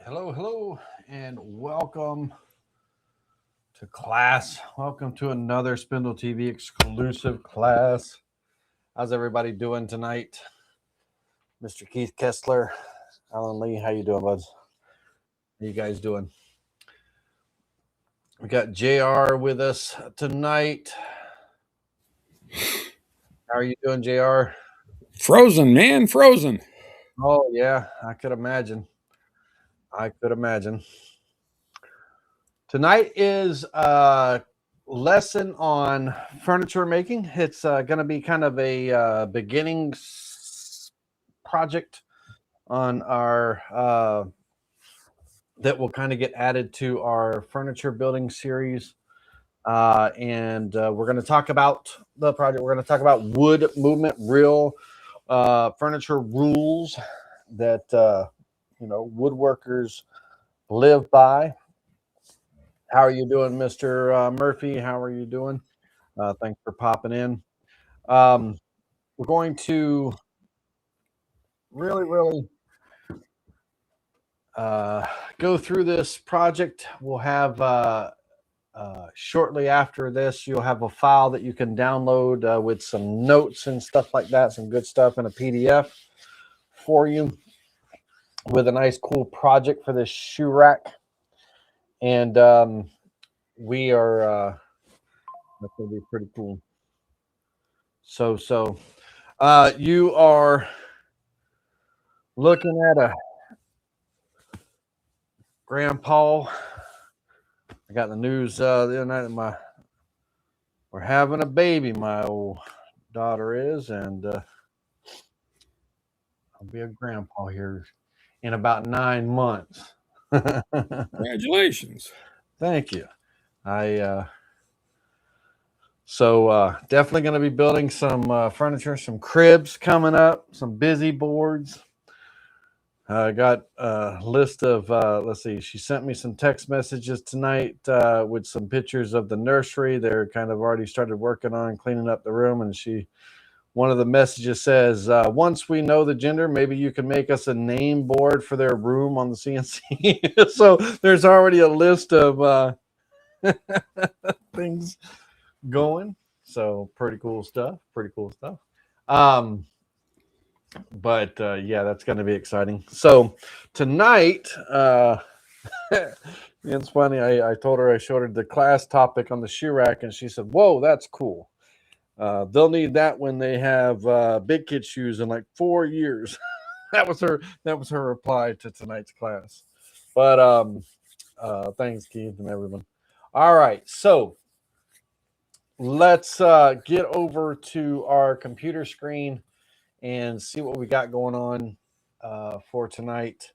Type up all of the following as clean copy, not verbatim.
Hello, and welcome to class. Welcome to another Spindle TV exclusive class. How's everybody doing tonight? Mr. Keith Kessler, Alan Lee, how you doing, buds? How you guys doing? We got JR with us tonight. How are you doing, JR? Frozen, man, frozen. Oh, yeah, I could imagine. Tonight is a lesson on furniture making. It's going to be kind of a beginning project on our that will kind of get added to our furniture building series. And we're going to talk about the project. We're going to talk about wood movement, real furniture rules that woodworkers live by. How are you doing, Mr. Murphy? How are you doing? Thanks for popping in. We're going to really go through this project. We'll have shortly after this, you'll have a file that you can download with some notes and stuff like that, some good stuff in a PDF for you with a nice, cool project for this shoe rack. And we are, that's going to be pretty cool. So you are looking at a grandpa. I got the news the other night that we're having a baby. My old daughter is, and I'll be a grandpa here in about 9 months. Congratulations. Thank you. I definitely going to be building some furniture, some cribs coming up, some busy boards. I got a list of, let's see, she sent me some text messages tonight with some pictures of the nursery. They're kind of already started working on cleaning up the room. And one of the messages says, once we know the gender, maybe you can make us a name board for their room on the CNC. So there's already a list of things going. So pretty cool stuff. But yeah, that's going to be exciting. So tonight, it's funny. I told her, I showed her the class topic on the shoe rack, and she said, "Whoa, that's cool. They'll need that when they have big kid shoes in like 4 years." That was her reply to tonight's class. But thanks, Keith, and everyone. All right, so let's get over to our computer screen and see what we got going on for tonight.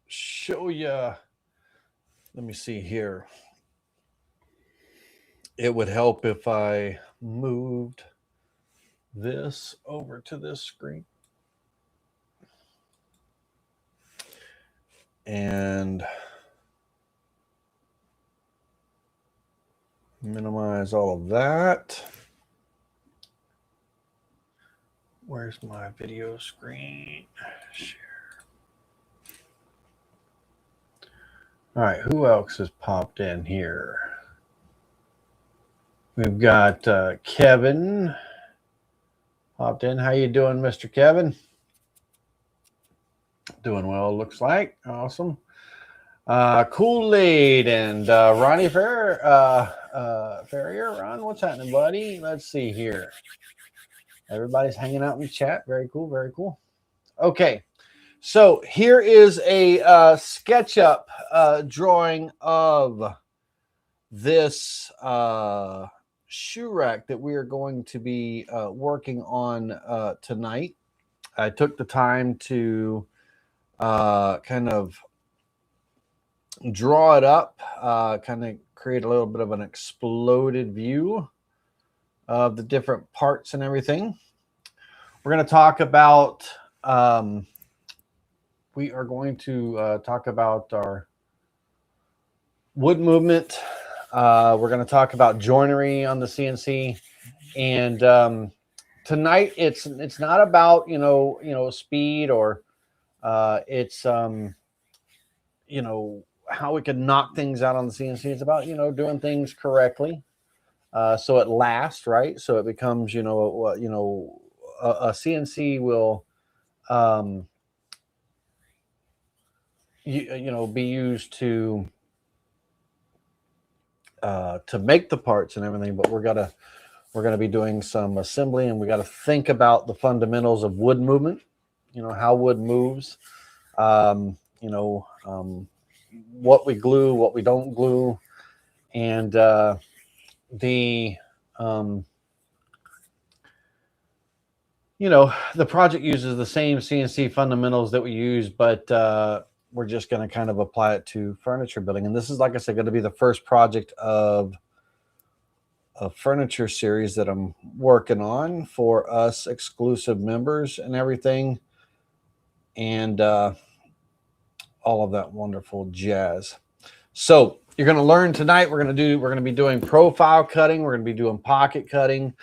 Show you. Let me see here. It would help if I moved this over to this screen. And minimize all of that. Where's my video screen? Share. All right, who else has popped in here? We've got Kevin popped in. How you doing, Mr. Kevin? Doing well, looks like. Awesome. Kool-Aid and Ronnie Ferrier. Ron, what's happening, buddy? Let's see here. Everybody's hanging out in the chat. Very cool. Okay, so here is a SketchUp drawing of this shoe rack that we are going to be working on tonight. I took the time to kind of draw it up, kind of create a little bit of an exploded view of the different parts and everything. We're going to talk about, we are going to talk about our wood movement. We're going to talk about joinery on the CNC. And tonight it's not about, speed or It's you know, how we can knock things out on the CNC. It's about, you know, doing things correctly, so it lasts, right? So it becomes, a CNC will, um, be used to make the parts and everything. But we're gonna be doing some assembly, and we got to think about the fundamentals of wood movement. You know, how wood moves. Um, you know, what we glue, what we don't glue, and the the project uses the same CNC fundamentals that we use, but we're just going to kind of apply it to furniture building. And this is, like I said, going to be the first project of a furniture series that I'm working on for us exclusive members and everything, and all of that wonderful jazz. So you're going to learn tonight. We're going to be doing profile cutting. We're going to be doing pocket cutting.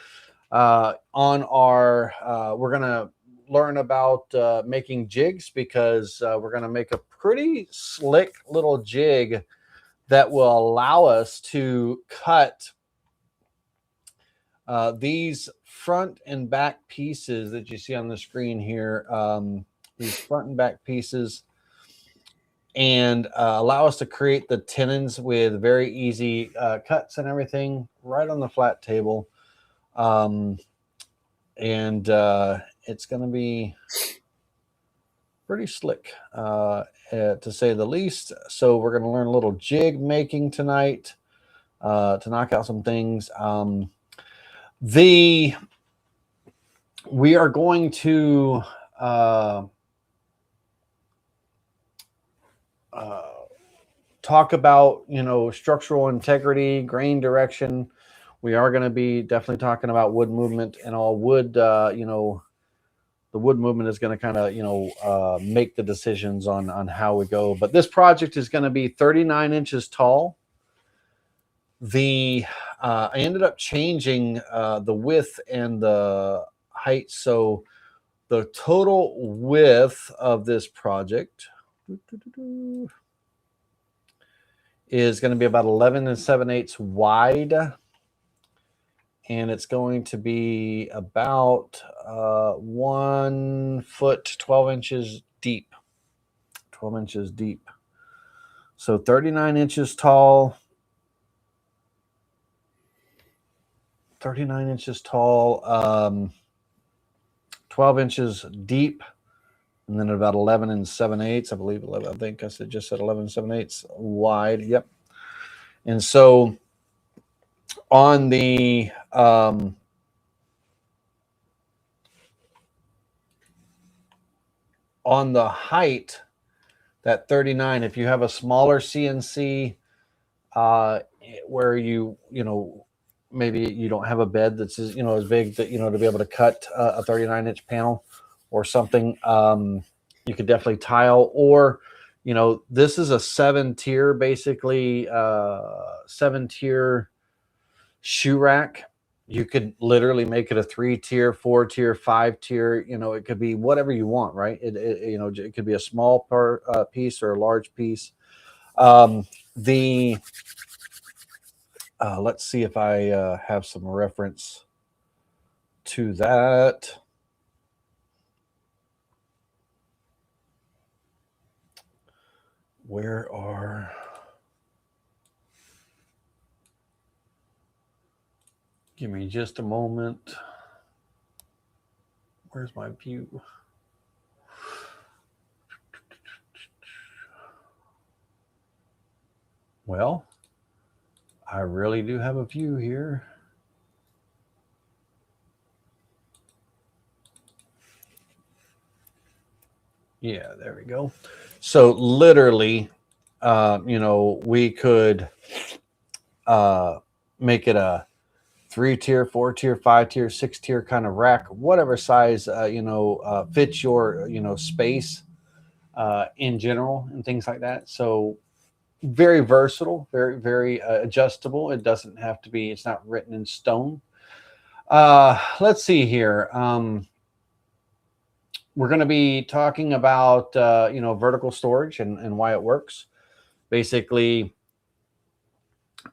We're going to learn about making jigs, because we're going to make a pretty slick little jig that will allow us to cut these front and back pieces that you see on the screen here, these front and back pieces, and allow us to create the tenons with very easy cuts and everything right on the flat table. And it's going to be pretty slick, to say the least. So we're going to learn a little jig making tonight to knock out some things. We are going to talk about, structural integrity, grain direction. We are going to be definitely talking about wood movement and all wood. The wood movement is going to kind of, make the decisions on how we go. But this project is going to be 39 inches tall. I ended up changing the width and the height. So the total width of this project is going to be about 11 7/8 wide. And it's going to be about 1 foot, 12 inches deep. 12 inches deep. So 39 inches tall. 39 inches tall, 12 inches deep, and then about 11 7/8, I believe. 11, I think I just said 11 7/8 wide. Yep. And so on the height, that 39, if you have a smaller CNC where maybe you don't have a bed that's as big that to be able to cut a 39-inch panel or something, you could definitely tile. Or this is a 7-tier, basically 7-tier shoe rack. You could literally make it a 3-tier, 4-tier, 5-tier. It could be whatever you want, right? It could be a small piece or a large piece. Let's see if I have some reference to that. Give me just a moment. Where's my view? Well, I really do have a view here. Yeah, there we go. So literally, we could make it a 3-tier, 4-tier, 5-tier, 6-tier kind of rack, whatever size, fits your, space in general and things like that. So very versatile, very, very adjustable. It doesn't have to be, it's not written in stone. Let's see here. we're going to be talking about, vertical storage and why it works. Basically,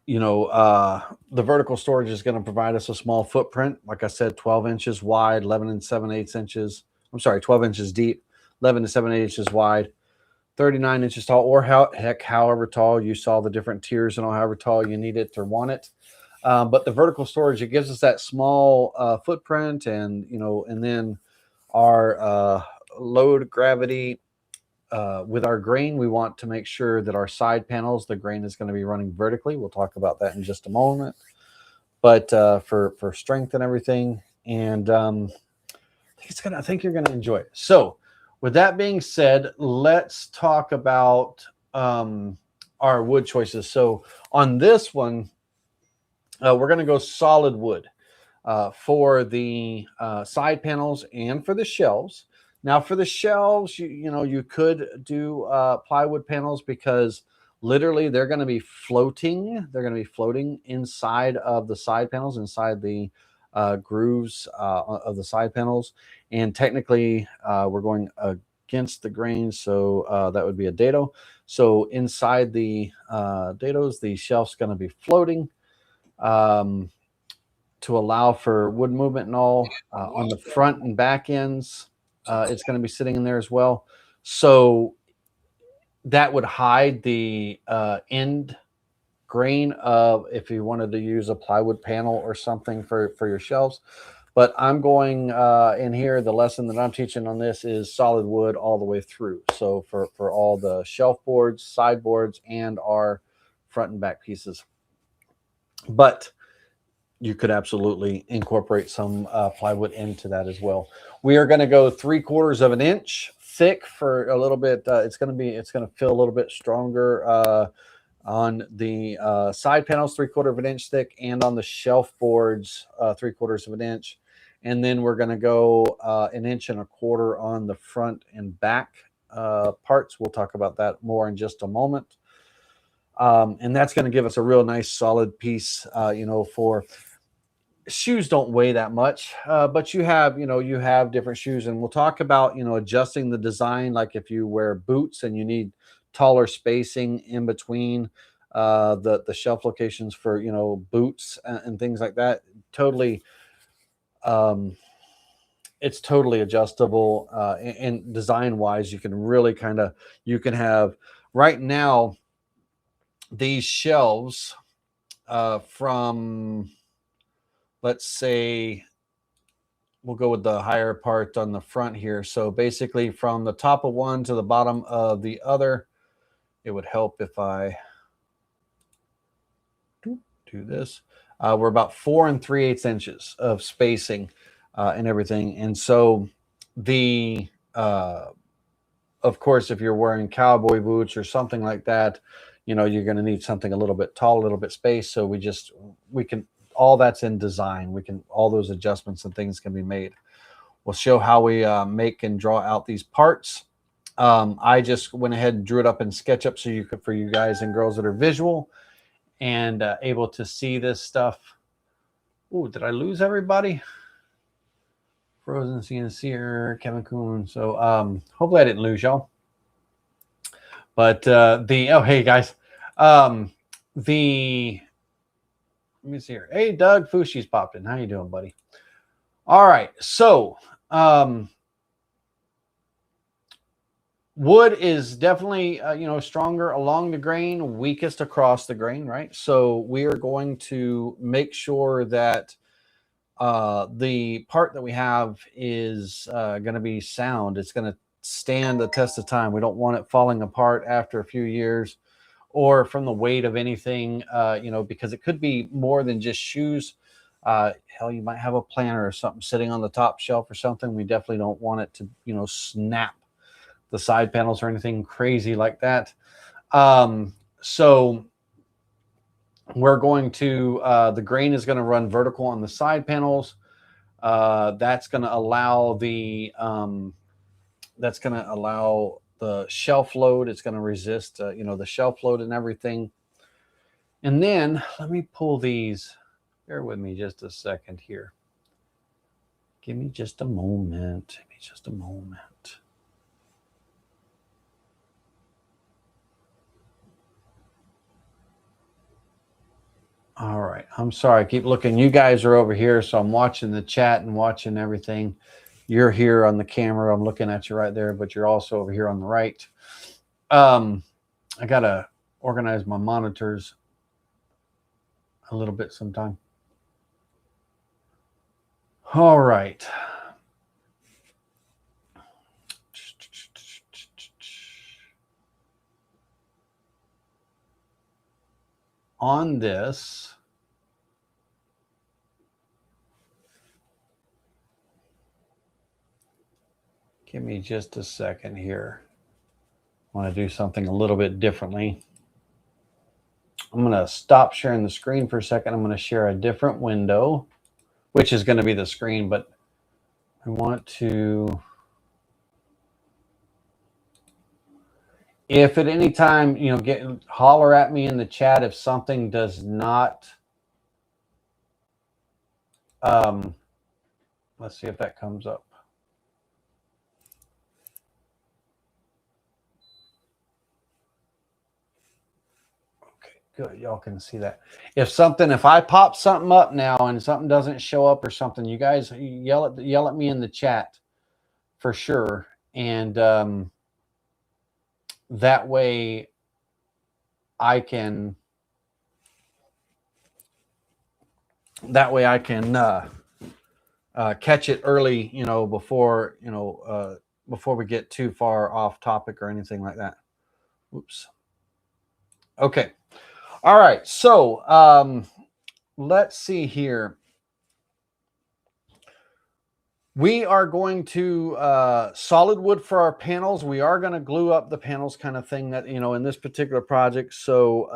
the vertical storage is going to provide us a small footprint. Like I said, 12 inches wide, 11 and 7/8 inches. I'm sorry, 12 inches deep, 11 to 7/8 inches wide, 39 inches tall, or however tall you saw the different tiers and however tall you need it or want it. But the vertical storage, it gives us that small footprint, and then our load gravity. With our grain, we want to make sure that our side panels, the grain is going to be running vertically. We'll talk about that in just a moment. But for strength and everything, and I think you're going to enjoy it. So, with that being said, let's talk about our wood choices. So, on this one, we're going to go solid wood for the side panels and for the shelves. Now, for the shelves, you could do plywood panels, because literally they're going to be floating. They're going to be floating inside of the side panels, inside the grooves of the side panels. And technically, we're going against the grain, so that would be a dado. So inside the dados, the shelf's going to be floating. To allow for wood movement and all. On the front and back ends, it's going to be sitting in there as well. So that would hide the end grain of, if you wanted to use a plywood panel or something for your shelves. But I'm going in here, the lesson that I'm teaching on this is solid wood all the way through. So for all the shelf boards, sideboards, and our front and back pieces. But you could absolutely incorporate some plywood into that as well. We are going to go 3/4 of an inch thick for a little bit. It's going to feel a little bit stronger on the side panels, 3/4 of an inch thick, and on the shelf boards, 3/4 of an inch. And then we're going to go 1.25 inches on the front and back parts. We'll talk about that more in just a moment. And that's going to give us a real nice solid piece, for shoes don't weigh that much, but you have different shoes, and we'll talk about adjusting the design. Like if you wear boots and you need taller spacing in between the shelf locations for boots and things like that. Totally, it's totally adjustable, and design wise, you can really you can have right now these shelves from, let's say, we'll go with the higher part on the front here. So basically from the top of one to the bottom of the other, it would help if I do this. We're about 4 3/8 inches of spacing and everything. And so of course, if you're wearing cowboy boots or something like that, you're going to need something a little bit tall, a little bit spaced. So we can, all that's in design. All those adjustments and things can be made. We'll show how we make and draw out these parts. I just went ahead and drew it up in SketchUp for you guys and girls that are visual and able to see this stuff. Oh, did I lose everybody? Frozen, CNC, Kevin Kuhn. So hopefully I didn't lose y'all. But hey guys, let me see here. Hey, Doug Fushi's popped in. How you doing, buddy? All right, so wood is definitely stronger along the grain, weakest across the grain, right? So we are going to make sure that the part that we have is going to be sound. It's going to stand the test of time. We don't want it falling apart after a few years, or from the weight of anything, because it could be more than just shoes. Hell, you might have a planner or something sitting on the top shelf or something. We definitely don't want it to, snap the side panels or anything crazy like that. So we're going to, the grain is going to run vertical on the side panels. That's going to allow the shelf load. It's going to resist, the shelf load and everything. And then let me pull these. Bear with me just a second here. Give me just a moment. Give me just a moment. All right. I'm sorry. I keep looking. You guys are over here, so I'm watching the chat and watching everything. You're here on the camera. I'm looking at you right there, but you're also over here on the right. I got to organize my monitors a little bit sometime. All right. On this, give me just a second here. I want to do something a little bit differently. I'm going to stop sharing the screen for a second. I'm going to share a different window, which is going to be the screen, but I want to, if at any time, you know, holler at me in the chat if something does not, let's see if that comes up. Good, y'all can see that. If I pop something up now and something doesn't show up or something, you guys yell at me in the chat for sure, and that way I can catch it early, you know, before we get too far off topic or anything like that. Oops. Okay. All right, so let's see here. We are going to solid wood for our panels. We are going to glue up the panels kind of thing that, you know, in this particular project. So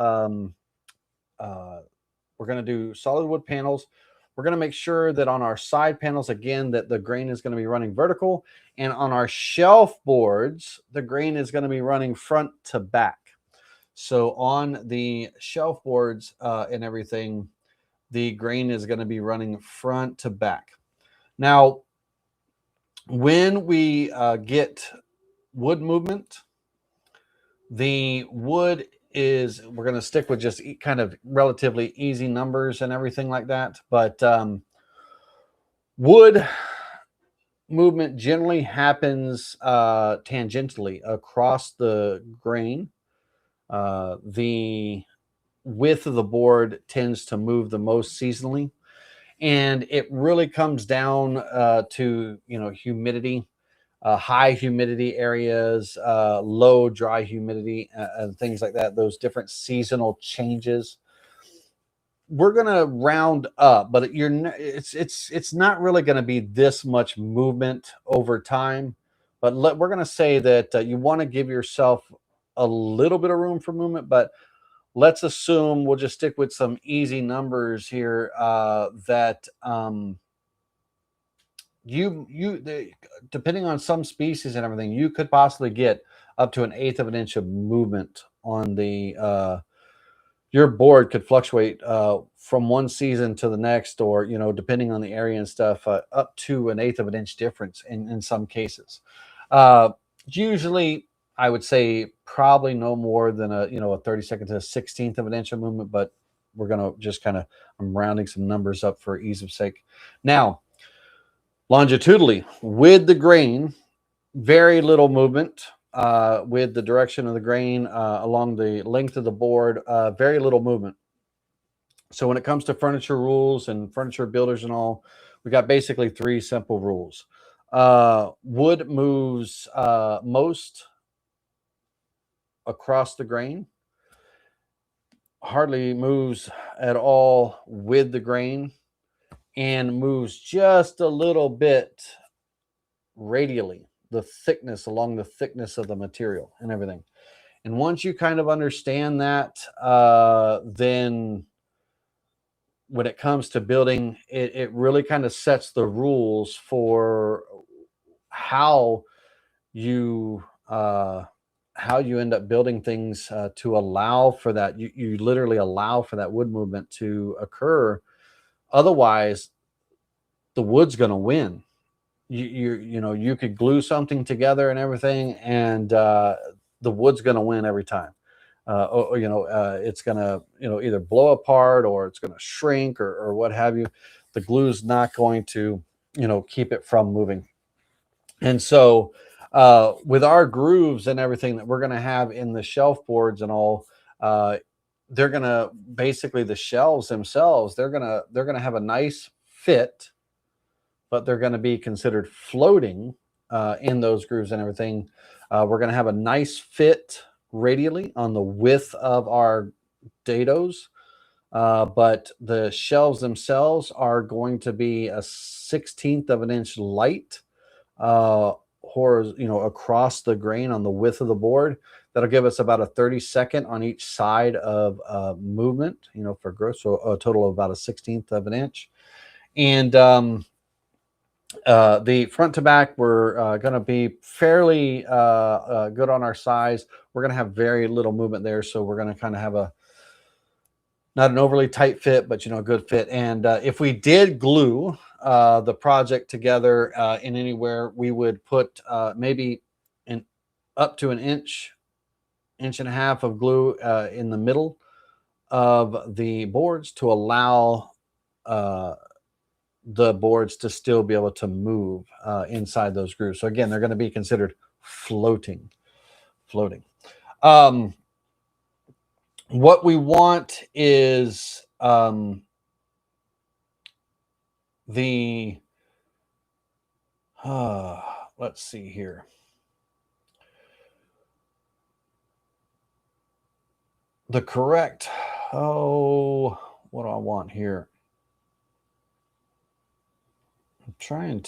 we're going to do solid wood panels. We're going to make sure that on our side panels, again, that the grain is going to be running vertical. And on our shelf boards, the grain is going to be running front to back. So on the shelf boards and everything, the grain is going to be running front to back. Now, when we get wood movement, the wood we're going to stick with just kind of relatively easy numbers and everything like that. But wood movement generally happens tangentially across the grain. The width of the board tends to move the most seasonally, and it really comes down to, you know, humidity, high humidity areas, low dry humidity, and things like that. Those different seasonal changes. We're gonna round up, but it's not really going to be this much movement over time. But we're going to say that you want to give yourself a little bit of room for movement, but let's assume we'll just stick with some easy numbers here that depending on some species and everything, you could possibly get up to 1/8 of an inch of movement on the your board could fluctuate from one season to the next, or, you know, depending on the area and stuff, up to 1/8 of an inch difference in some cases. Usually, I would say probably no more than a 32nd to a 16th of an inch of movement, but we're gonna just kind of, I'm rounding some numbers up for ease of sake. Now, longitudinally with the grain, very little movement. With the direction of the grain along the length of the board, very little movement. So when it comes to furniture rules and furniture builders and all, we got basically 3 simple rules. Wood moves most across the grain, hardly moves at all with the grain, and moves just a little bit radially, the thickness, along the thickness of the material and everything. And once you kind of understand that, then when it comes to building, it really kind of sets the rules for how you end up building things to allow for that. You literally allow for that wood movement to occur. Otherwise, the wood's going to win. you could glue something together and everything, and the wood's going to win every time. It's going to, either blow apart or it's going to shrink or what have you. The glue's not going to, keep it from moving. And so with our grooves and everything that we're going to have in the shelf boards and all, they're going to basically, the shelves themselves, they're going to have a nice fit, but they're going to be considered floating in those grooves and everything. We're going to have a nice fit radially on the width of our dados, but the shelves themselves are going to be a 1/16 of an inch light, across the grain on the width of the board. That'll give us about a 32nd on each side of movement, for growth. So a total of about a 1/16 of an inch. And the front to back, we're going to be fairly good on our size. We're going to have very little movement there. So we're going to kind of have not an overly tight fit, but, a good fit. And if we did glue the project together in anywhere, we would put maybe up to an inch and a half of glue in the middle of the boards to allow the boards to still be able to move inside those grooves. So again, they're going to be considered floating. What we want is let's see here. The correct, what do I want here? I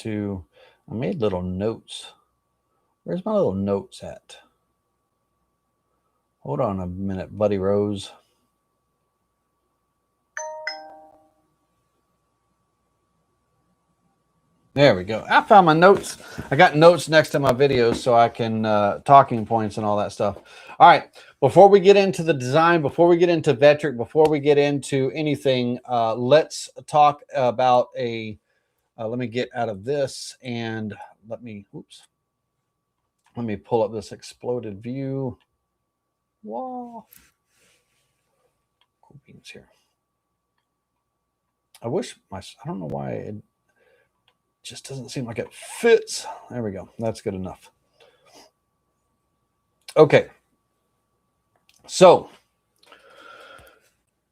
made little notes. Where's my little notes at? Hold on a minute, Buddy Rose. There we go. I found my notes. I got notes next to my videos so I can talking points and all that stuff. All right. Before we get into the design, before we get into Vectric, before we get into anything, let's talk about let me get out of this and let me pull up this exploded view. Whoa. Cool beans here. I don't know why it just doesn't seem like it fits. There we go. That's good enough. Okay. So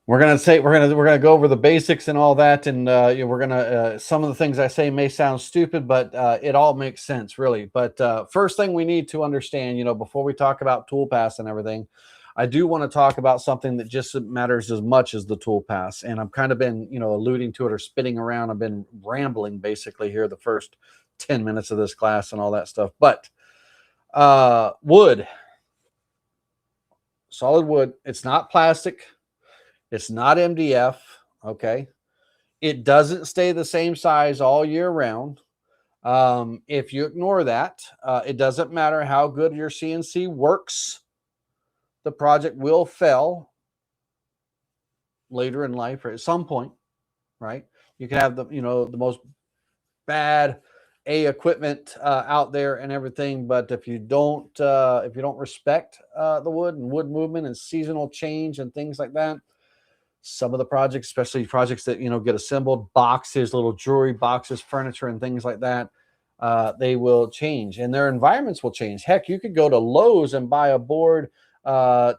we're gonna go over the basics and all that, and we're gonna some of the things I say may sound stupid, but it all makes sense, really. But first thing we need to understand, before we talk about tool pass and everything, I do want to talk about something that just matters as much as the tool pass, and I've kind of been alluding to it or spitting around. I've been rambling basically here the first 10 minutes of this class and all that stuff. But wood, solid wood. It's not plastic. It's not MDF, okay? It doesn't stay the same size all year round. If you ignore that, it doesn't matter how good your CNC works. The project will fail later in life or at some point, right? You can have the most bad equipment out there and everything, but if you don't respect the wood and wood movement and seasonal change and things like that, some of the projects, especially projects that get assembled, boxes, little jewelry boxes, furniture, and things like that, they will change, and their environments will change. Heck, you could go to Lowe's and buy a board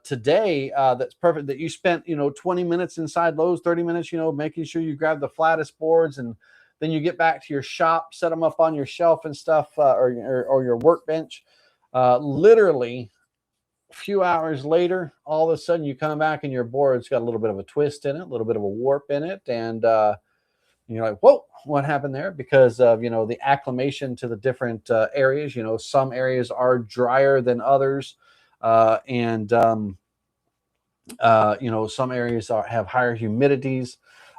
today that's perfect, that you spent 20 minutes inside Lowe's, 30 minutes making sure you grab the flattest boards, and then you get back to your shop, set them up on your shelf and stuff, or your workbench. Literally a few hours later, all of a sudden you come back and your board's got a little bit of a twist in it, a little bit of a warp in it, and you're like, whoa, what happened there? Because of the acclimation to the different areas. Some areas are drier than others, and some areas have higher humidities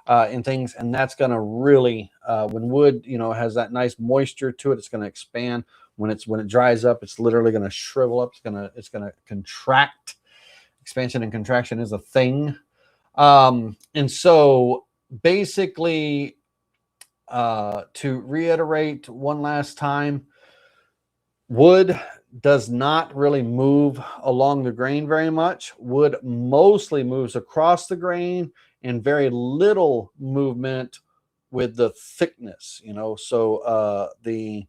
and things, and that's going to really, when wood has that nice moisture to it, it's going to expand. When it dries up, it's literally going to shrivel up. It's going to contract. Expansion and contraction is a thing, and so basically, To reiterate one last time, wood does not really move along the grain very much. Wood mostly moves across the grain and very little movement with the thickness, so the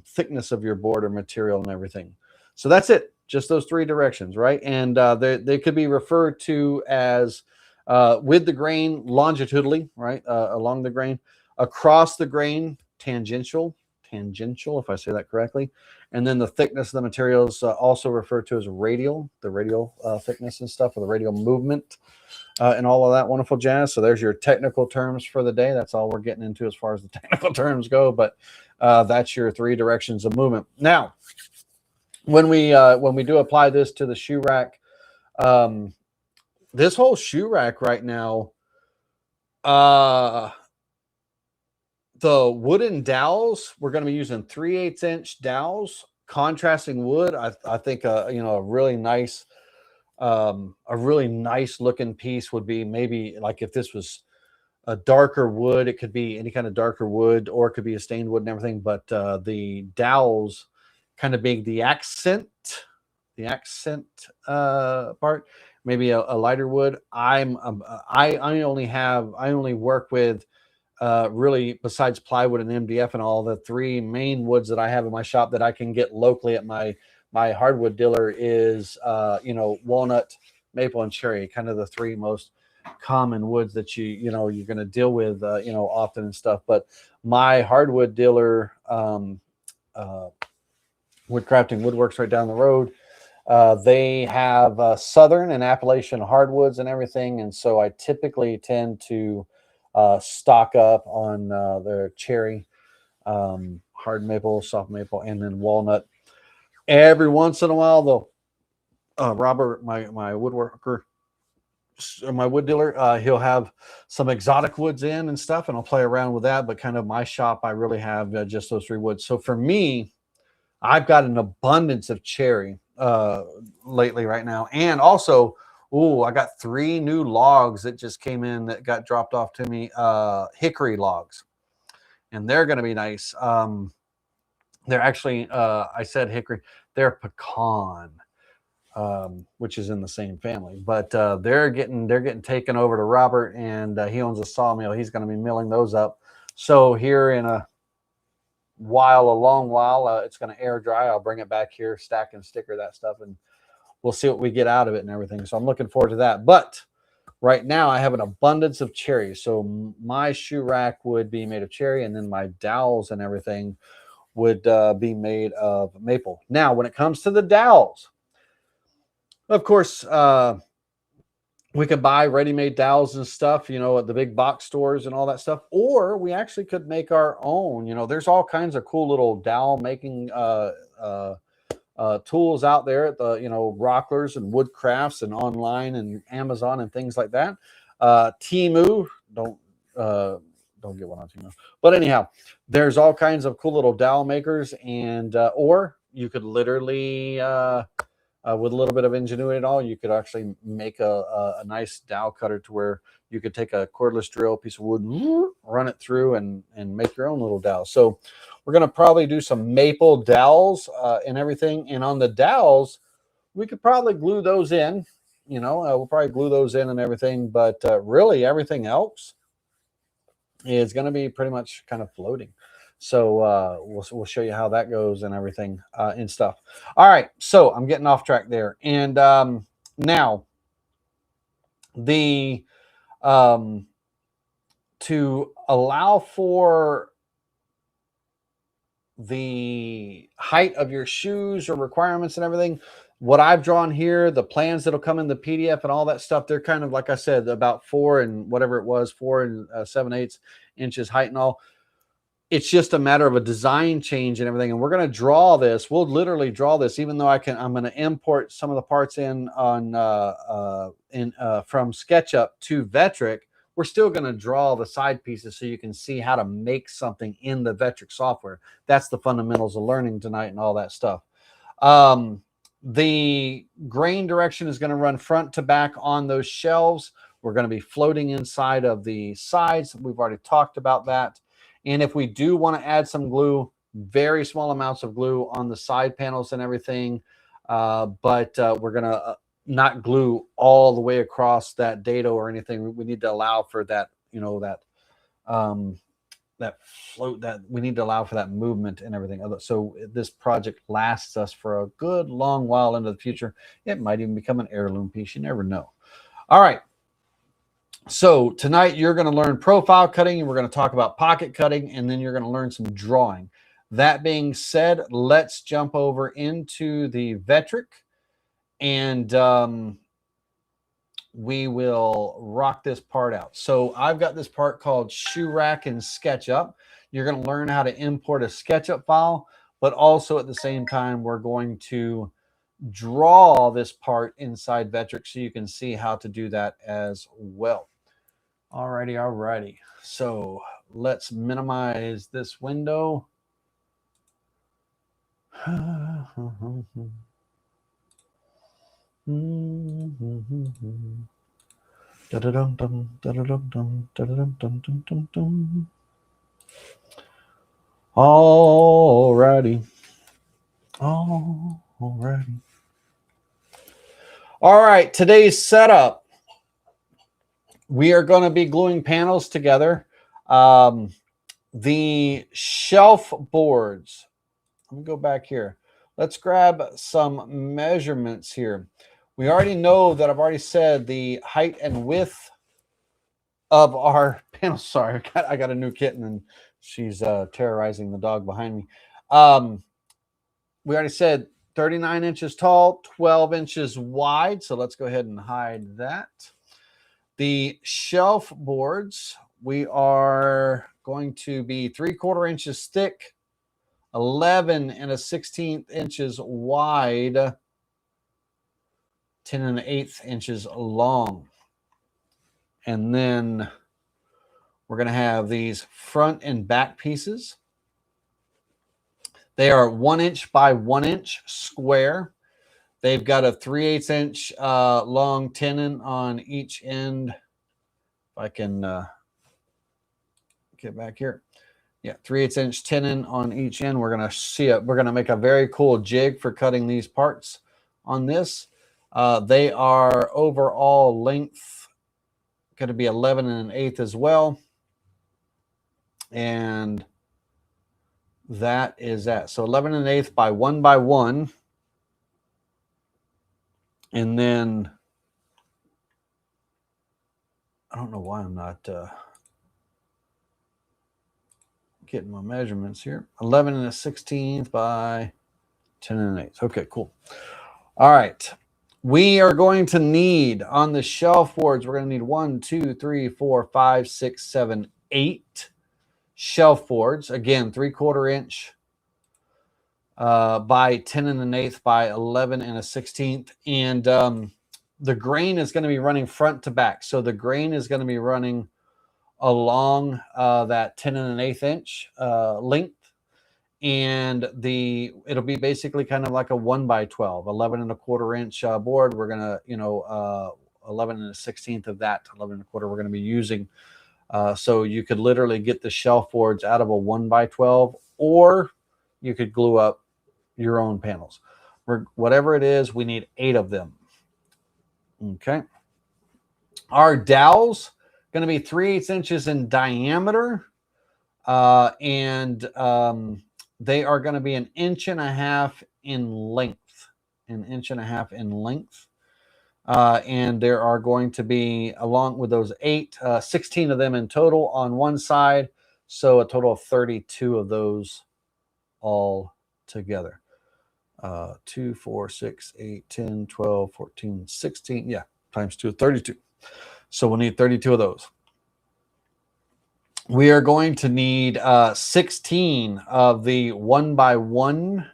thickness of your board or material and everything. So that's it. Just those three directions, right? And they could be referred to as with the grain longitudinally, right, along the grain, across the grain tangential, if I say that correctly, and then the thickness of the materials also referred to as radial, the radial thickness and stuff, or the radial movement, and all of that wonderful jazz. So there's your technical terms for the day. That's all we're getting into as far as the technical terms go, but that's your three directions of movement. Now, when we do apply this to the shoe rack, this whole shoe rack right now, the wooden dowels, we're going to be using 3/8 inch dowels, contrasting wood. I think a really nice looking piece would be maybe like if this was a darker wood, it could be any kind of darker wood, or it could be a stained wood and everything. But the dowels kind of being the accent part, maybe a lighter wood. I only work with really, besides plywood and MDF and all, the three main woods that I have in my shop that I can get locally at my hardwood dealer is walnut, maple, and cherry, kind of the three most common woods that you're going to deal with often and stuff. But my hardwood dealer, Woodcrafting Woodworks, right down the road, they have southern and Appalachian hardwoods and everything, and so I typically tend to stock up on their cherry, hard maple, soft maple, and then walnut. Every once in a while, though, Robert, my woodworker, my wood dealer, he'll have some exotic woods in and stuff, and I'll play around with that. But kind of my shop, I really have just those three woods. So for me, I've got an abundance of cherry lately right now, and also, I got 3 new logs that just came in that got dropped off to me, hickory logs, and they're going to be nice. They're actually, I said hickory, they're pecan, which is in the same family, but they're getting taken over to Robert, and he owns a sawmill. He's going to be milling those up. So here in a long while, it's going to air dry. I'll bring it back here, stack and sticker that stuff, and we'll see what we get out of it and everything. So I'm looking forward to that. But right now I have an abundance of cherry. So my shoe rack would be made of cherry, and then my dowels and everything would be made of maple. Now, when it comes to the dowels, of course, we could buy ready-made dowels and stuff, at the big box stores and all that stuff, or we actually could make our own. There's all kinds of cool little dowel making tools out there at the Rocklers and Woodcrafts and online and Amazon and things like that. Temu, don't get one on Temu, but anyhow, there's all kinds of cool little dowel makers, and or you could literally with a little bit of ingenuity at all, you could actually make a nice dowel cutter to where you could take a cordless drill, piece of wood, run it through, and make your own little dowel. So we're going to probably do some maple dowels and everything. And on the dowels, we could probably glue those in. We'll probably glue those in and everything. But really, everything else is going to be pretty much kind of floating. So we'll show you how that goes and everything and stuff. All right, so I'm getting off track there. And now the to allow for the height of your shoes or requirements and everything, what I've drawn here, the plans that'll come in the PDF and all that stuff, they're kind of, like I said, about 4 and 7/8 inches height and all. It's just a matter of a design change and everything. And we're going to draw this. We'll literally draw this, even though I'm going to import some of the parts in on from SketchUp to Vectric. We're still going to draw the side pieces so you can see how to make something in the Vectric software. That's the fundamentals of learning tonight and all that stuff. The grain direction is going to run front to back on those shelves. We're going to be floating inside of the sides. We've already talked about that. And if we do want to add some glue, very small amounts of glue on the side panels and everything, but we're going to not glue all the way across that dado or anything. We need to allow for that, you know, that float, that we need to allow for that movement and everything. So this project lasts us for a good long while into the future. It might even become an heirloom piece. You never know. All right. So tonight you're going to learn profile cutting, and we're going to talk about pocket cutting, and then you're going to learn some drawing. That being said, let's jump over into the Vectric, and we will rock this part out. So I've got this part called Shoe Rack and SketchUp. You're going to learn how to import a SketchUp file, but also at the same time, we're going to draw this part inside Vectric so you can see how to do that as well. Alrighty. So let's minimize this window. Alrighty. All right, today's setup. We are going to be gluing panels together. The shelf boards. Let me go back here. Let's grab some measurements here. We already know that I've already said the height and width of our panel. Sorry, I got a new kitten and she's terrorizing the dog behind me. We already said 39 inches tall, 12 inches wide. So let's go ahead and hide that. The shelf boards, we are going to be 3/4 inches thick, 11 1/16 inches wide, 10 1/8 inches long. And then we're going to have these front and back pieces. They are 1 inch by 1 inch square. They've got a 3/8 inch long tenon on each end. If I can get back here. Yeah, 3/8 inch tenon on each end. We're gonna we're gonna make a very cool jig for cutting these parts on this. They are overall length going to be 11 1/8 as well. And that is that. So 11 1/8 by 1 by 1. And then I don't know why I'm not getting my measurements here. 11 1/16 by 10 1/8. Okay, cool. All right. We are going to need on the shelf boards, we're going to need 1, 2, 3, 4, 5, 6, 7, 8 shelf boards. Again, 3/4 inch by 10 1/8 by 11 1/16. And the grain is going to be running front to back. So the grain is going to be running along that 10 1/8 inch length. And it'll be basically kind of like a 1 by 12, 11 1/4 inch board. We're going to, 11 1/16 of that, 11 1/4 we're going to be using. So you could literally get the shelf boards out of a 1 by 12, or you could glue up your own panels. Whatever it is, we need 8 of them. Okay. Our dowels going to be 3/8 inches in diameter. And they are going to be 1.5 inches in length. 1.5 inches in length. And there are going to be, along with those 8, 16 of them in total on one side. So a total of 32 of those all together. 2, 4, 6, 8, 10, 12, 14, 16. Yeah, times 2, 32. So we'll need 32 of those. We are going to need 16 of the 1 by 1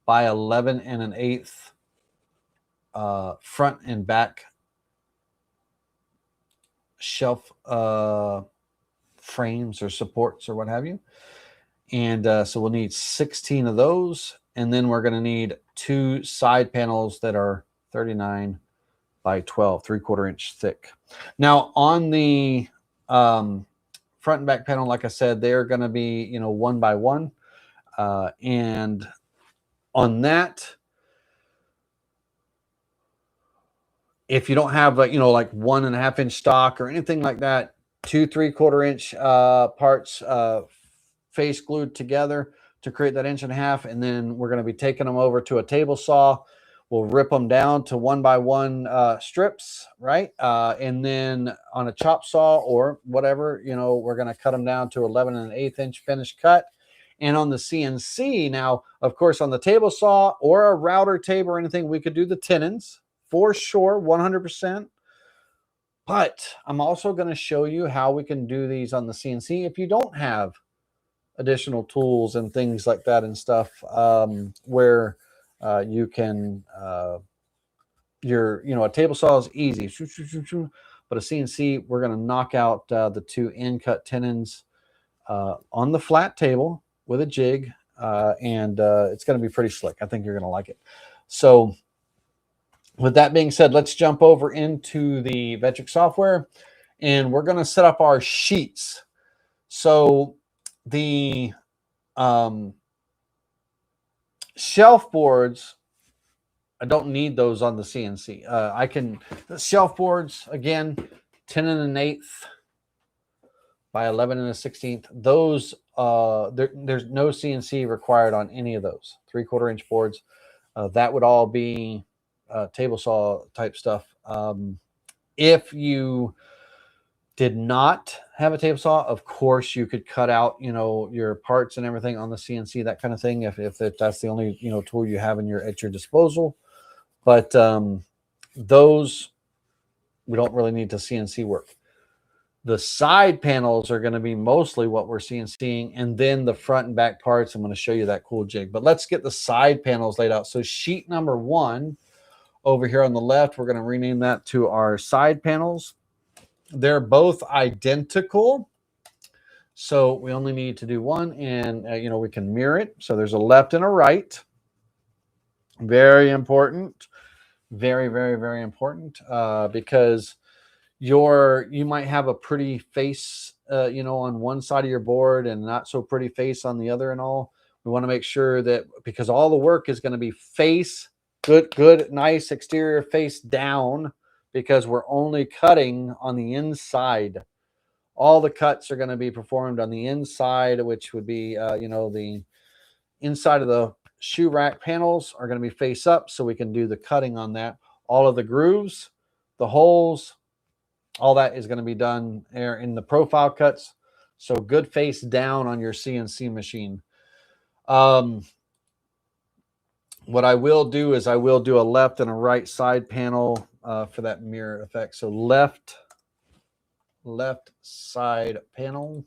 by 11 1/8 front and back shelf frames or supports or what have you. And so we'll need 16 of those. And then we're going to need 2 side panels that are 39 by 12, 3/4 inch thick. Now on the front and back panel, like I said, they're going to be, you know, 1 by 1. And on that, if you don't have, you know, like 1.5 inch stock or anything like that, 2 3/4 inch parts face glued together to create that 1.5 inch. And then we're going to be taking them over to a table saw. We'll rip them down to 1 by 1 strips, right? And then on a chop saw or whatever, you know, we're going to cut them down to 11 1/8 inch finished cut. And on the CNC, now, of course, on the table saw or a router table or anything, we could do the tenons for sure, 100%. But I'm also going to show you how we can do these on the CNC if you don't have additional tools and things like that and stuff, where you can, you know, a table saw is easy, but a CNC, we're going to knock out the 2 end cut tenons on the flat table with a jig, and it's going to be pretty slick. I think you're going to like it. So with that being said, let's jump over into the Vectric software, and we're going to set up our sheets. So the shelf boards, I don't need those on the CNC. I can, the shelf boards, again, 10 1/8 by 11 1/16. Those, there's no CNC required on any of those 3/4 inch boards. That would all be table saw type stuff. If you did not have a table saw, of course you could cut out, you know, your parts and everything on the CNC, that kind of thing, if that's the only, you know, tool you have at your disposal. But those, we don't really need to CNC work. The side panels are going to be mostly what we're CNCing, and then the front and back parts, I'm going to show you that cool jig. But let's get the side panels laid out. So sheet number 1 over here on the left, we're going to rename that to our side panels. They're both identical, so we only need to do one, and you know, we can mirror it. So there's a left and a right. Very important, very, very, very important, because you might have a pretty face, you know, on one side of your board and not so pretty face on the other and all. We want to make sure that, because all the work is going to be face, good, nice exterior face down, because we're only cutting on the inside. All the cuts are going to be performed on the inside, which would be, you know, the inside of the shoe rack panels are going to be face up, so we can do the cutting on that. All of the grooves, the holes, all that is going to be done there in the profile cuts. So good face down on your CNC machine. What I will do is I will do a left and a right side panel for that mirror effect. So left side panel.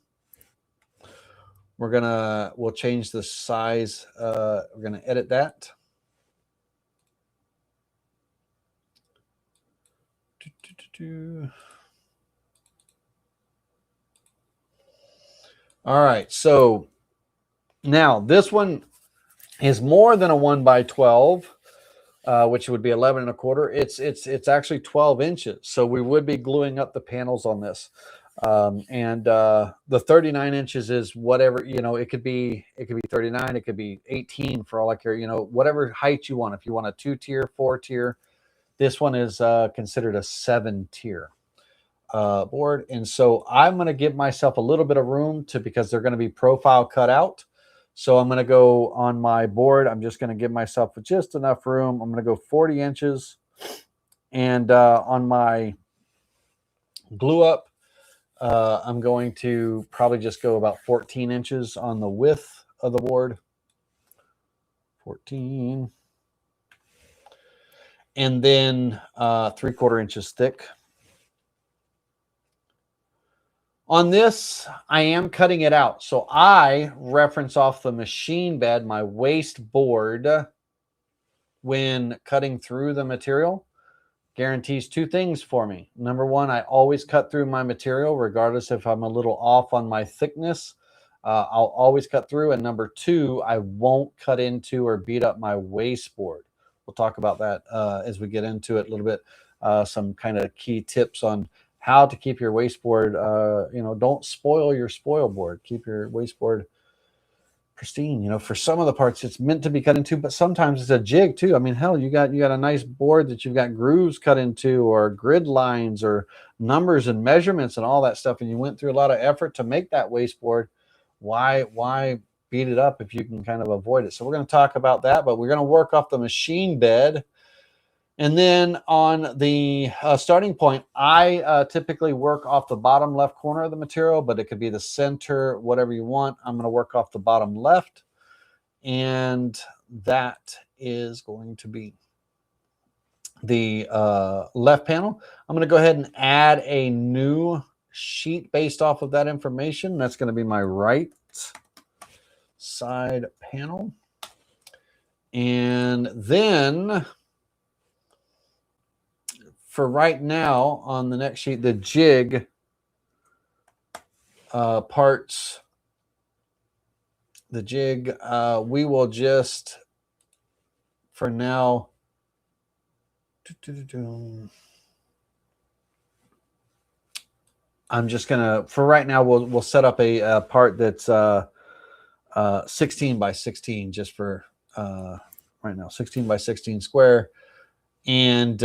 We'll change the size. We're gonna edit that. All right, so now this one is more than a 1 by 12, which would be 11 1/4. It's actually 12 inches. So we would be gluing up the panels on this. The 39 inches is whatever, you know, it could be 39, it could be 18 for all I care, you know, whatever height you want. If you want a 2-tier, 4-tier, this one is considered a 7-tier board. And so I'm going to give myself a little bit of room because they're going to be profile cut out. So I'm going to go on my board. I'm just going to give myself just enough room. I'm going to go 40 inches. And on my glue up, I'm going to probably just go about 14 inches on the width of the board. 14. And then 3/4 inches thick. On this, I am cutting it out. So I reference off the machine bed, my waste board, when cutting through the material. Guarantees 2 things for me. Number 1, I always cut through my material, regardless if I'm a little off on my thickness. I'll always cut through. And number 2, I won't cut into or beat up my waste board. We'll talk about that as we get into it a little bit. Some kind of key tips on how to keep your wasteboard, don't spoil your spoil board. Keep your wasteboard pristine. For some of the parts it's meant to be cut into, but sometimes it's a jig too. I mean, hell, you got a nice board that you've got grooves cut into, or grid lines, or numbers and measurements and all that stuff, and you went through a lot of effort to make that wasteboard. Why beat it up if you can kind of avoid it? So we're going to talk about that, but we're going to work off the machine bed. And then on the starting point, I typically work off the bottom left corner of the material, but it could be the center, whatever you want. I'm going to work off the bottom left, and that is going to be the left panel. I'm going to go ahead and add a new sheet based off of that information. That's going to be my right side panel. And then for right now, on the next sheet, the jig parts, we will just, for now, I'm just gonna, for right now, we'll set up a part that's 16 by 16, just for right now, 16 by 16 square, and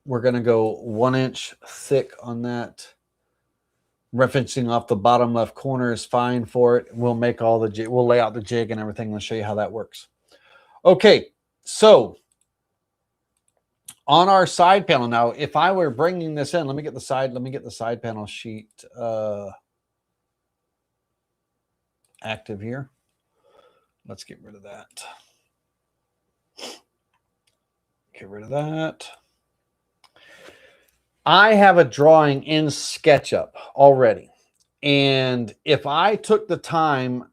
we're going to go 1 inch thick on that. Referencing off the bottom left corner is fine for it. We'll make all the jig, we'll lay out the jig and everything. I'll show you how that works. Okay, so on our side panel now, if I were bringing this in, let me get the side panel sheet active here. Let's get rid of that. Get rid of that. I have a drawing in SketchUp already. And if I took the time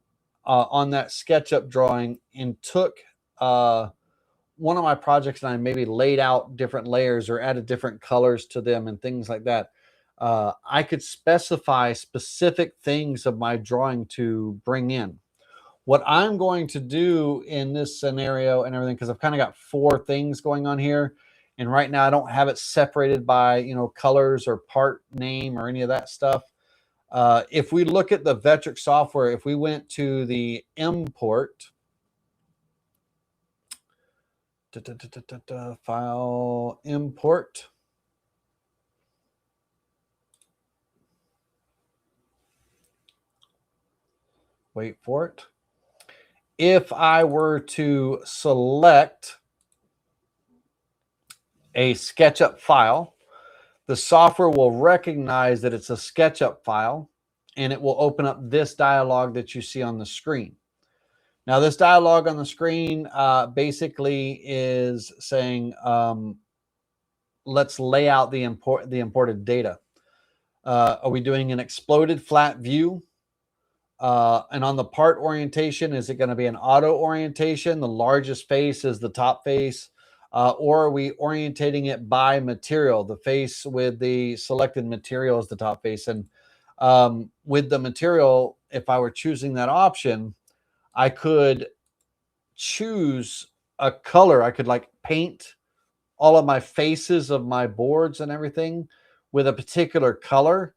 on that SketchUp drawing and took one of my projects and I maybe laid out different layers or added different colors to them and things like that, I could specify specific things of my drawing to bring in. What I'm going to do in this scenario and everything, because I've kind of got 4 things going on here, and right now I don't have it separated by, colors or part name or any of that stuff. If we look at the Vectric software, if we went to the import, file import, wait for it. If I were to select a SketchUp file, the software will recognize that it's a SketchUp file, and it will open up this dialog that you see on the screen. Now, this dialog on the screen basically is saying, let's lay out the imported data. Are we doing an exploded flat view? And on the part orientation, is it going to be an auto orientation? The largest face is the top face. Or are we orientating it by material? The face with the selected material is the top face. And with the material, if I were choosing that option, I could choose a color. I could paint all of my faces of my boards and everything with a particular color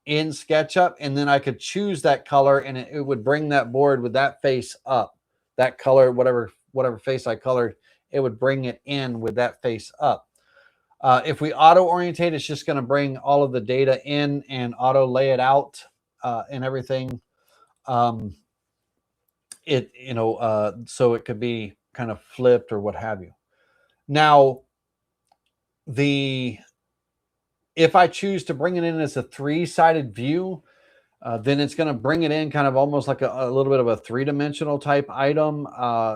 in SketchUp, and then I could choose that color, and it would bring that board with that face up. That color, whatever face I colored, it would bring it in with that face up. If we auto orientate, it's just going to bring all of the data in and auto lay it out and everything. So it could be kind of flipped or what have you. Now, if I choose to bring it in as a 3-sided view, then it's going to bring it in kind of almost like a little bit of a 3-dimensional type item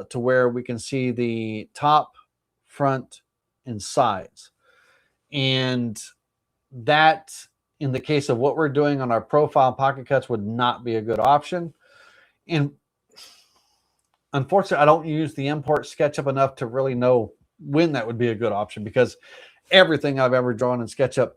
to where we can see the top, front, and sides. And that, in the case of what we're doing on our profile pocket cuts, would not be a good option. And unfortunately, I don't use the import SketchUp enough to really know when that would be a good option, because everything I've ever drawn in SketchUp,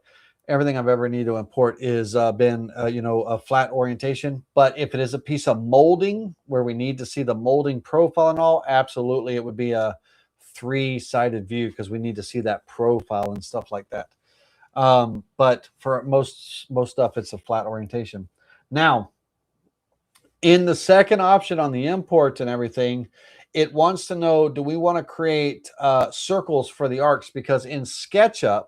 everything I've ever needed to import is been a flat orientation. But if it is a piece of molding where we need to see the molding profile and all, absolutely it would be a 3-sided view because we need to see that profile and stuff like that. But for most stuff, it's a flat orientation. Now, in the second option on the imports and everything, it wants to know, do we want to create circles for the arcs? Because in SketchUp,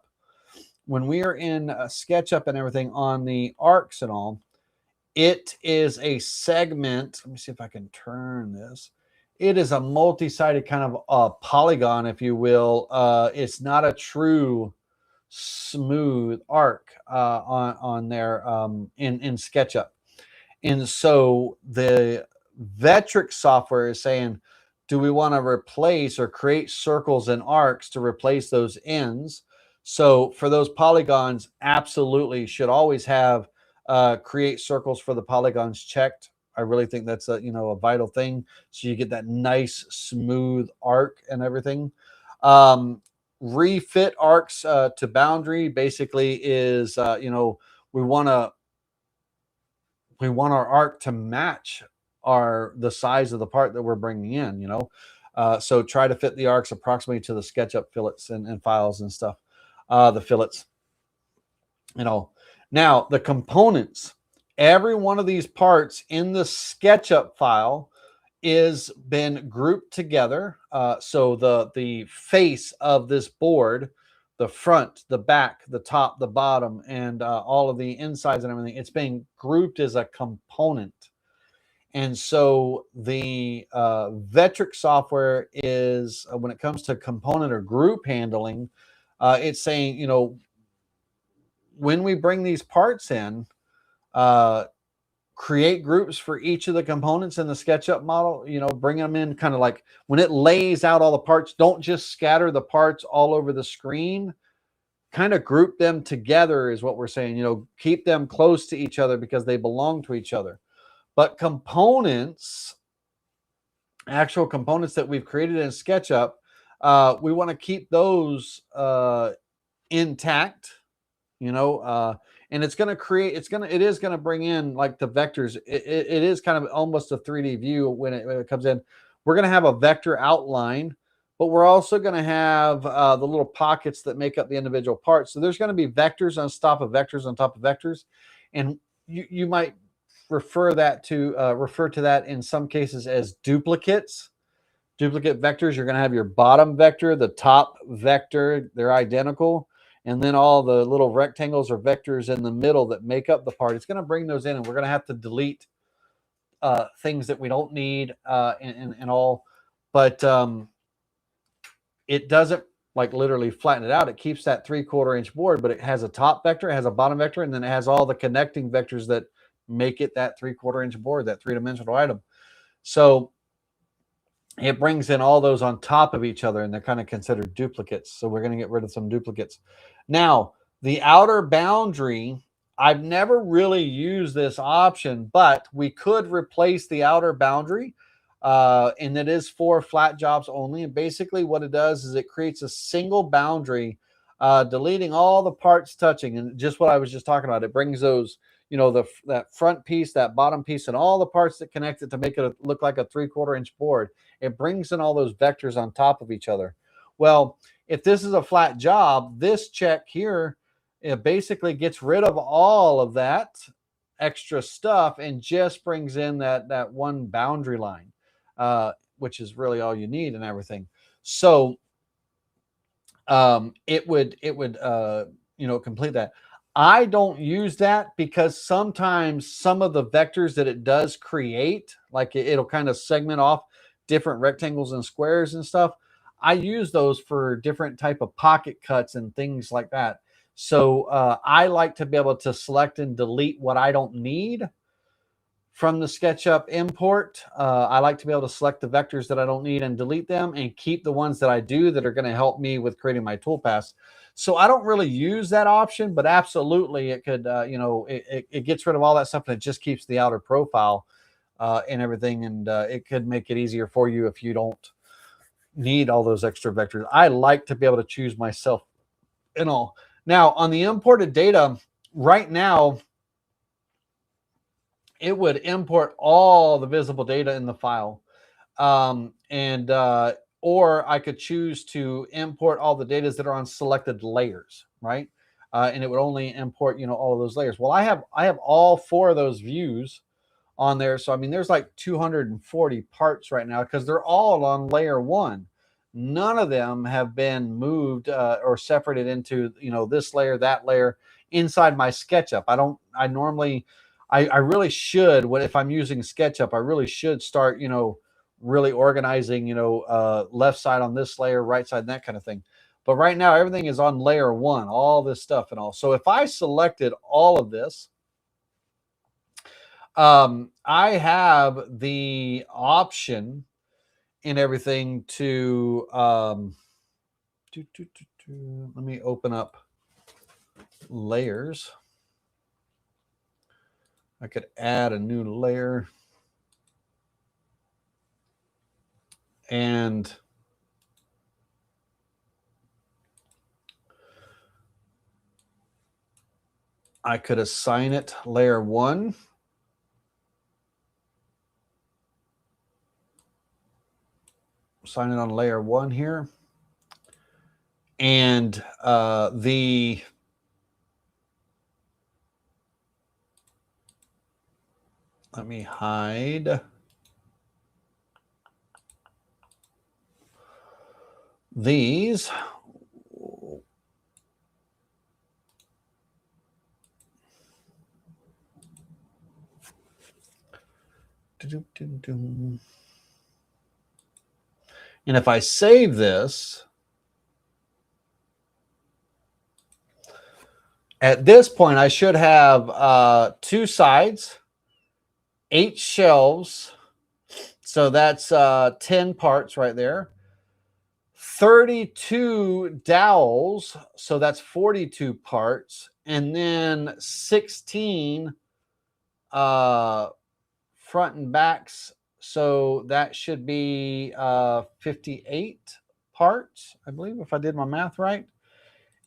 when we are in SketchUp and everything on the arcs and all, it is a segment. Let me see if I can turn this. It is a multi-sided kind of polygon, if you will. It's not a true smooth arc on there in SketchUp. And so the Vectric software is saying, do we want to replace or create circles and arcs to replace those ends? So for those polygons, absolutely should always have create circles for the polygons checked. I really think that's a vital thing. So you get that nice smooth arc and everything. Refit arcs to boundary basically is we want our arc to match the size of the part that we're bringing in, so try to fit the arcs approximately to the SketchUp fillets and files and stuff, the fillets, Now the components, every one of these parts in the SketchUp file is been grouped together. So the face of this board, the front, the back, the top, the bottom, and all of the insides and everything, it's being grouped as a component. And so the Vectric software is, when it comes to component or group handling, it's saying, when we bring these parts in, create groups for each of the components in the SketchUp model, bring them in kind of like when it lays out all the parts, don't just scatter the parts all over the screen, kind of group them together is what we're saying, keep them close to each other because they belong to each other. But components, actual components that we've created in SketchUp, we want to keep those intact, and it is going to bring in like the vectors. It is kind of almost a 3D view when it comes in. We're going to have a vector outline, but we're also going to have the little pockets that make up the individual parts. So there's going to be vectors on top of vectors on top of vectors. And you might refer to that in some cases as duplicates. Duplicate vectors, you're going to have your bottom vector, the top vector, they're identical. And then all the little rectangles or vectors in the middle that make up the part, it's going to bring those in, and we're going to have to delete things that we don't need and all. But it doesn't like literally flatten it out. It keeps that 3/4 inch board, but it has a top vector, it has a bottom vector, and then it has all the connecting vectors that make it that 3/4 inch board, that 3-dimensional item. So it brings in all those on top of each other, and they're kind of considered duplicates. So we're going to get rid of some duplicates. Now, the outer boundary, I've never really used this option, but we could replace the outer boundary, and it is for flat jobs only. And basically what it does is it creates a single boundary, deleting all the parts touching. And just what I was just talking about, it brings those, that front piece, that bottom piece, and all the parts that connect it to make it look like a 3/4 inch board. It brings in all those vectors on top of each other. Well, if this is a flat job, this check here, it basically gets rid of all of that extra stuff and just brings in that one boundary line, which is really all you need and everything. So it would complete that. I don't use that because sometimes some of the vectors that it does create, like it'll kind of segment off different rectangles and squares and stuff. I use those for different type of pocket cuts and things like that. So I like to be able to select and delete what I don't need from the SketchUp import. I like to be able to select the vectors that I don't need and delete them, and keep the ones that I do that are going to help me with creating my toolpaths. So I don't really use that option, but absolutely it could, it gets rid of all that stuff, and it just keeps the outer profile and everything. And it could make it easier for you if you don't need all those extra vectors. I like to be able to choose myself and all. Now on the imported data right now, it would import all the visible data in the file. or I could choose to import all the data that are on selected layers, right? And it would only import, all of those layers. Well, I have all 4 of those views on there. So, I mean, there's like 240 parts right now because they're all on layer 1. None of them have been moved or separated into, this layer, that layer inside my SketchUp. I really should, if I'm using SketchUp, I really should start, really organizing, left side on this layer, right side, that kind of thing. But right now, everything is on layer 1, all this stuff and all. So if I selected all of this, I have the option in everything to, let me open up layers. I could add a new layer. And I could assign it layer 1. Assign it on layer 1 here. And let me hide these. And if I save this, at this point, I should have 2 sides, 8 shelves. So that's 10 parts right there. 32 dowels. So that's 42 parts. And then 16 front and backs. So that should be 58 parts, I believe, if I did my math right.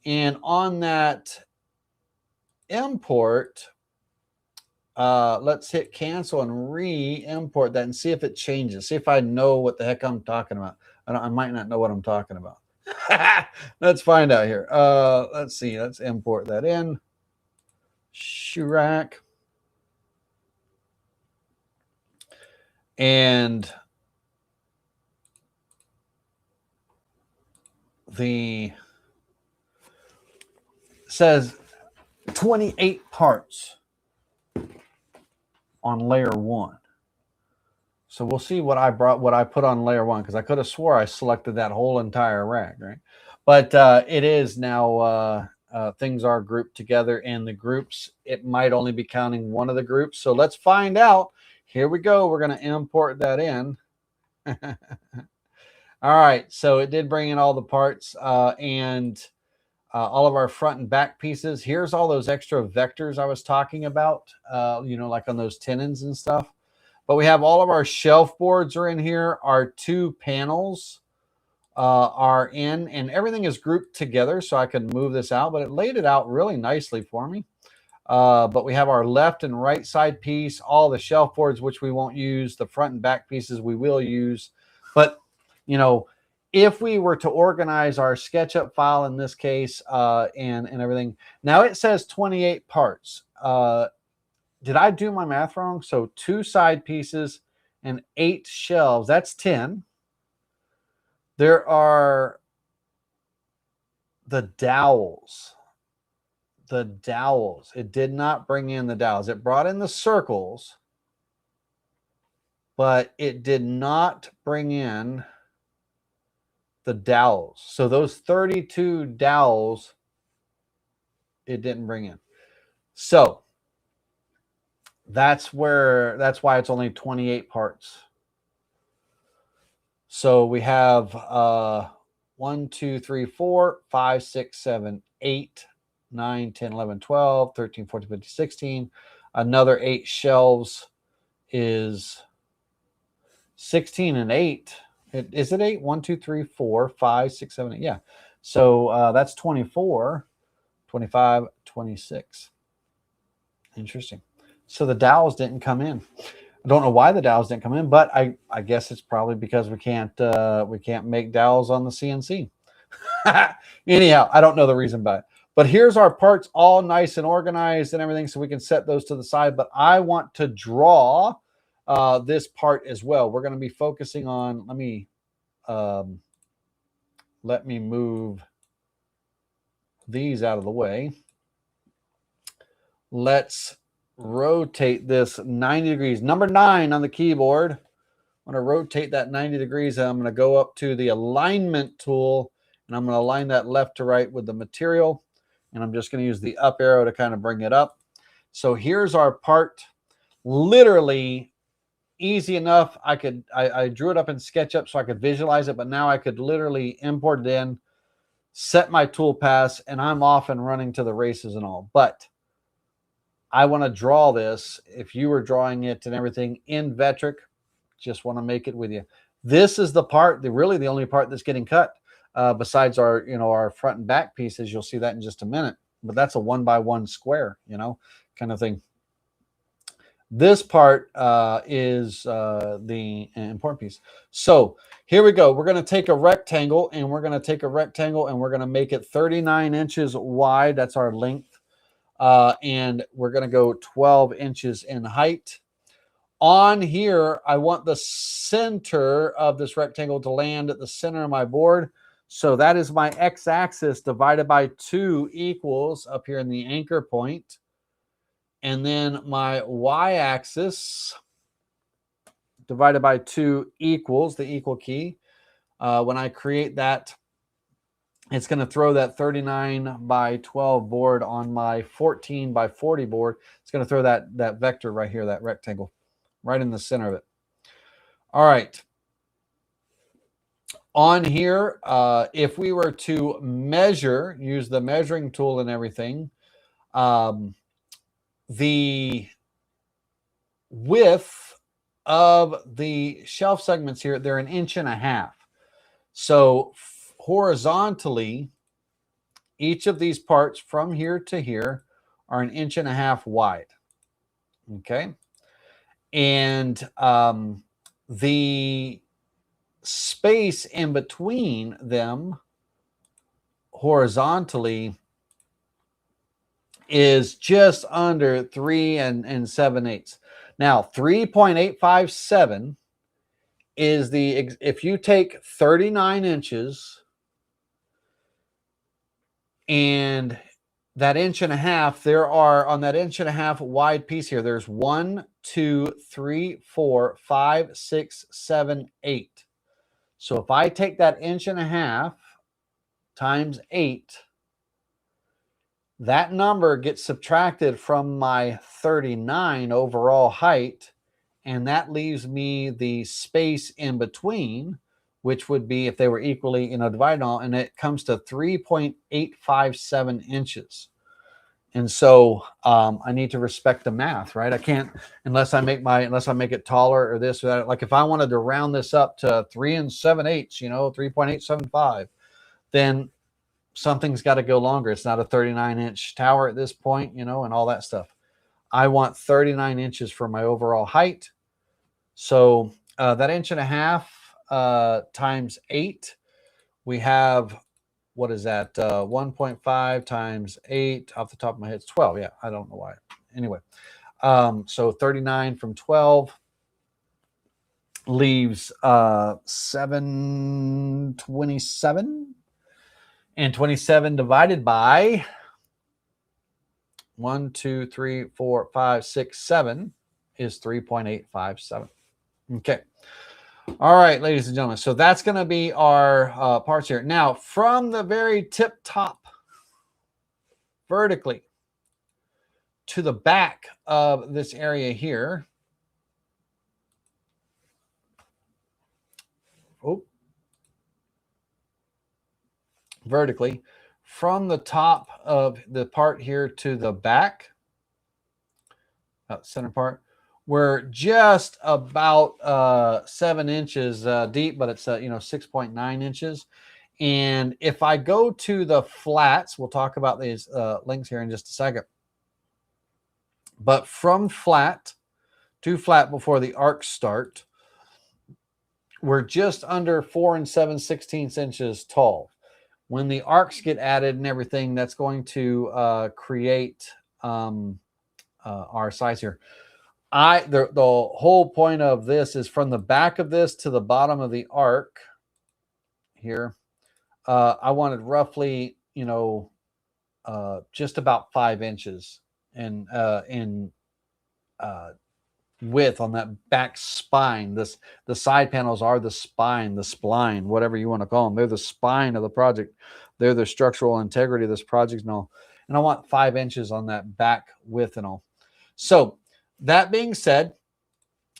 And on that import, let's hit cancel and re-import that and see if it changes. See if I know what the heck I'm talking about. I might not know what I'm talking about. Let's find out here. Let's see. Let's import that in. Shoe rack. And the says 28 parts on layer 1. So we'll see what I put on layer 1, because I could have swore I selected that whole entire rack, right? But it is now things are grouped together, and the groups, it might only be counting one of the groups. So let's find out. Here we go. We're going to import that in. All right, so it did bring in all the parts and all of our front and back pieces. Here's all those extra vectors I was talking about, like on those tenons and stuff. But we have all of our shelf boards are in here. Our 2 panels are in, and everything is grouped together, so I can move this out. But it laid it out really nicely for me. But we have our left and right side piece, all the shelf boards, which we won't use. The front and back pieces we will use. But, if we were to organize our SketchUp file in this case and everything, now it says 28 parts. Did I do my math wrong? So 2 side pieces and 8 shelves. That's 10. There are the dowels. The dowels. It did not bring in the dowels. It brought in the circles, but it did not bring in the dowels. So those 32 dowels, it didn't bring in. So that's why it's only 28 parts. So we have 1, 2, 3, 4, 5, 6, 7, 8, 9, 10, 11, 12, 13, 14, 15, 16. Another 8 shelves is 16 and 8. Is it 8? 1, 2, 3, 4, 5, 6, 7, 8. Yeah. So that's 24, 25, 26. Interesting. So the dowels didn't come in. I don't know why the dowels didn't come in, but I guess it's probably because we can't make dowels on the CNC. Anyhow, I don't know the reason but here's our parts all nice and organized and everything, so we can set those to the side. But I want to draw this part as well. We're going to be focusing on, let me move these out of the way. Let's rotate this 90 degrees. Number 9 on the keyboard. I'm going to rotate that 90 degrees, and I'm going to go up to the alignment tool, and I'm going to align that left to right with the material. And I'm just going to use the up arrow to kind of bring it up. So here's our part. Literally easy enough. I drew it up in SketchUp so I could visualize it, but now I could literally import it in, set my tool paths, and I'm off and running to the races and all. But I want to draw this. If you were drawing it and everything in Vectric, just want to make it with you. This is the part, really the only part that's getting cut. Besides our, our front and back pieces. You'll see that in just a minute. But that's a 1x1 square, kind of thing. This part is the important piece. So here we go. We're going to take a rectangle, and we're going to make it 39 inches wide. That's our length. And we're going to go 12 inches in height. On here, I want the center of this rectangle to land at the center of my board. So that is my x-axis divided by 2 equals up here in the anchor point. And then my y-axis divided by 2 equals the equal key. When I create that, it's going to throw that 39 by 12 board on my 14 by 40 board. It's going to throw that vector right here, that rectangle, right in the center of it. All right. On here, if we were to measure, use the measuring tool and everything, the width of the shelf segments here, they're 1.5 inches. So horizontally, each of these parts from here to here are 1.5 inches wide. Okay. And the space in between them horizontally is just under 3 7/8. Now 3.857 is if you take 39 inches and that 1.5 inches, there are on that 1.5 inches wide piece here, there's 1, 2, 3, 4, 5, 6, 7, 8. So if I take that 1.5 inches times 8, that number gets subtracted from my 39 overall height, and that leaves me the space in between, which would be, if they were equally, divided all, and it comes to 3.857 inches. And so I need to respect the math, right? I can't, unless I make it taller or this or that. Like if I wanted to round this up to 3 7/8, 3.875, then something's got to go longer. It's not a 39-inch tower at this point, and all that stuff. I want 39 inches for my overall height. So that 1.5 inches times 8, we have, what is that? 1.5 times 8 off the top of my head. It's 12. Yeah, I don't know why. Anyway, so 39 from 12 leaves 727. And 27 divided by 1, 2, 3, 4, 5, 6, 7 is 3.857. Okay. All right, ladies and gentlemen. So that's going to be our parts here. Now, from the very tip top, vertically, to the back of this area here. Vertically, from the top of the part here to the back, center part, we're just about 7 inches deep, but it's 6.9 inches. And if I go to the flats, we'll talk about these links here in just a second. But from flat too flat before the arcs start. We're just under 4 7/16 inches tall. When the arcs get added and everything, that's going to create our size here. The whole point of this is from the back of this to the bottom of the arc here. I wanted roughly, just about 5 inches in width on that back spine. The side panels are the spine, the spline, whatever you want to call them. They're the spine of the project. They're the structural integrity of this project and all. And I want 5 inches on that back width and all. So that being said,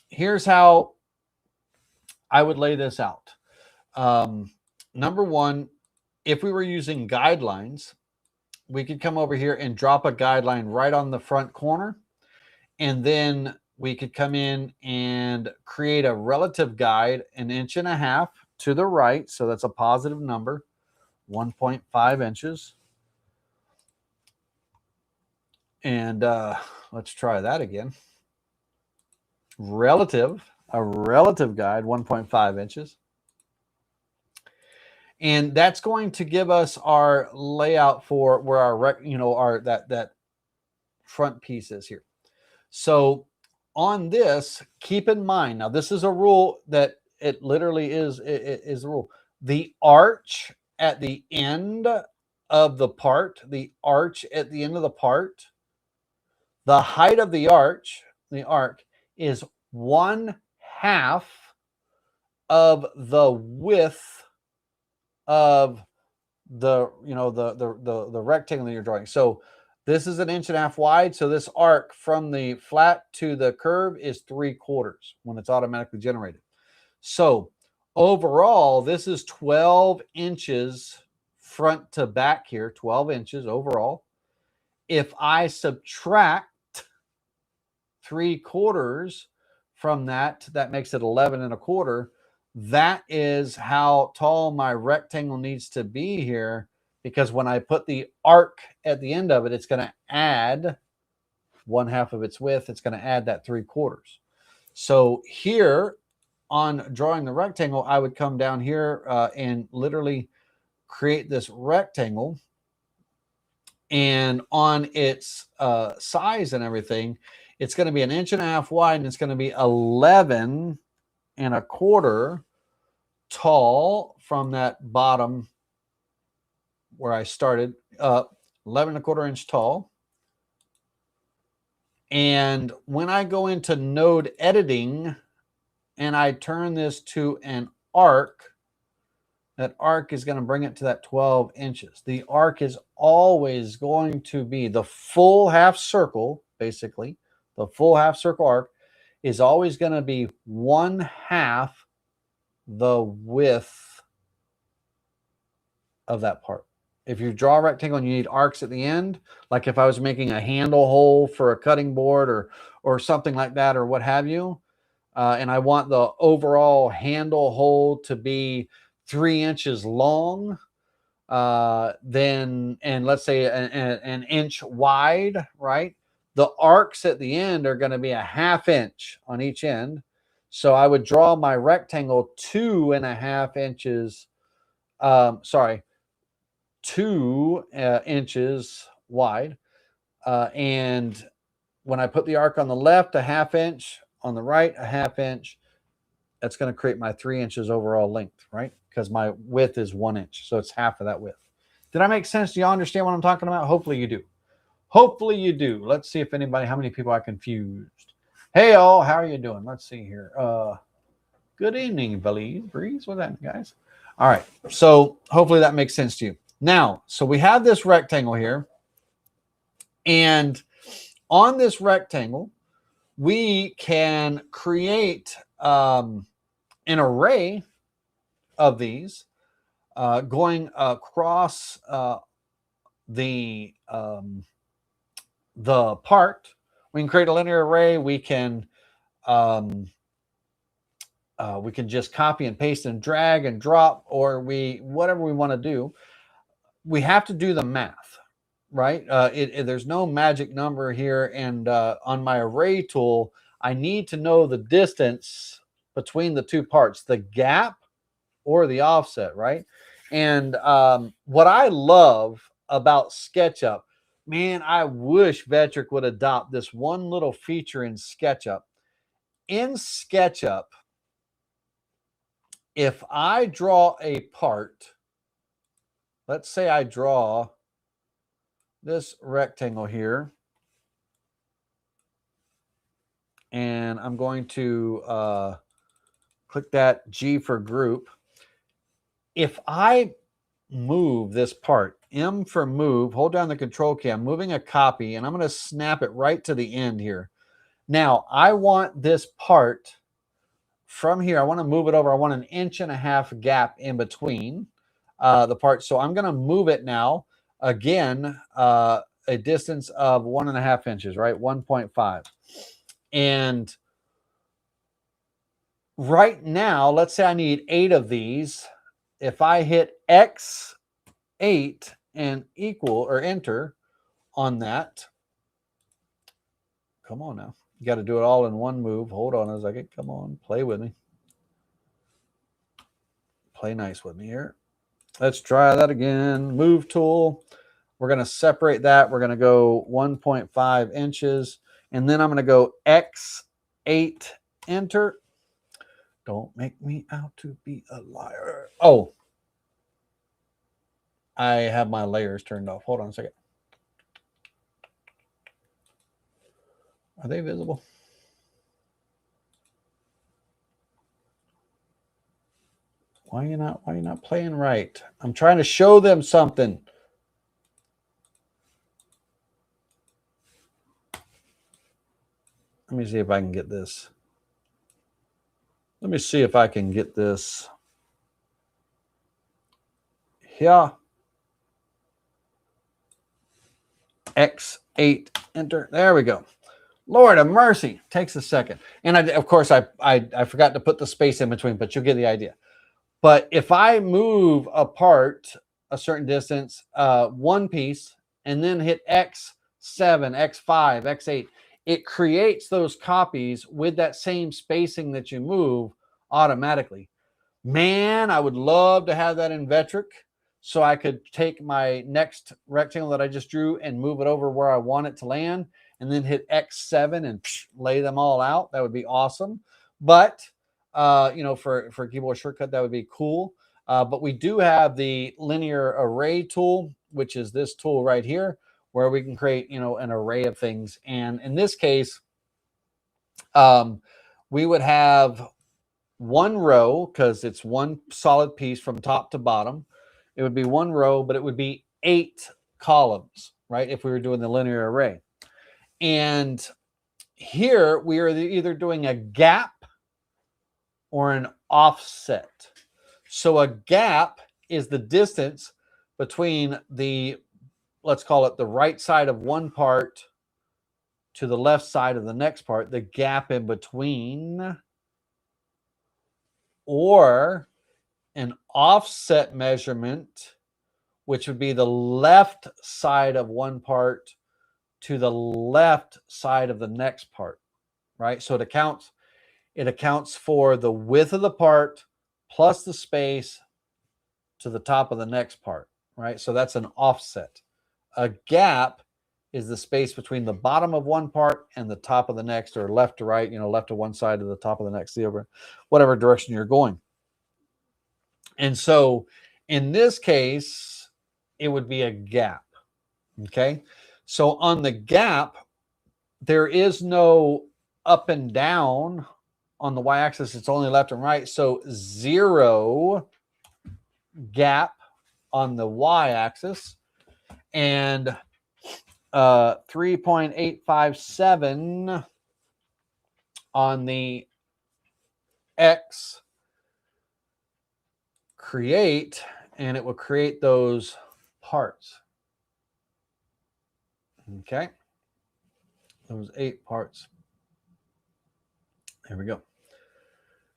here's how I would lay this out. Number one, if we were using guidelines, we could come over here and drop a guideline right on the front corner. And then we could come in and create a relative guide 1.5 inches to the right. So that's a positive number, 1.5 inches. And let's try that again. A relative guide, 1.5 inches. And that's going to give us our layout for where our that front piece is here. So on this, keep in mind, now this is a rule that it literally is a rule. The arch at the end of the part, the height of the arc is 1/2 of the width of the rectangle that you're drawing. So this is 1.5 inches wide. So this arc from the flat to the curve is 3/4 when it's automatically generated. So overall, this is 12 inches front to back here, 12 inches overall. If I subtract 3/4 from that, that makes it 11.25. That is how tall my rectangle needs to be here, because when I put the arc at the end of it, it's going to add 1/2 of its width. It's going to add that 3/4. So here on drawing the rectangle, I would come down here and literally create this rectangle. And on its size and everything, it's going to be 1.5 inches wide, and it's going to be 11.25 tall from that bottom where I started, 11.25 inch tall. And when I go into node editing and I turn this to an arc, that arc is going to bring it to that 12 inches. The arc is always going to be the full half circle, basically. The full half circle arc is always going to be 1/2 the width of that part. If you draw a rectangle and you need arcs at the end, like if I was making a handle hole for a cutting board or something like that, or what have you, and I want the overall handle hole to be 3 inches long, and let's say an inch wide, right? The arcs at the end are going to be 1/2 inch on each end. So I would draw my rectangle 2.5 inches, 2 inches wide. And when I put the arc on the left, 1/2 inch, on the right, 1/2 inch, that's going to create my 3 inches overall length, right? Because my width is 1 inch. So it's half of that width. Did I make sense? Do y'all understand what I'm talking about? Hopefully you do. Hopefully you do. Let's see if how many people are confused. Hey all, how are you doing? Let's see here. Good evening, Breeze. What's that, guys? All right. So hopefully that makes sense to you. Now, so we have this rectangle here. And on this rectangle, we can create an array of these going across the part. We can create a linear array. We can just copy and paste and drag and drop, or whatever we want to do. We have to do the math, right? There's no magic number here. And on my array tool, I need to know the distance between the two parts, the gap or the offset, right? And what I love about SketchUp, man, I wish Vectric would adopt this one little feature in SketchUp. In SketchUp, if I draw a part, let's say I draw this rectangle here, and I'm going to click that G for group. If I move this part, M for move, hold down the control key, I'm moving a copy, and I'm going to snap it right to the end here. Now, I want this part from here, I want to move it over. I want 1.5 inch gap in between the parts. So I'm going to move it now, again, a distance of 1.5 inches, right? 1.5. And right now, let's say I need 8 of these. If I hit X8 and equal or enter on that, come on now. You got to do it all in one move. Hold on a second. Come on, play with me. Play nice with me here. Let's try that again. Move tool. We're going to separate that. We're going to go 1.5 inches. And then I'm going to go X8, enter. Don't make me out to be a liar. Oh, I have my layers turned off. Hold on a second. Are they visible? Why are you not playing right? I'm trying to show them something. Let me see if I can get this. Let me see if I can get this. Here. X8, enter. There we go. Lord of mercy. Takes a second. And of course, I forgot to put the space in between, but you'll get the idea. But if I move apart a certain distance, one piece, and then hit X7, X5, X8, it creates those copies with that same spacing that you move automatically. Man, I would love to have that in Vectric so I could take my next rectangle that I just drew and move it over where I want it to land, and then hit X7 and lay them all out. That would be awesome. But you know, for a keyboard shortcut, that would be cool. But we do have the linear array tool, which is this tool right here, where we can create, you know, an array of things. And in this case, we would have one row, because it's one solid piece from top to bottom. It would be one row, but it would be 8 columns, right? If we were doing the linear array. And here we are either doing a gap or an offset. So a gap is the distance between the, let's call it the right side of one part to the left side of the next part, the gap in between. Or an offset measurement, which would be the left side of one part to the left side of the next part, right? So it accounts for the width of the part plus the space to the top of the next part, right? So that's an offset. A gap is the space between the bottom of one part and the top of the next, or left to right, you know, left to one side to the top of the next, whatever direction you're going. And so in this case, it would be a gap. Okay. So on the gap, there is no up and down on the y-axis. It's only left and right. So 0 gap on the y-axis and 3.857 on the x create, and it will create those parts. Okay, those 8 parts. There we go.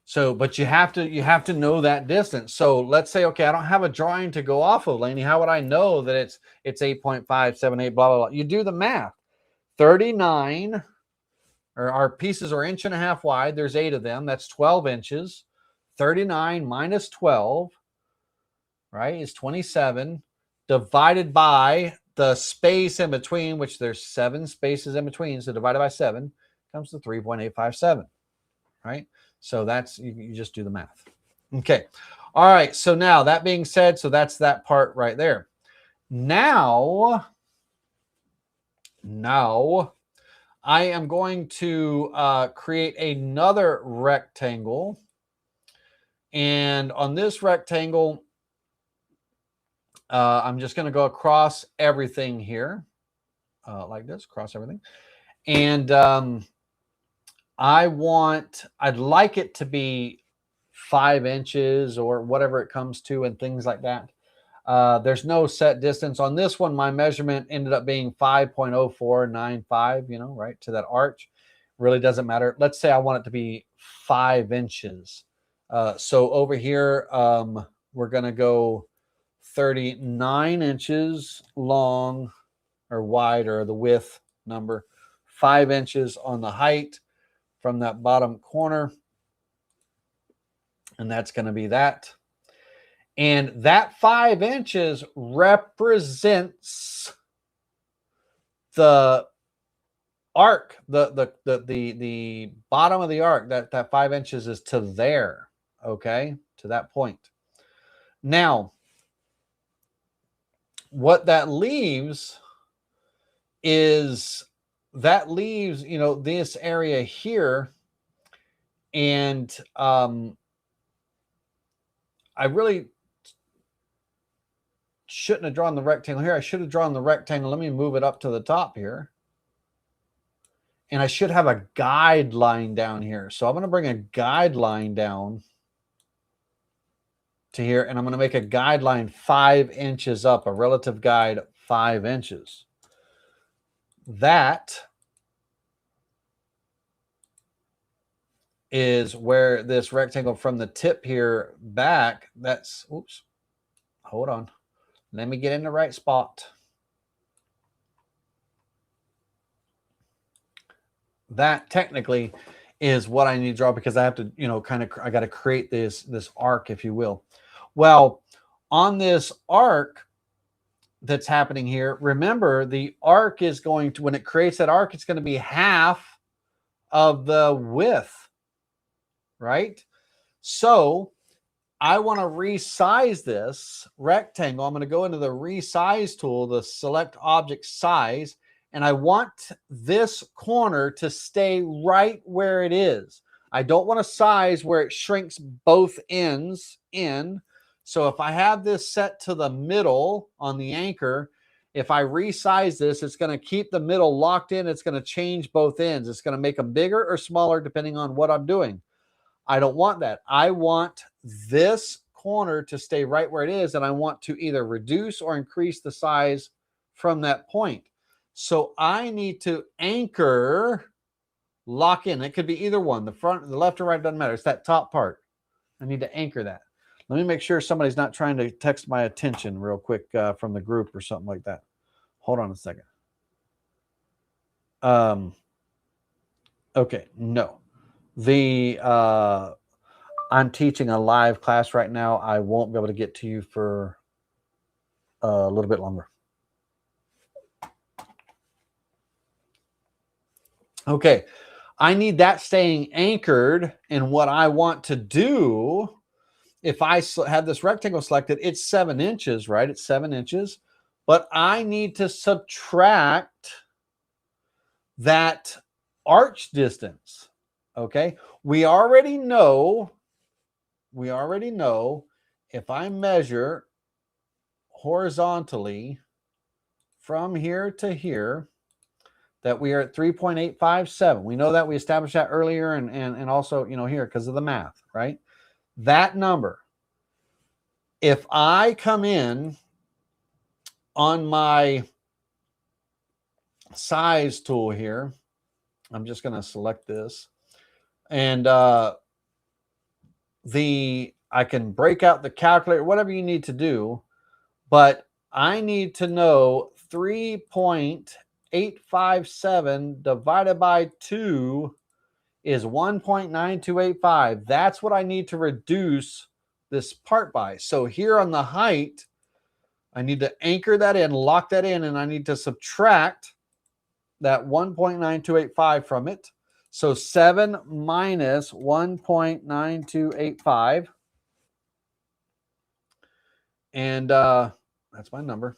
So, but you have to know that distance. So let's say, okay, I don't have a drawing to go off of, Laney. How would I know that it's 8.578, blah, blah, blah? You do the math. 39 or our pieces are 1.5 inches wide. There's 8 of them. That's 12 inches. 39 minus 12, right, is 27, divided by the space in between, which there's 7 spaces in between. So divided by 7 comes to 3.857, right? So that's, you just do the math. Okay. All right. So now that being said, so that's that part right there. Now I am going to create another rectangle. And on this rectangle, I'm just going to go across everything here like this, across everything. And I'd like it to be 5 inches or whatever it comes to and things like that. There's no set distance. On this one, my measurement ended up being 5.0495, you know, right, to that arch. Really doesn't matter. Let's say I want it to be 5 inches. So over here, we're going to go 39 inches long or wide, or the width number, 5 inches on the height from that bottom corner. And that's going to be that. And that 5 inches represents the arc, the bottom of the arc. That 5 inches is to there, okay, to that point. Now, what that leaves is, you know, this area here. And I really shouldn't have drawn the rectangle here. I should have drawn the rectangle. Let me move it up to the top here. And I should have a guideline down here. So I'm going to bring a guideline down to here, and I'm going to make a guideline 5 inches up, a relative guide 5 inches. That is where this rectangle from the tip here back, that's, oops, hold on. Let me get in the right spot. That technically is what I need to draw, because I have to, you know, I got to create this arc, if you will. Well, on this arc that's happening here, remember the arc is going to, when it creates that arc, it's going to be half of the width, right? So I want to resize this rectangle. I'm going to go into the resize tool, the select object size, and I want this corner to stay right where it is. I don't want to size where it shrinks both ends in. So if I have this set to the middle on the anchor, if I resize this, it's going to keep the middle locked in. It's going to change both ends. It's going to make them bigger or smaller depending on what I'm doing. I don't want that. I want this corner to stay right where it is, and I want to either reduce or increase the size from that point. So I need to anchor, lock in. It could be either one, the front, the left or right, doesn't matter. It's that top part. I need to anchor that. Let me make sure somebody's not trying to text my attention real quick from the group or something like that. Hold on a second. Okay, no. I'm teaching a live class right now. I won't be able to get to you for a little bit longer. Okay, I need that staying anchored. And what I want to do, if I have this rectangle selected, it's 7 inches, right? It's 7 inches. But I need to subtract that arch distance. Okay, we already know if I measure horizontally from here to here, that we are at 3.857. We know that, we established that earlier, and also, you know, here because of the math, right? That number, if I come in on my size tool here, I'm just going to select this, and I can break out the calculator, whatever you need to do, but I need to know 3.857 1.857 divided by 2 is 1.9285. That's what I need to reduce this part by. So here on the height, I need to anchor that in, lock that in, and I need to subtract that 1.9285 from it. So 7 minus 1.9285. And that's my number.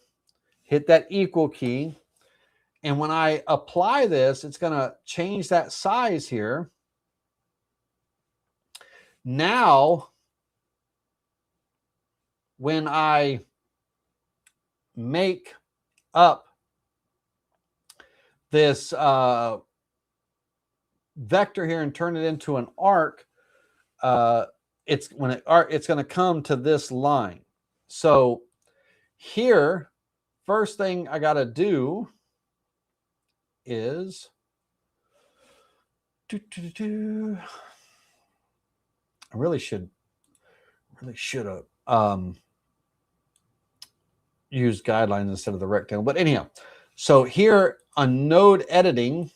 Hit that equal key. And when I apply this, it's going to change that size here. Now, when I make up this vector here and turn it into an arc, it's going to come to this line. So here, first thing I got to do is I really should have used guidelines instead of the rectangle. But anyhow, so here on node editing,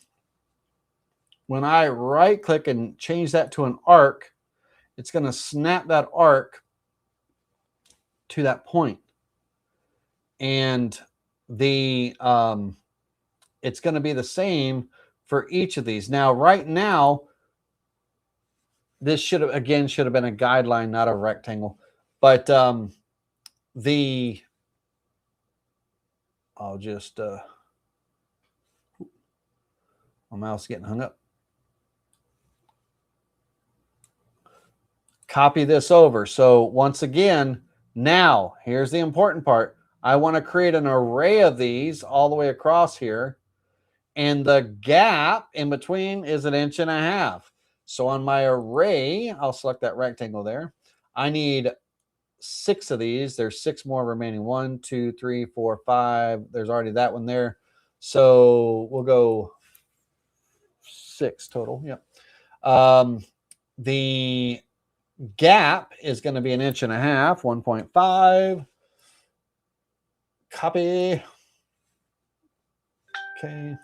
when I right click and change that to an arc, it's going to snap that arc to that point. And the it's going to be the same for each of these. Now, right now, this should have been a guideline, not a rectangle. But I'll just my mouse getting hung up. Copy this over. So once again, now here's the important part. I want to create an array of these all the way across here. And the gap in between is 1.5 inches. So on my array, I'll select that rectangle there. I need 6 of these. There's 6 more remaining. 1, 2, 3, 4, 5. There's already that one there. So we'll go 6 total. Yep. The gap is going to be 1.5 inches, 1.5. Copy. Okay.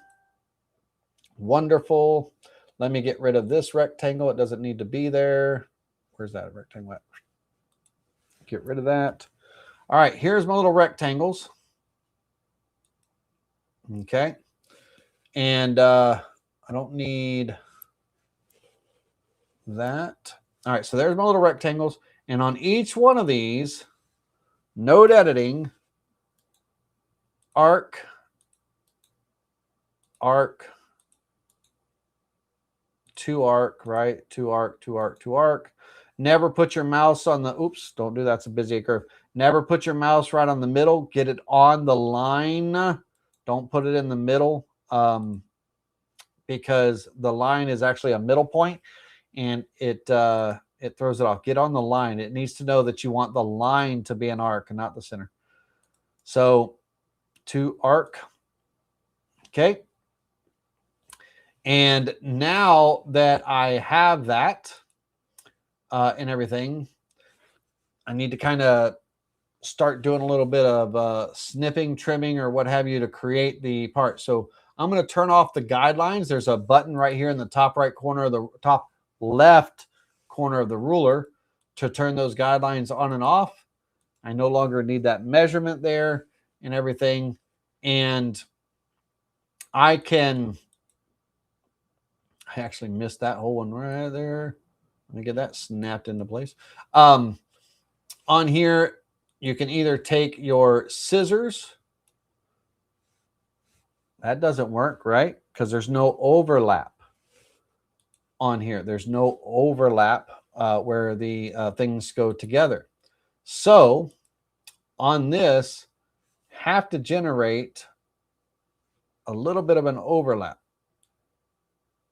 Wonderful. Let me get rid of this rectangle. It doesn't need to be there. Where's that rectangle at? Get rid of that. All right, here's my little rectangles. Okay. And I don't need that. All right, so there's my little rectangles. And on each one of these, node editing, arc, arc, to arc, right? To arc, to arc, to arc. Never put your mouse on the, oops, don't do that. It's a Bezier curve. Never put your mouse right on the middle. Get it on the line. Don't put it in the middle because the line is actually a middle point and it throws it off. Get on the line. It needs to know that you want the line to be an arc and not the center. So to arc. Okay. And now that I have that and everything, I need to kind of start doing a little bit of snipping, trimming, or what have you to create the part. So I'm going to turn off the guidelines. There's a button right here in the top right corner of the top left corner of the ruler to turn those guidelines on and off. I no longer need that measurement there and everything. And I actually missed that whole one right there. Let me get that snapped into place. On here, you can either take your scissors. That doesn't work, right? Because there's no overlap on here. There's no overlap where the things go together. So on this, have to generate a little bit of an overlap.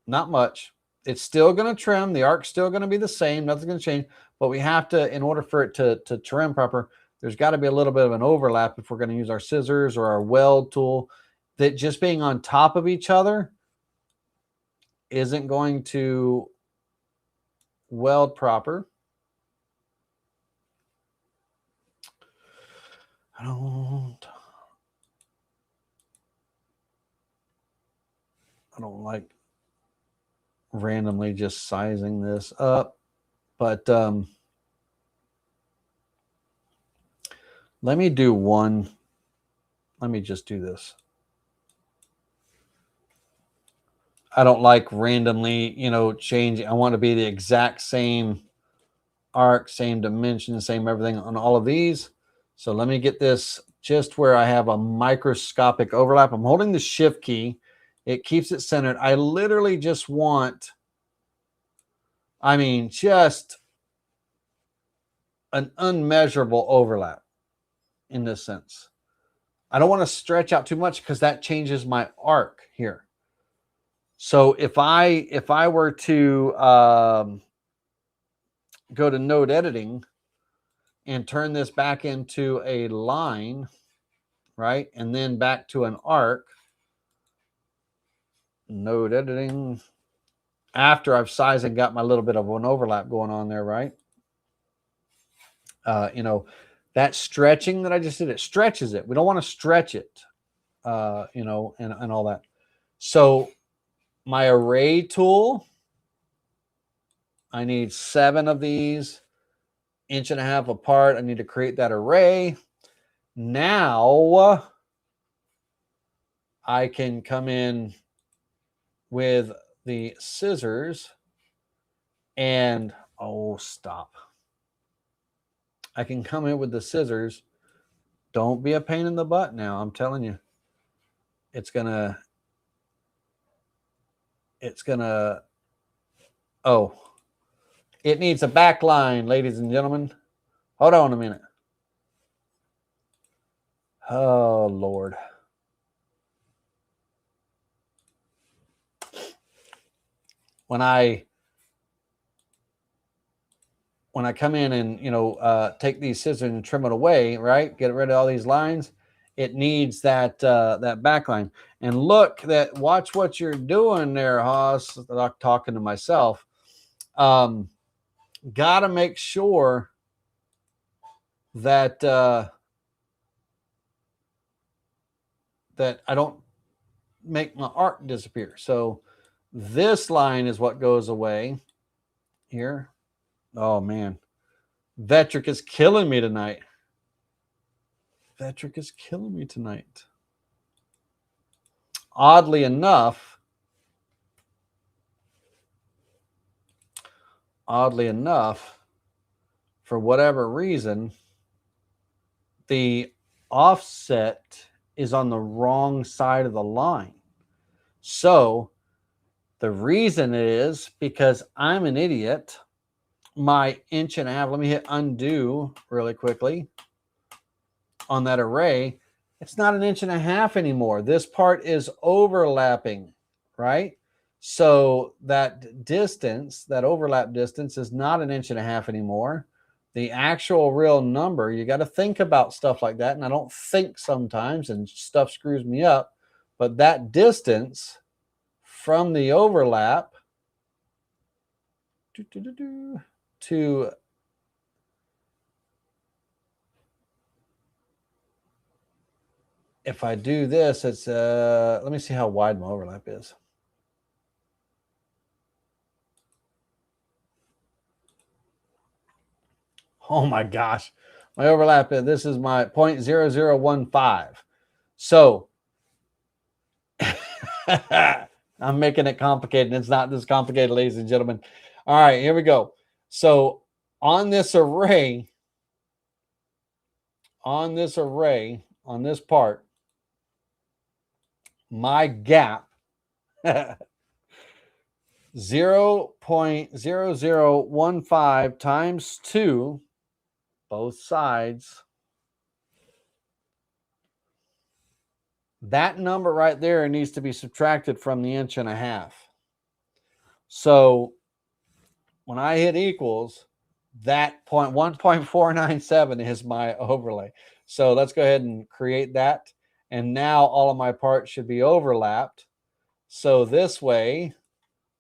Not much. It's still going to trim. The arc's still going to be the same. Nothing's going to change. But we have to, in order for it to trim proper, there's got to be a little bit of an overlap if we're going to use our scissors or our weld tool. That just being on top of each other isn't going to weld proper. I don't. don't like randomly just sizing this up, but let me do one. Let me just do this. I don't like randomly, changing. I want to be the exact same arc, same dimension, same everything on all of these. So let me get this just where I have a microscopic overlap. I'm holding the shift key. It keeps it centered. I literally just want, just an unmeasurable overlap in this sense. I don't want to stretch out too much because that changes my arc here. So if I were to go to node editing and turn this back into a line, right? And then back to an arc, node editing, after I've sized and got my little bit of an overlap going on there, right? That stretching that I just did, it stretches it. We don't want to stretch it, and all that. So my array tool, I need 7 of these, 1.5 inches apart. I need to create that array. Now I can come in with the scissors and, stop. I can come in with the scissors. Don't be a pain in the butt now. I'm telling you, it needs a back line, ladies and gentlemen. Hold on a minute. Oh, Lord. When I come in and, take these scissors and trim it away, right? Get rid of all these lines. It needs that back line. And watch what you're doing there, Haas. I'm talking to myself. Got to make sure that that I don't make my arc disappear. So this line is what goes away here. Oh man, Vetric is killing me tonight. Vetric is killing me tonight. Oddly enough, for whatever reason, the offset is on the wrong side of the line. So the reason is because I'm an idiot. My 1.5 inches, let me hit undo really quickly on that array. It's not 1.5 inches anymore. This part is overlapping, right? So that distance, that overlap distance, is not 1.5 inches anymore. The actual real number, you got to think about stuff like that. And I don't think sometimes, and stuff screws me up. But that distance from the overlap to if I do this, it's let me see how wide my overlap is. Oh my gosh, my overlap, this is my 0.0015. So I'm making it complicated. It's not this complicated, ladies and gentlemen. All right, here we go. So on this array, on this part, my gap 0.0015 times 2, both sides. That number right there needs to be subtracted from the 1.5 inches. So when I hit equals, that 1.497 is my overlay. So let's go ahead and create that. And now all of my parts should be overlapped. So this way,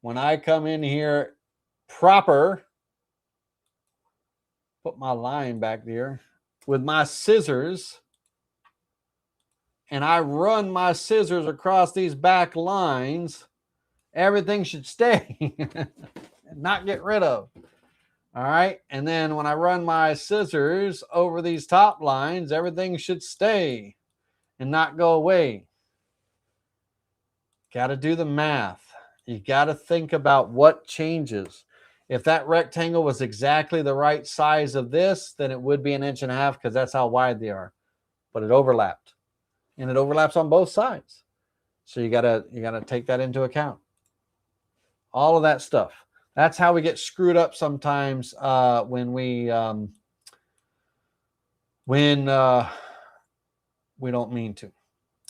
when I come in here proper, put my line back there with my scissors, and I run my scissors across these back lines, Everything should stay and not get rid of. All right. And then when I run my scissors over these top lines, everything should stay and not go away. Got to do the math. You got to think about what changes. If that rectangle was exactly the right size of this, then it would be 1.5 inches because that's how wide they are. But it overlapped. And it overlaps on both sides. So you gotta take that into account. All of that stuff. That's how we get screwed up sometimes when we don't mean to.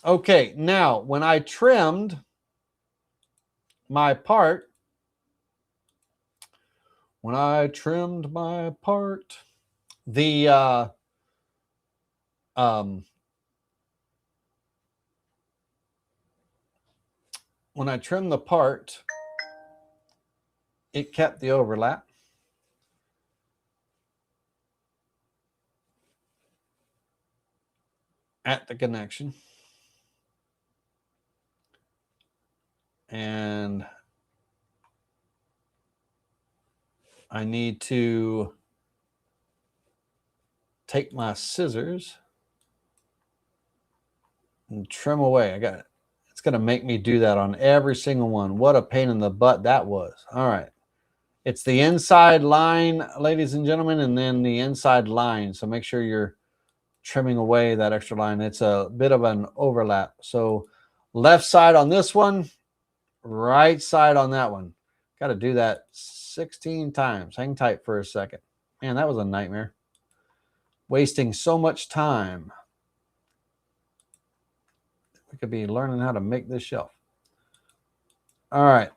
Okay, now when I trimmed my part, when I trimmed the part, it kept the overlap. At the connection. And I need to take my scissors and trim away. I got it. It's going to make me do that on every single one. What a pain in the butt that was. All right. It's the inside line, ladies and gentlemen, and then the inside line. So make sure you're trimming away that extra line. It's a bit of an overlap. So left side on this one, right side on that one. Got to do that 16 times. Hang tight for a second. Man, that was a nightmare. Wasting so much time. We could be learning how to make this shelf. All right.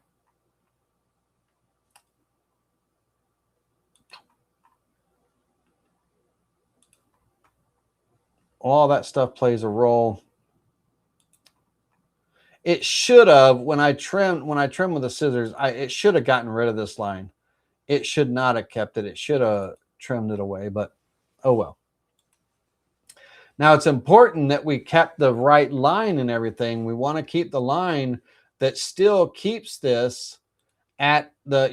All that stuff plays a role. It should have, when I trim with the scissors, it should have gotten rid of this line. It should not have kept it. It should have trimmed it away, but oh well. Now it's important that we kept the right line and everything. We want to keep the line that still keeps this at the,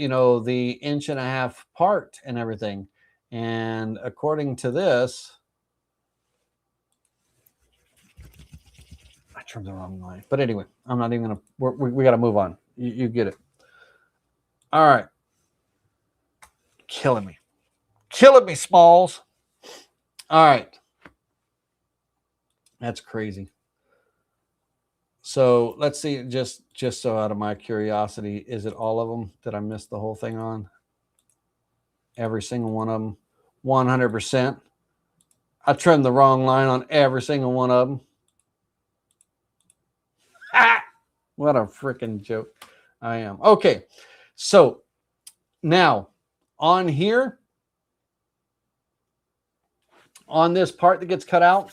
the 1.5 inch part and everything. And according to this, I trimmed the wrong line. But anyway, I'm not even going to, we got to move on. You get it. All right. Killing me, Smalls. All right. That's crazy. So let's see, just so out of my curiosity, is it all of them? Did I miss the whole thing on? Every single one of them? 100%. I trimmed the wrong line on every single one of them. What a freaking joke I am. Okay, so now on here, on this part that gets cut out,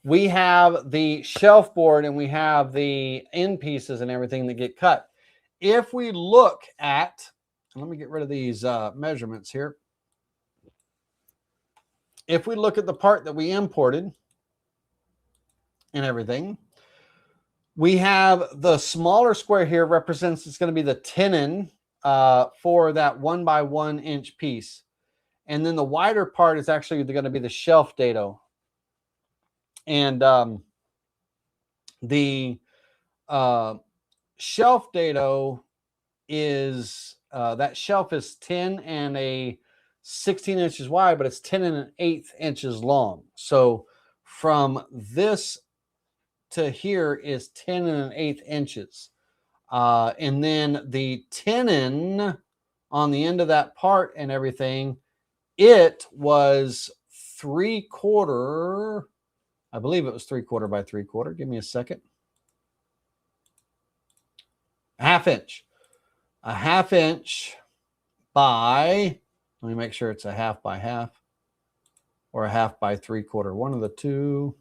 we have the shelf board and we have the end pieces and everything that get cut. If we look at, let me get rid of these measurements here. If we look at the part that we imported and everything, we have the smaller square here represents, it's going to be the tenon for that 1 by 1 inch piece. And then the wider part is actually going to be the shelf dado. And the shelf dado is, that shelf is 10 and 16 inches wide, but it's 10 1/8 inches long. So from this to here is 10 1/8 inches. And then the tenon on the end of that part and everything, it was 3/4, I believe it was 3/4 by 3/4. Give me a second. A 1/2 inch. A 1/2 inch by, let me make sure it's a 1/2 by 1/2 or a 1/2 by 3/4. One of the two.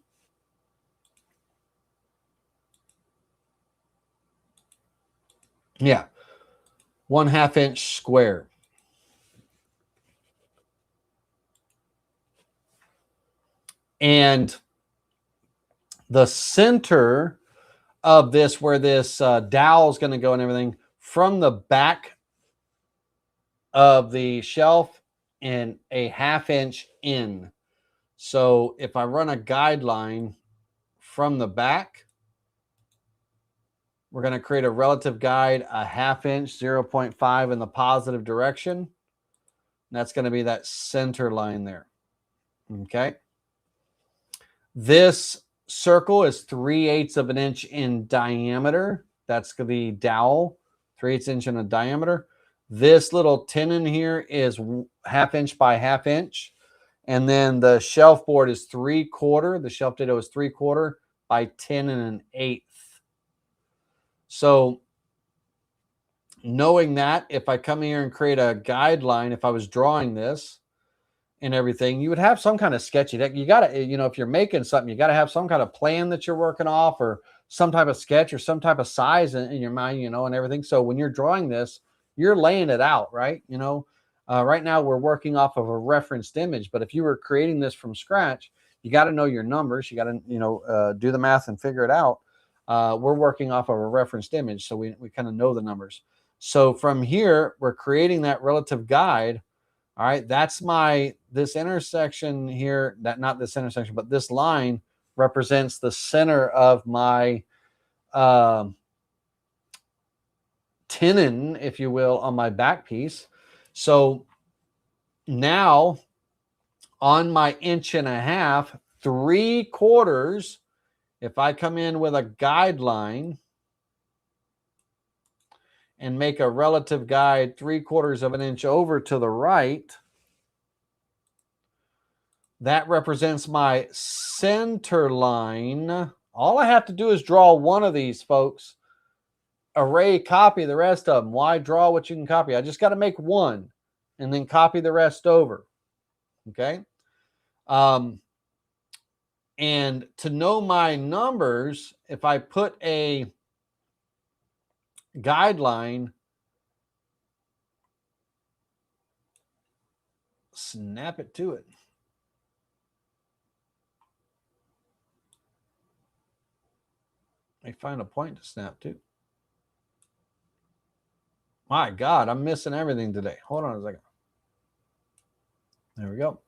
Yeah. 1/2 inch square. And the center of this, where this dowel is going to go and everything, from the back of the shelf and a 1/2 inch in. So if I run a guideline from the back, we're going to create a relative guide, a 1/2 inch, 0.5 in the positive direction. And that's going to be that center line there. Okay. This circle is 3/8 of an inch in diameter. That's the dowel, 3/8 inch in a diameter. This little tenon here is 1/2 inch by 1/2 inch. And then the shelf board is 3/4. The shelf dado is 3/4 by 10 1/8. So knowing that, if I come here and create a guideline, if I was drawing this and everything, you would have some kind of sketchy. You got to, if you're making something, you got to have some kind of plan that you're working off, or some type of sketch or some type of size in your mind, and everything. So when you're drawing this, you're laying it out, right? Right now we're working off of a referenced image, but if you were creating this from scratch, you got to know your numbers. You got to, do the math and figure it out. We're working off of a referenced image, so we kind of know the numbers. So from here, we're creating that relative guide. All right, that's this intersection here, not this intersection, but this line represents the center of my tenon, if you will, on my back piece. So now on my 1.5 inches, 3/4, if I come in with a guideline and make a relative guide 3/4 of an inch over to the right, that represents my center line. All I have to do is draw one of these, folks. Array, copy the rest of them. Why draw what you can copy? I just got to make one and then copy the rest over. Okay. And to know my numbers, if I put a guideline, snap it to it. I find a point to snap to. My God, I'm missing everything today. Hold on a second. There we go.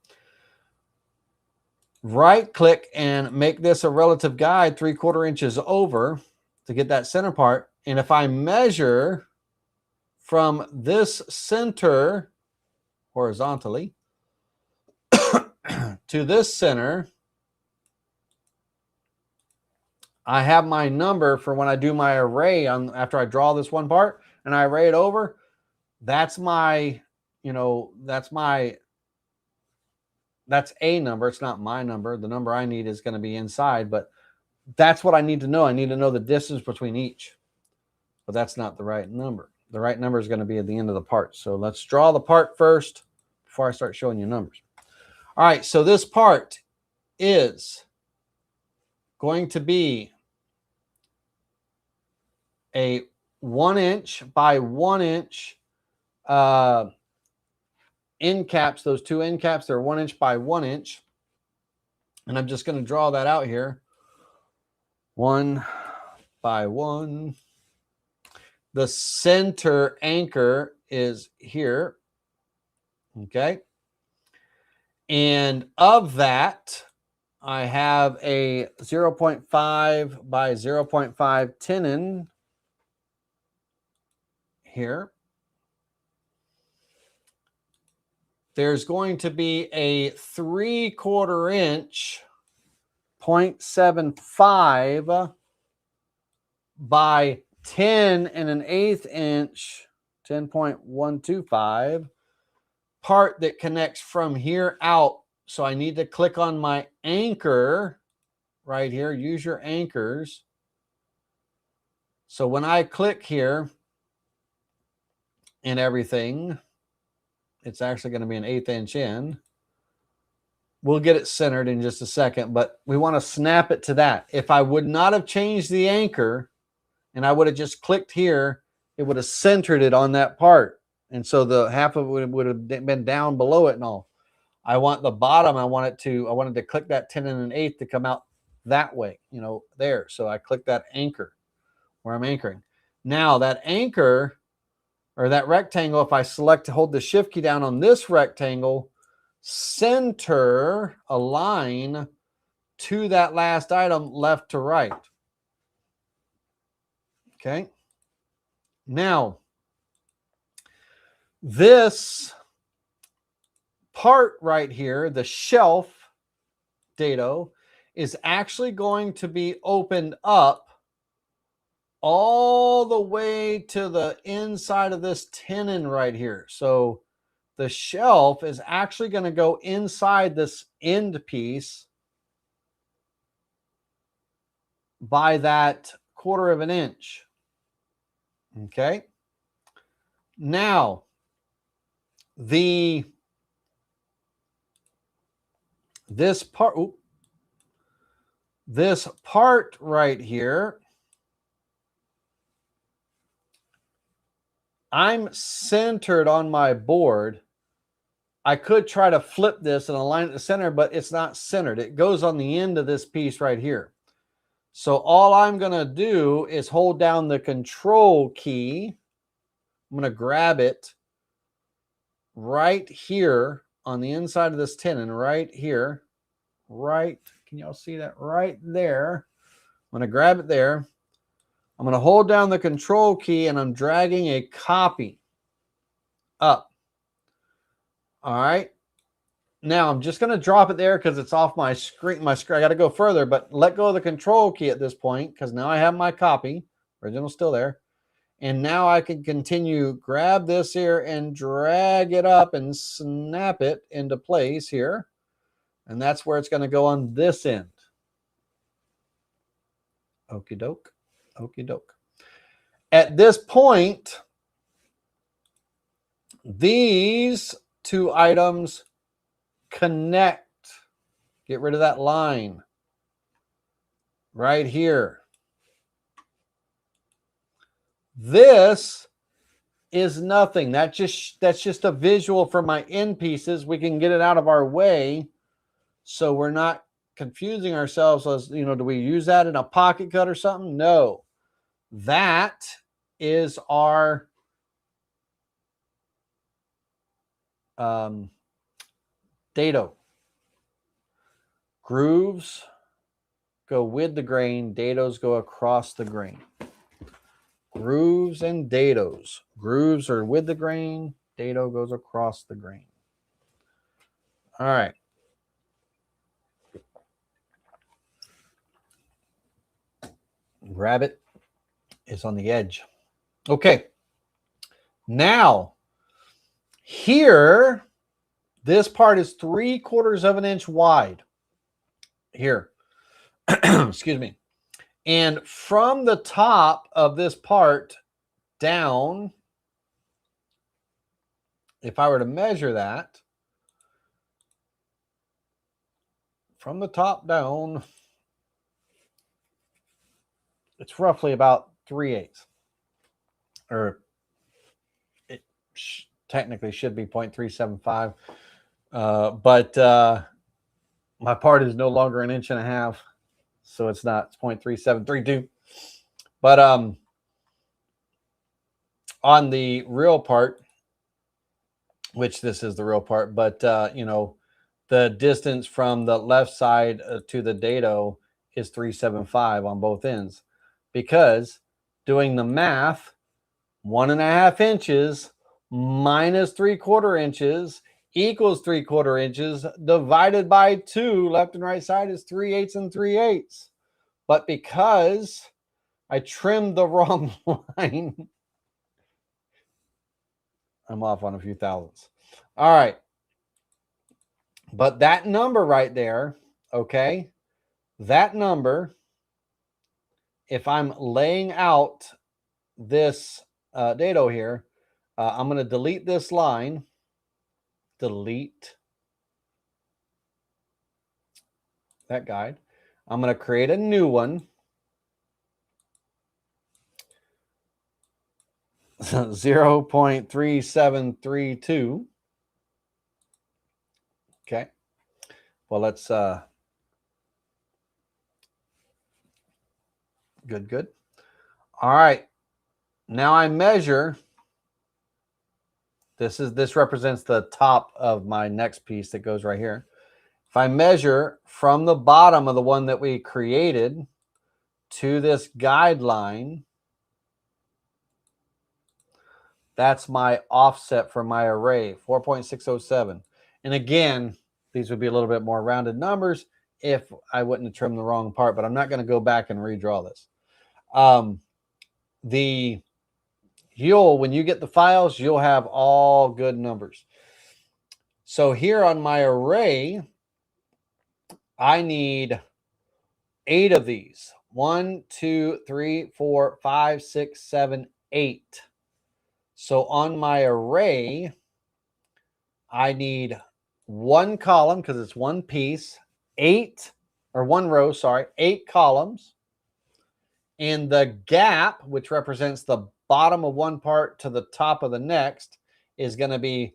Right click and make this a relative guide 3/4 inches over to get that center part. And if I measure from this center horizontally to this center, I have my number for when I do my array after I draw this one part and I array it over. That's my, that's a number. It's not my number. The number I need is going to be inside, but that's what I need to know. I need to know the distance between each, but that's not the right number. The right number is going to be at the end of the part. So let's draw the part first before I start showing you numbers. All right. So this part is going to be a 1 inch by 1 inch end caps. Those two end caps, they're 1 inch by 1 inch. And I'm just going to draw that out here. 1 by 1. The center anchor is here. Okay. And of that, I have a 0.5 by 0.5 tenon here. There's going to be a 3/4 inch 0.75 by 10 1/8 inch 10.125 part that connects from here out. So I need to click on my anchor right here. Use your anchors. So when I click here and everything, it's actually going to be an 1/8 inch in. We'll get it centered in just a second, but we want to snap it to that. If I would not have changed the anchor and I would have just clicked here, it would have centered it on that part. And so the half of it would have been down below it and all. I want the bottom, I wanted to click that 10 1/8 to come out that way, there. So I click that anchor where I'm anchoring. Now that anchor or that rectangle, if I select to hold the shift key down on this rectangle, center a line to that last item left to right. Okay. Now, this part right here, the shelf dado, is actually going to be opened up all the way to the inside of this tenon right here. So the shelf is actually going to go inside this end piece by that 1/4 of an inch. Okay. Now, this part right here, I'm centered on my board. I could try to flip this and align it to center, but it's not centered. It goes on the end of this piece right here. So all I'm going to do is hold down the control key. I'm going to grab it right here on the inside of this tenon, right here. Right, can y'all see that? Right there. I'm going to grab it there. I'm going to hold down the control key and I'm dragging a copy up. All right. Now I'm just going to drop it there because it's off my screen. I got to go further, but let go of the control key at this point because now I have my copy. Original still there. And now I can continue, grab this here and drag it up and snap it into place here. And that's where it's going to go on this end. Okie doke. Okie doke. At this point, these two items connect. Get rid of that line right here. This is nothing. That's just a visual for my end pieces. We can get it out of our way so we're not confusing ourselves as, you know, do we use that in a pocket cut or something? No. That is our dado. Grooves go with the grain, dados go across the grain. Grooves and dados. Grooves are with the grain, dado goes across the grain. All right. Rabbit is on the edge. Okay. Now, here, this part is 3/4 of an inch wide. Here. Excuse me. And from the top of this part down, if I were to measure that, from the top down, it's roughly about 3/8. Or it technically should be 0.375. But my part is no longer 1.5 inches. So it's not, it's 0.3732. But on the real part, which this is the real part, but you know, the distance from the left side to the dado is 375 on both ends, because doing the math, 1.5 inches minus 3/4 inches equals 3/4 inches divided by 2, left and right side, is 3/8 and 3/8. But because I trimmed the wrong line, I'm off on a few thousandths. All right. But that number right there, okay, that number, if I'm laying out this dado here, I'm going to delete this line. Delete that guide. I'm going to create a new one. 0.3732. Okay. Well, let's good. All right. Now I measure This represents the top of my next piece that goes right here. If I measure from the bottom of the one that we created to this guideline, that's my offset for my array, 4.607. And again, these would be a little bit more rounded numbers if I wouldn't have trimmed the wrong part, but I'm not going to go back and redraw this. When you get the files, you'll have all good numbers. So here on my array, I need 8 of these. 1, 2, 3, 4, 5, 6, 7, 8. So on my array, I need one column because it's one piece, 8 or one row, sorry, 8 columns. And the gap, which represents the bottom of one part to the top of the next, is going to be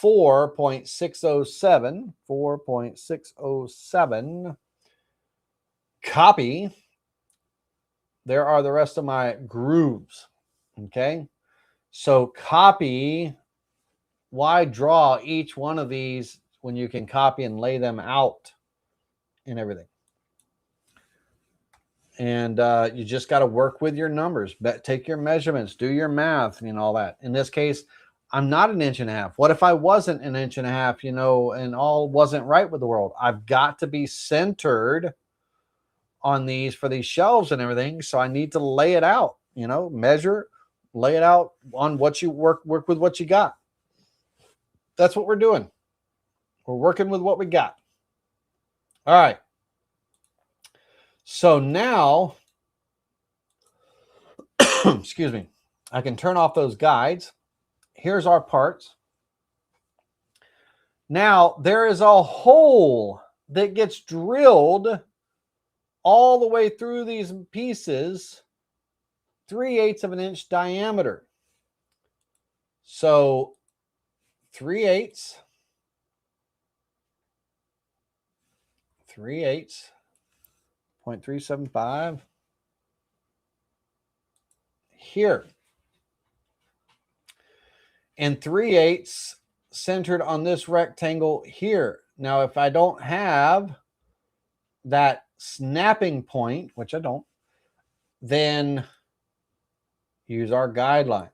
4.607. 4.607. Copy. There are the rest of my grooves. Okay. So copy. Why draw each one of these when you can copy and lay them out and everything? And you just got to work with your numbers, take your measurements, do your math and all that. In this case, I'm not 1.5 inches. What if I wasn't 1.5 inches, and all wasn't right with the world? I've got to be centered on these for these shelves and everything. So I need to lay it out, measure, lay it out on what you work with what you got. That's what we're doing. We're working with what we got. All right. So now, excuse me, I can turn off those guides. Here's our parts. Now, there is a hole that gets drilled all the way through these pieces, 3/8 of an inch diameter. So 3/8, 0.375 here. And 3/8 centered on this rectangle here. Now, if I don't have that snapping point, which I don't, then use our guideline.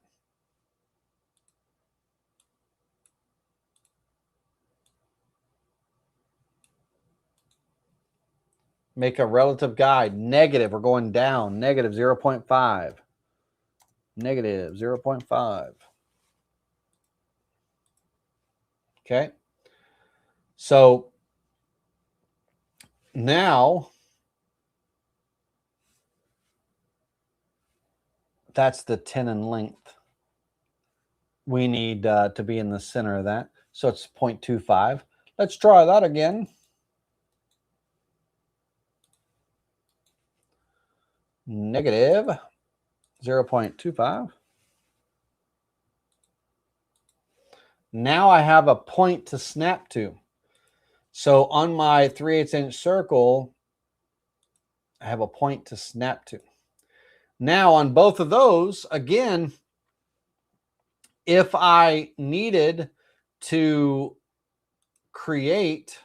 Make a relative guide. Negative, we're going down. Negative 0.5. Negative 0.5. Okay. So now that's the tenon length. We need to be in the center of that. So it's 0.25. Let's try that again. Negative 0.25. Now I have a point to snap to. So on my 3/8 inch circle, I have a point to snap to. Now on both of those, again, if I needed to create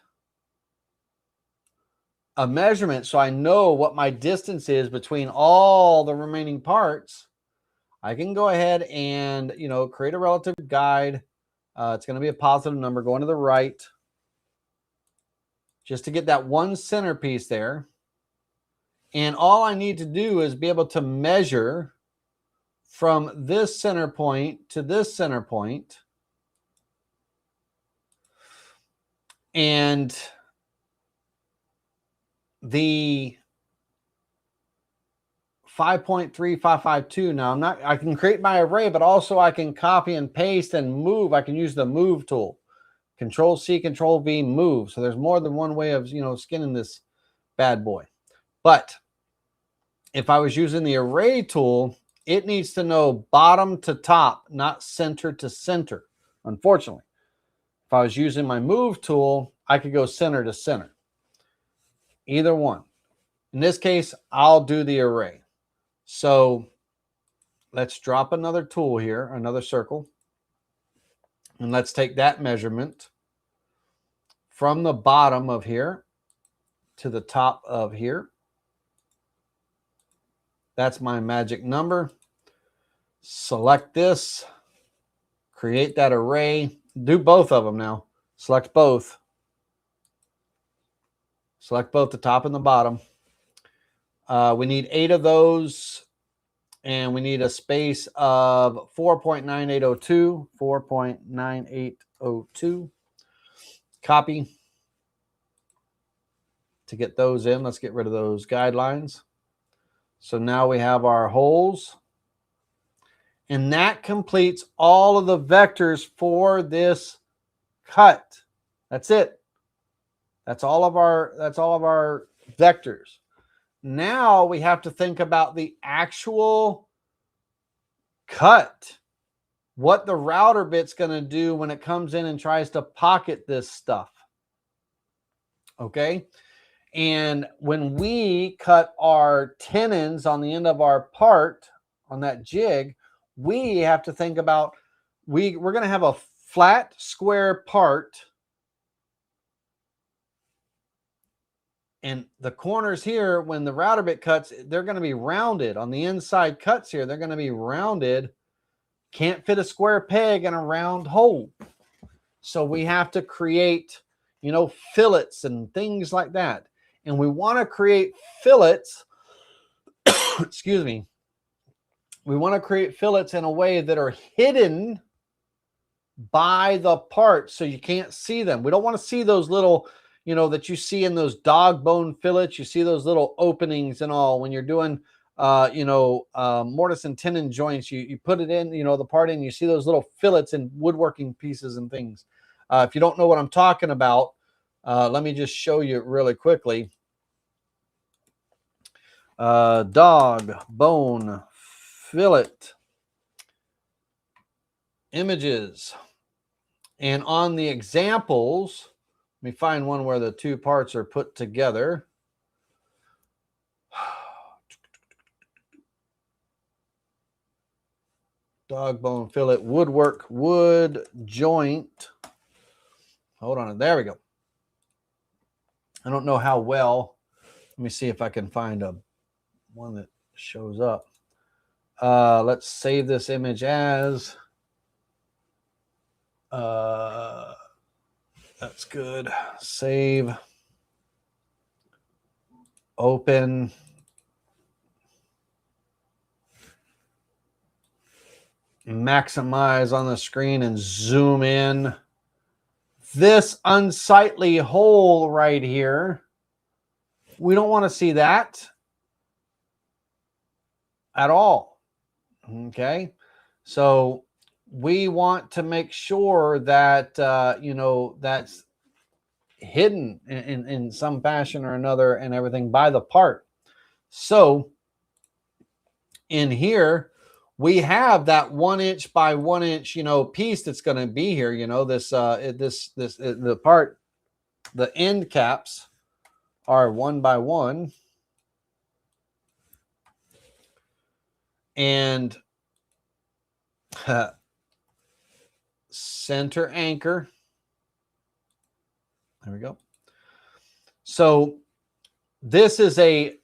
a measurement so I know what my distance is between all the remaining parts, I can go ahead and, create a relative guide. It's going to be a positive number going to the right, just to get that one centerpiece there. And all I need to do is be able to measure from this center point to this center point. And the 5.3552. Now I can create my array, but also I can copy and paste and move. I can use the move tool. Control C, Control V, move. So there's more than one way of, skinning this bad boy. But if I was using the array tool, it needs to know bottom to top, not center to center. Unfortunately, if I was using my move tool, I could go center to center. Either one. In this case, I'll do the array. So let's drop another tool here, another circle. And let's take that measurement from the bottom of here to the top of here. That's my magic number. Select this, create that array, do both of them now. Select both. Select both the top and the bottom. We need 8 of those, and we need a space of 4.9802, 4.9802. Copy. To get those in, let's get rid of those guidelines. So now we have our holes. And that completes all of the vectors for this cut. That's it. That's all of our vectors. Now we have to think about the actual cut. What the router bit's going to do when it comes in and tries to pocket this stuff. Okay? And when we cut our tenons on the end of our part, on that jig, we have to think about, we're going to have a flat square part, and the corners here, when the router bit cuts, they're going to be rounded. On the inside cuts here, they're going to be rounded. Can't fit a square peg in a round hole. So we have to create, you know, fillets and things like that. And we want to create fillets, excuse me, we want to create fillets in a way that are hidden by the part so you can't see them. We don't want to see those little, you know, that you see in those dog bone fillets. You see those little openings and all when you're doing, mortise and tenon joints. You put it in, you know, the part in, you see those little fillets and woodworking pieces and things. If you don't know what I'm talking about, let me just show you really quickly. Dog bone fillet images. And on the examples, let me find one where the two parts are put together. Dog bone fillet woodwork wood joint. Hold on, there we go. I don't know how well. Let me see if I can find one that shows up. Let's save this image as. That's good. Save. Open. Maximize on the screen and zoom in. This unsightly hole right here, we don't want to see that at all. Okay, so we want to make sure that that's hidden in some fashion or another and everything by the part. So in here we have that 1 inch by 1 inch, piece that's going to be here. The part, the end caps are 1 by 1, and center anchor. There we go. So this is a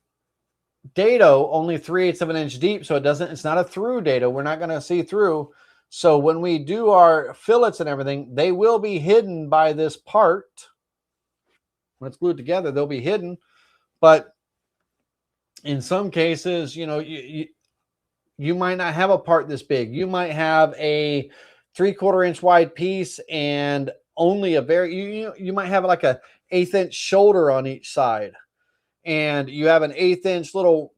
dado only 3/8 of an inch deep, so it's not a through dado. We're not going to see through. So when we do our fillets and everything, they will be hidden by this part. When it's glued together, they'll be hidden. But in some cases, you might not have a part this big. You might have a 3/4 inch wide piece and only a very, you might have like a 1/8 inch shoulder on each side. And you have an 1/8 inch little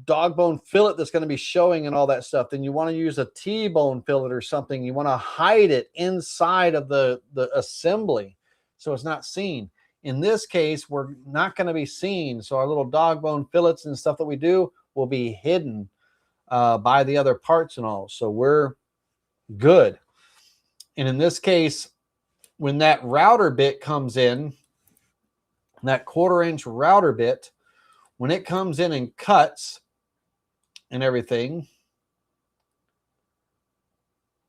dog bone fillet that's going to be showing and all that stuff. Then you want to use a T-bone fillet or something. You want to hide it inside of the assembly so it's not seen. In this case, we're not going to be seen. So our little dog bone fillets and stuff that we do will be hidden by the other parts and all. So we're good. And in this case, when that router bit comes in, that 1/4 inch router bit, when it comes in and cuts and everything,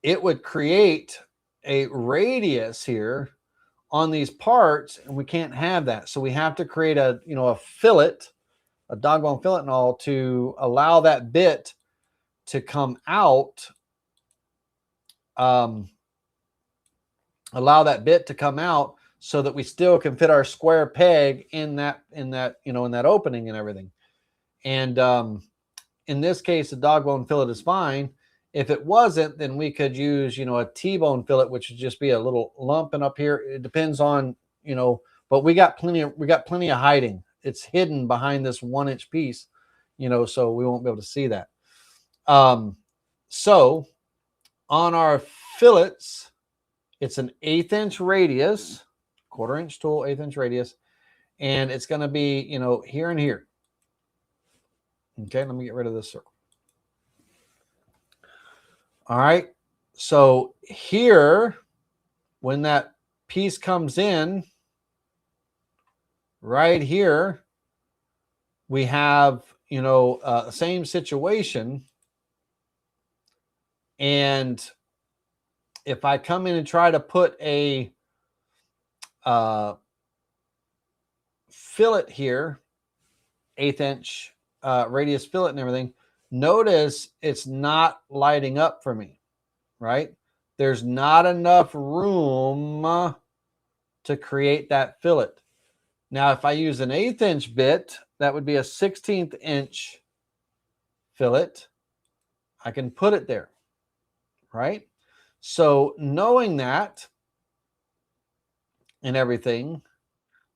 it would create a radius here on these parts, and we can't have that. So we have to create a, you know, a fillet, a dogbone fillet and all, to allow that bit to come out. Allow that bit to come out so that we still can fit our square peg in that, you know, in that opening and everything. And in this case, the dogbone fillet is fine. If it wasn't, then we could use, you know, a T-bone fillet, which would just be a little lumping up here. It depends on, you know, but we got plenty of hiding. It's hidden behind this 1-inch piece, you know, so we won't be able to see that. So on our fillets, it's an 1/8 inch radius, 1/4 inch tool, 1/8 inch radius, and it's going to be, you know, here and here. Okay, let me get rid of this circle. All right, so here, when that piece comes in, right here, we have, you know, same situation. And if I come in and try to put a fillet here, 1/8 inch radius fillet and everything, notice it's not lighting up for me, right? There's not enough room to create that fillet. Now, if I use an 1/8 inch bit, that would be a 1/16 inch fillet. I can put it there, right? So knowing that and everything,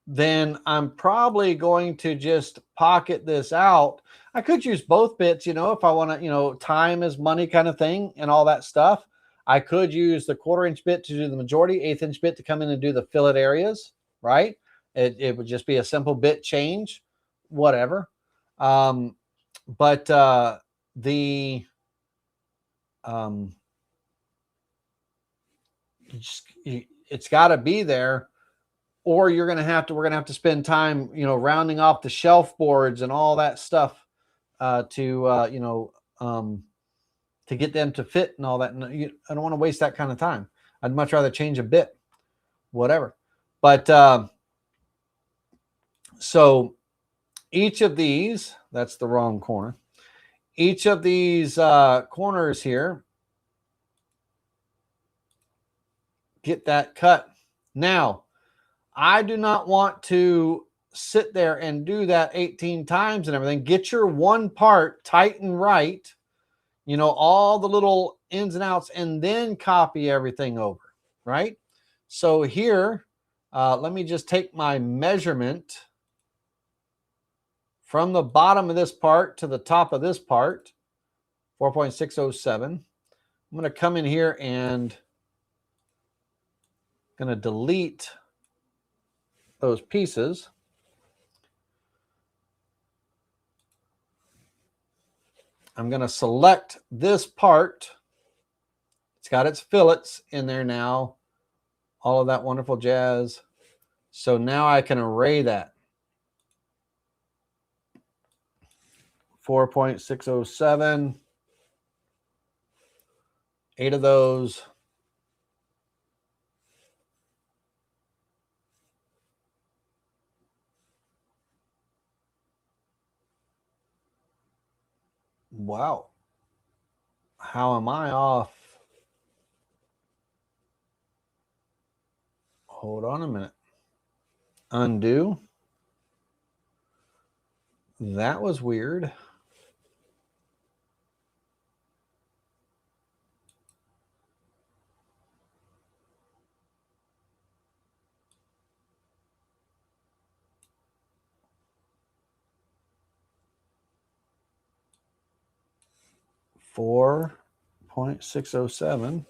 then I'm probably going to just pocket this out. I could use both bits, you know, if I want to, you know, time is money kind of thing and all that stuff. I could use the 1/4 inch bit to do the majority, 1/8 inch bit to come in and do the fillet areas, right? It would just be a simple bit change, whatever. But it's got to be there, or we're going to have to spend time, you know, rounding off the shelf boards and all that stuff you know, to get them to fit and all that. And I don't want to waste that kind of time. I'd much rather change a bit, whatever. But so each of these, that's the wrong corner. Each of these corners here, get that cut. Now, I do not want to sit there and do that 18 times and everything. Get your one part tight and right, you know, all the little ins and outs, and then copy everything over, right? So here, let me just take my measurement from the bottom of this part to the top of this part, 4.607. I'm going to come in here and going to delete those pieces. I'm going to select this part. It's got its fillets in there now, all of that wonderful jazz. So now I can array that. 4.607, 8 of those. Wow. How am I off? Hold on a minute. Undo. That was weird. .607.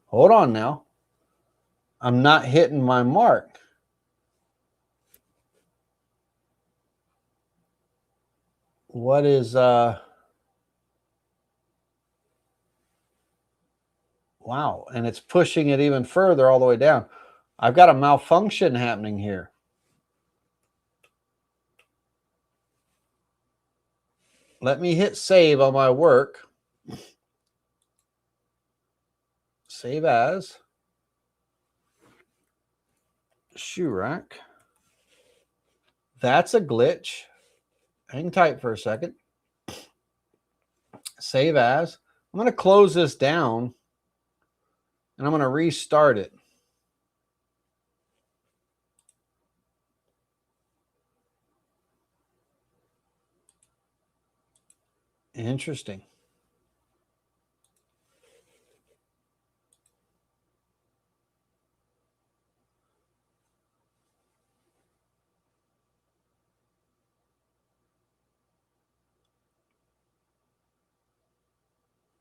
Hold on now. I'm not hitting my mark. What is wow, and it's pushing it even further all the way down. I've got a malfunction happening here. let me hit save on my work. Save as shoe rack. That's a glitch. Hang tight for a second. Save as. I'm going to close this down and I'm going to restart it. Interesting.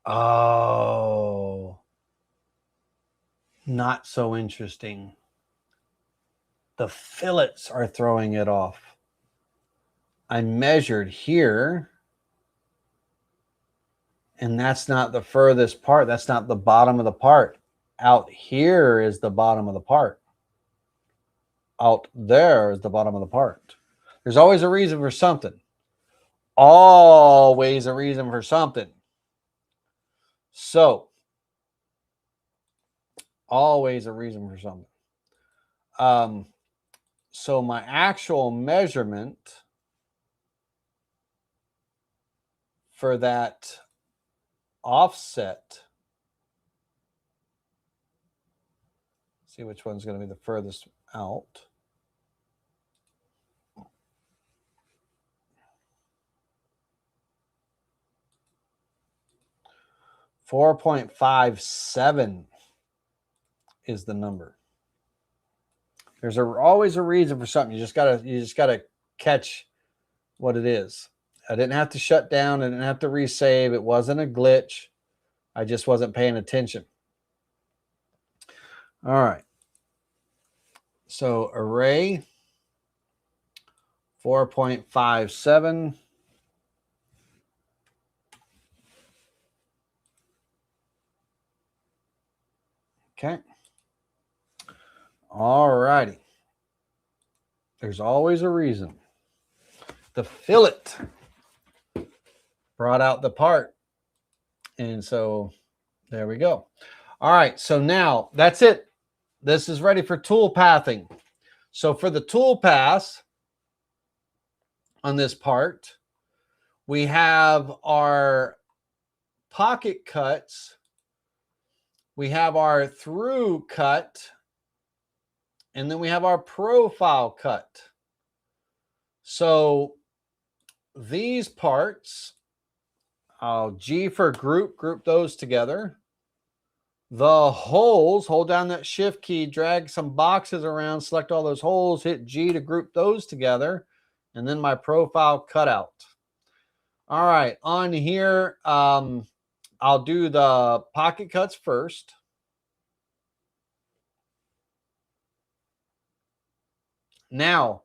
Oh, not so interesting. The fillets are throwing it off. I measured here, and that's not the furthest part. That's not the bottom of the part. Out here is the bottom of the part. Out there is the bottom of the part. There's always a reason for something. Always a reason for something. So, always a reason for something. So my actual measurement for that offset, see which one's going to be the furthest out. .57 is the number. There's always a reason for something. You just gotta catch what it is. I didn't have to shut down. I didn't have to resave. It wasn't a glitch. I just wasn't paying attention. All right. So array 4.57. Okay. All righty. There's always a reason. The fillet brought out the part. And so there we go. All right. So now that's it. This is ready for tool pathing. So for the tool pass on this part, we have our pocket cuts. We have our through cut. And then we have our profile cut. So these parts, I'll G for group those together. The holes, hold down that shift key, drag some boxes around, select all those holes, hit G to group those together, and then my profile cutout. All right, on here, I'll do the pocket cuts first. Now,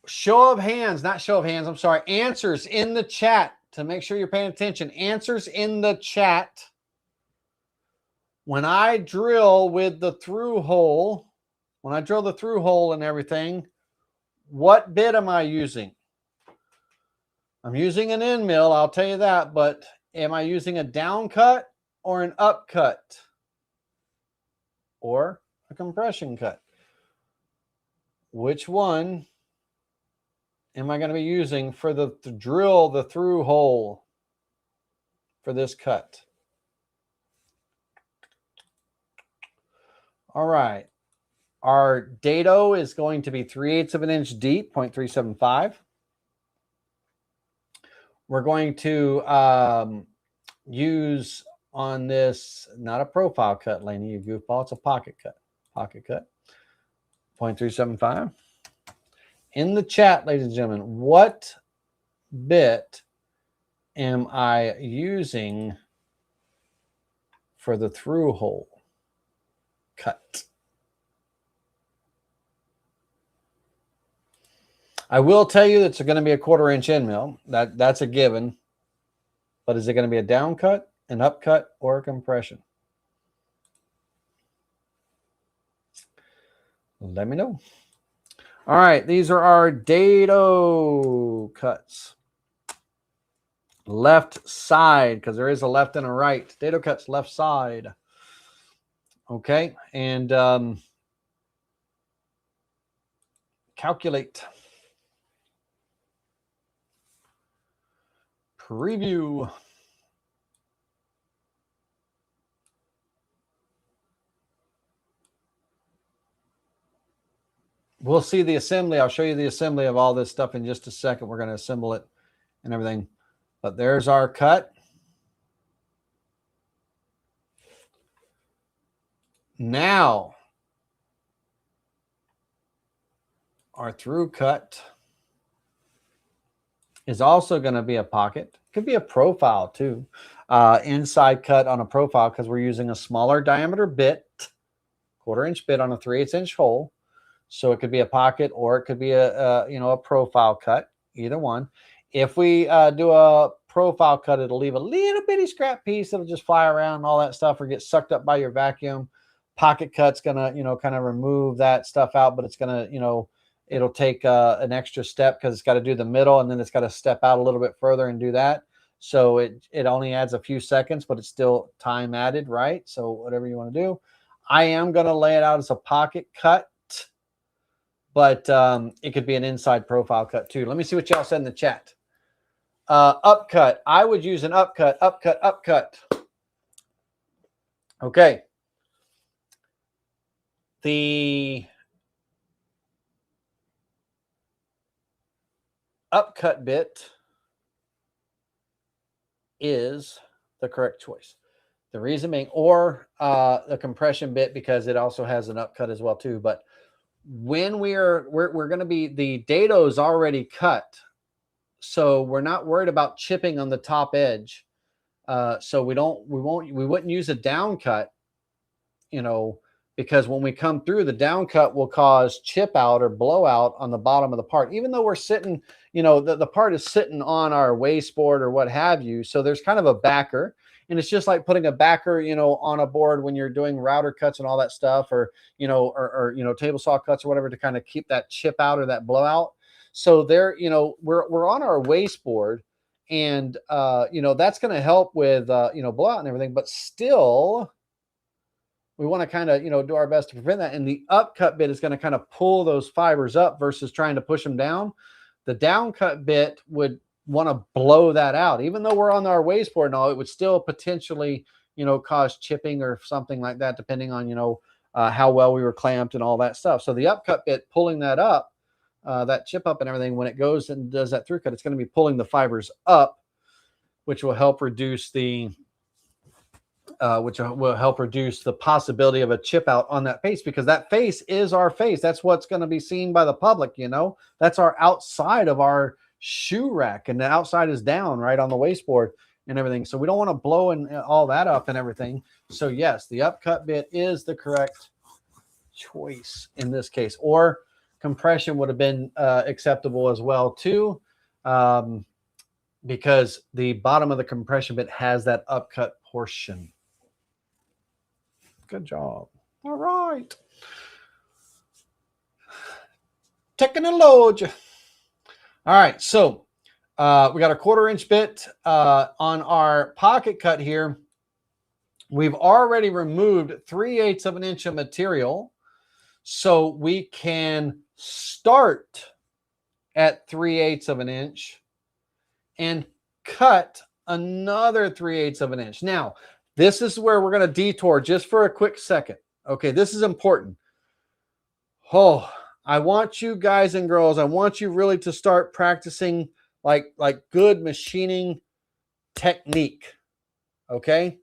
show of hands, not show of hands, I'm sorry, answers in the chat to make sure you're paying attention. Answers in the chat. When I drill with the through hole, when I drill the through hole and everything, what bit am I using? I'm using an end mill, I'll tell you that, but am I using a down cut or an up cut? Or a compression cut? Which one am I going to be using for the drill the through hole for this cut? All right. Our dado is going to be 3/8 of an inch deep, 0.375. We're going to use on this, not a profile cut, Laney, you goofball. It's a pocket cut. Pocket cut, 0.375. In the chat, ladies and gentlemen, what bit am I using for the through hole cut? I will tell you that it's going to be a 1/4 inch end mill. That's a given. But is it going to be a down cut, an up cut, or a compression? Let me know. All right, these are our dado cuts. Left side, because there is a left and a right. Dado cuts left side. Okay, and calculate. Preview. We'll see the assembly. I'll show you the assembly of all this stuff in just a second. We're going to assemble it and everything. But there's our cut. Now, our through cut is also going to be a pocket. Could be a profile too. Inside cut on a profile because we're using a smaller diameter bit, 1/4 inch bit on a 3/8 inch hole. So it could be a pocket or it could be a profile cut, either one. If we do a profile cut, it'll leave a little bitty scrap piece that'll just fly around and all that stuff or get sucked up by your vacuum. Pocket cut's gonna, kind of remove that stuff out, but it's gonna, it'll take an extra step because it's got to do the middle and then it's got to step out a little bit further and do that. So it only adds a few seconds, but it's still time added, right? So whatever you want to do. I am going to lay it out as a pocket cut, but it could be an inside profile cut too. Let me see what y'all said in the chat. Upcut. I would use an upcut, upcut. Okay. The upcut bit is the correct choice. The reason being, or the compression bit, because it also has an upcut as well too. But when we're going to be, the dado is already cut, so we're not worried about chipping on the top edge. So we wouldn't use a down cut, because when we come through, the down cut will cause chip out or blowout on the bottom of the part, even though we're sitting, the part is sitting on our wasteboard or what have you. So there's kind of a backer, and it's just like putting a backer, on a board when you're doing router cuts and all that stuff, or table saw cuts or whatever, to kind of keep that chip out or that blowout. So there, we're on our wasteboard, and that's going to help with blowout and everything, but still we want to kind of, do our best to prevent that. And the upcut bit is going to kind of pull those fibers up versus trying to push them down. The downcut bit would want to blow that out. Even though we're on our wasteboard and all, it would still potentially, cause chipping or something like that, depending on, how well we were clamped and all that stuff. So the upcut bit pulling that up, that chip up and everything, when it goes and does that through cut, it's going to be pulling the fibers up, which will help reduce the possibility of a chip out on that face, because that face is our face. That's what's going to be seen by the public. That's our outside of our shoe rack, and the outside is down right on the wasteboard and everything. So we don't want to blow and all that up and everything. So yes, the upcut bit is the correct choice in this case, or compression would have been acceptable as well too, because the bottom of the compression bit has that upcut portion. Good job. All right. Technology. All right. So we got a 1/4 inch bit on our pocket cut here. We've already removed 3/8 of an inch of material. So we can start at 3/8 of an inch and cut another 3/8 of an inch. Now, this is where we're going to detour just for a quick second. Okay, this is important. Oh, I want you guys and girls, I want you really to start practicing like good machining technique. Okay?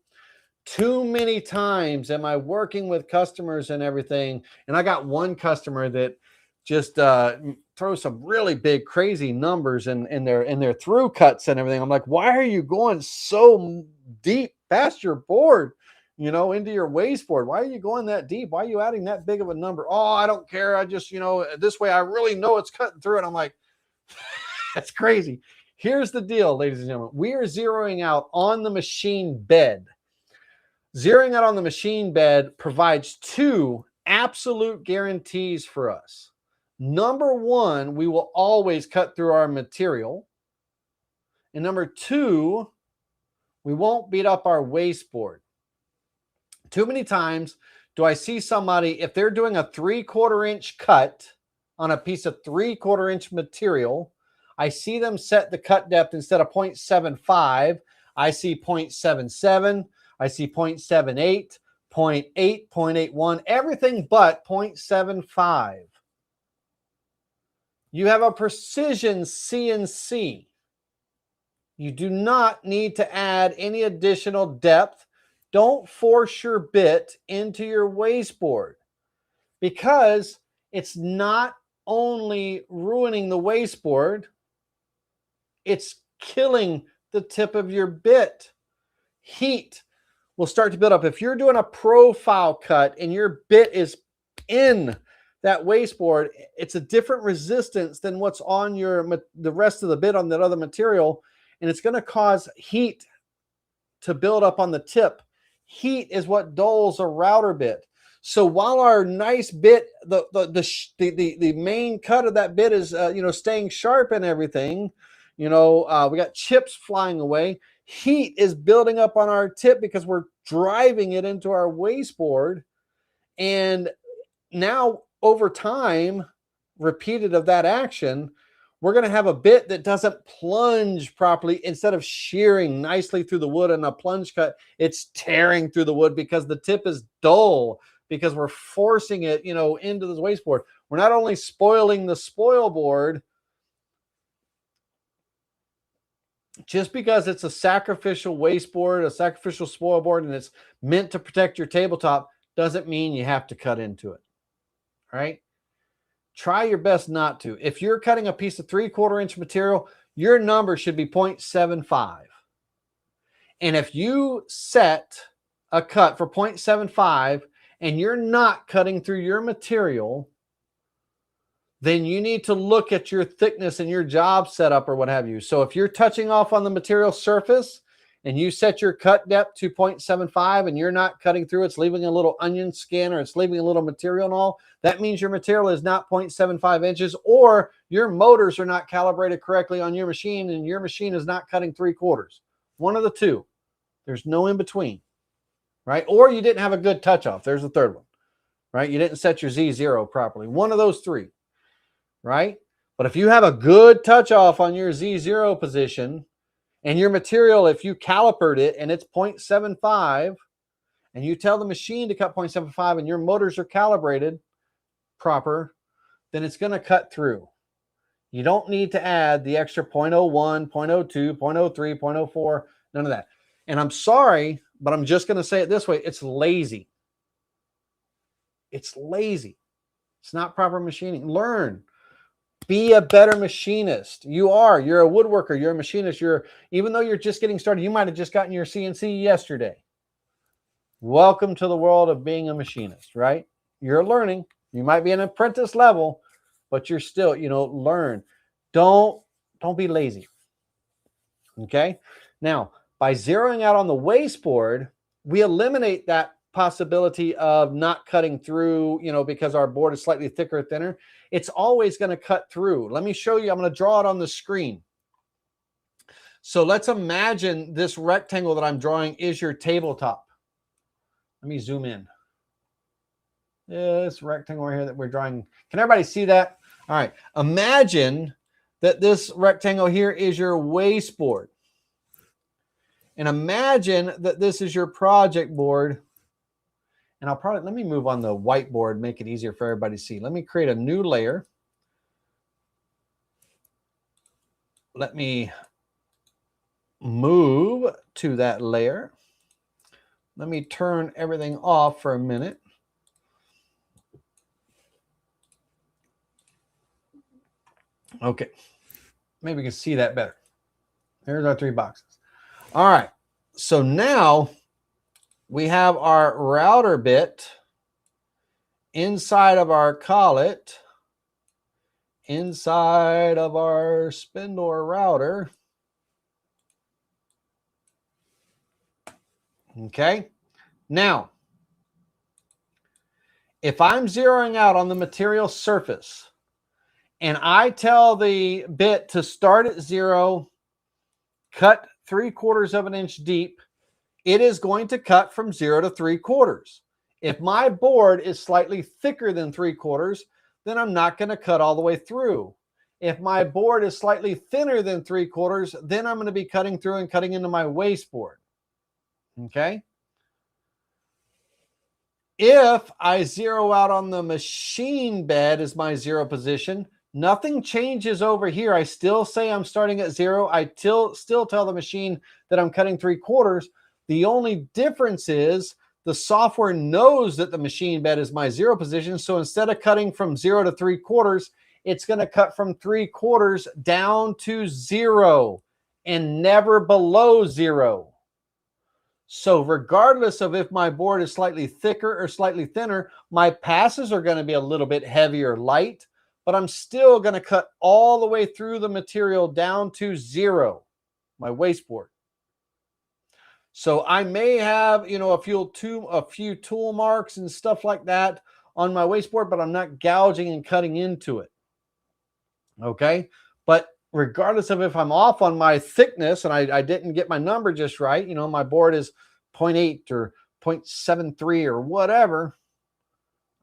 Too many times am I working with customers and everything, and I got one customer that just throws some really big, crazy numbers in their through cuts and everything. I'm like, why are you going so deep past your board, into your wasteboard? Why are you going that deep? Why are you adding that big of a number? Oh, I don't care. I just, this way I really know it's cutting through it. I'm like, that's crazy. Here's the deal, ladies and gentlemen. We are zeroing out on the machine bed. Zeroing out on the machine bed provides two absolute guarantees for us. Number one, we will always cut through our material. And number two, we won't beat up our wasteboard. Too many times do I see somebody, if they're doing a 3/4 inch cut on a piece of 3/4 inch material, I see them set the cut depth instead of 0.75. I see 0.77. I see 0.78, 0.8, 0.81, everything but 0.75. You have a precision CNC. You do not need to add any additional depth. Don't force your bit into your wasteboard, because it's not only ruining the wasteboard, it's killing the tip of your bit. Heat will start to build up. If you're doing a profile cut and your bit is in that wasteboard, it's a different resistance than what's on the rest of the bit on that other material, and it's going to cause heat to build up on the tip. Heat is what dulls a router bit. So while our nice bit, the main cut of that bit is staying sharp and everything, we got chips flying away. Heat is building up on our tip because we're driving it into our wasteboard. And now over time, repeated of that action, we're going to have a bit that doesn't plunge properly. Instead of shearing nicely through the wood in a plunge cut, it's tearing through the wood because the tip is dull, because we're forcing it, into this wasteboard. We're not only spoiling the spoil board, just because it's a sacrificial wasteboard, a sacrificial spoil board, and it's meant to protect your tabletop, doesn't mean you have to cut into it. All right? Try your best not to. If you're cutting a piece of 3/4 inch material, your number should be 0.75. And if you set a cut for 0.75 and you're not cutting through your material, then you need to look at your thickness and your job setup or what have you. So if you're touching off on the material surface and you set your cut depth to 0.75 and you're not cutting through, it's leaving a little onion skin or it's leaving a little material and all, that means your material is not 0.75 inches, or your motors are not calibrated correctly on your machine and your machine is not cutting 3/4. One of the two. There's no in between, right? Or you didn't have a good touch off. There's the third one, right? You didn't set your Z0 properly. One of those three, right? But if you have a good touch off on your Z0 position, and your material, if you calipered it and it's 0.75, and you tell the machine to cut 0.75 and your motors are calibrated proper, then it's going to cut through. You don't need to add the extra 0.01, 0.02, 0.03, 0.04, none of that. And I'm sorry, but I'm just going to say it this way. It's lazy. It's lazy. It's not proper machining. Learn. Be a better machinist. You're a woodworker. You're a machinist. Even though you're just getting started, you might have just gotten your CNC yesterday. Welcome to the world of being a machinist, right? You're learning. You might be an apprentice level, but you're still, learn. Don't be lazy. Okay. Now, by zeroing out on the wasteboard, we eliminate that possibility of not cutting through, because our board is slightly thicker or thinner. It's always going to cut through. Let me show you. I'm going to draw it on the screen. So let's imagine this rectangle that I'm drawing is your tabletop. Let me zoom in. This rectangle right here that we're drawing. Can everybody see that? All right. Imagine that this rectangle here is your wasteboard. And imagine that this is your project board. And let me move on the whiteboard, make it easier for everybody to see. Let me create a new layer. Let me move to that layer. Let me turn everything off for a minute. Okay, maybe we can see that better. There's our 3 boxes. All right, so now we have our router bit inside of our collet, inside of our spindle or router. Okay, now if I'm zeroing out on the material surface and I tell the bit to start at 0, cut 3/4 of an inch deep, it is going to cut from 0 to 3/4. If my board is slightly thicker than 3/4, then I'm not going to cut all the way through. If my board is slightly thinner than 3/4, then I'm going to be cutting through and cutting into my wasteboard. Okay. If I zero out on the machine bed as my zero position, nothing changes over here. I still say I'm starting at 0. I still tell the machine that I'm cutting 3/4. The only difference is the software knows that the machine bed is my 0 position. So instead of cutting from 0 to 3/4, it's going to cut from 3/4 down to 0 and never below 0. So regardless of if my board is slightly thicker or slightly thinner, my passes are going to be a little bit heavier light, but I'm still going to cut all the way through the material down to 0, my wasteboard. So I may have, a few tool marks and stuff like that on my wasteboard, but I'm not gouging and cutting into it. Okay. But regardless of if I'm off on my thickness and I didn't get my number just right, my board is 0.8 or 0.73 or whatever,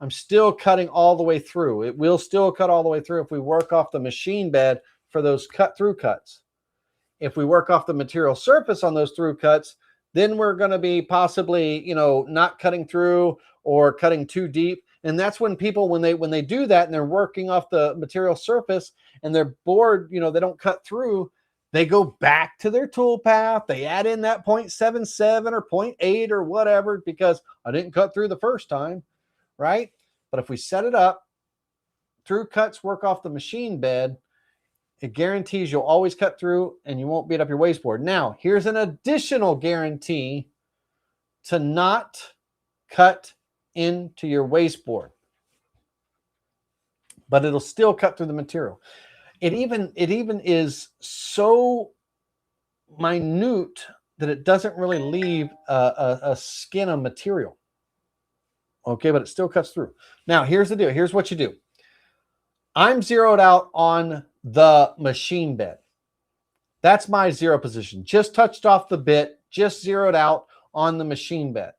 I'm still cutting all the way through. It will still cut all the way through if we work off the machine bed for those cut through cuts. If we work off the material surface on those through cuts, then we're going to be possibly, not cutting through or cutting too deep. And that's when people, when they do that and they're working off the material surface and their board, they don't cut through, they go back to their tool path. They add in that 0.77 or 0.8 or whatever, because I didn't cut through the first time, right? But if we set it up, through cuts work off the machine bed, it guarantees you'll always cut through and you won't beat up your wasteboard. Now, here's an additional guarantee to not cut into your wasteboard, but it'll still cut through the material. It even is so minute that it doesn't really leave a skin of material. Okay, but it still cuts through. Now, here's the deal. Here's what you do. I'm zeroed out on the machine bed. That's my 0 position. Just touched off the bit, just zeroed out on the machine bed.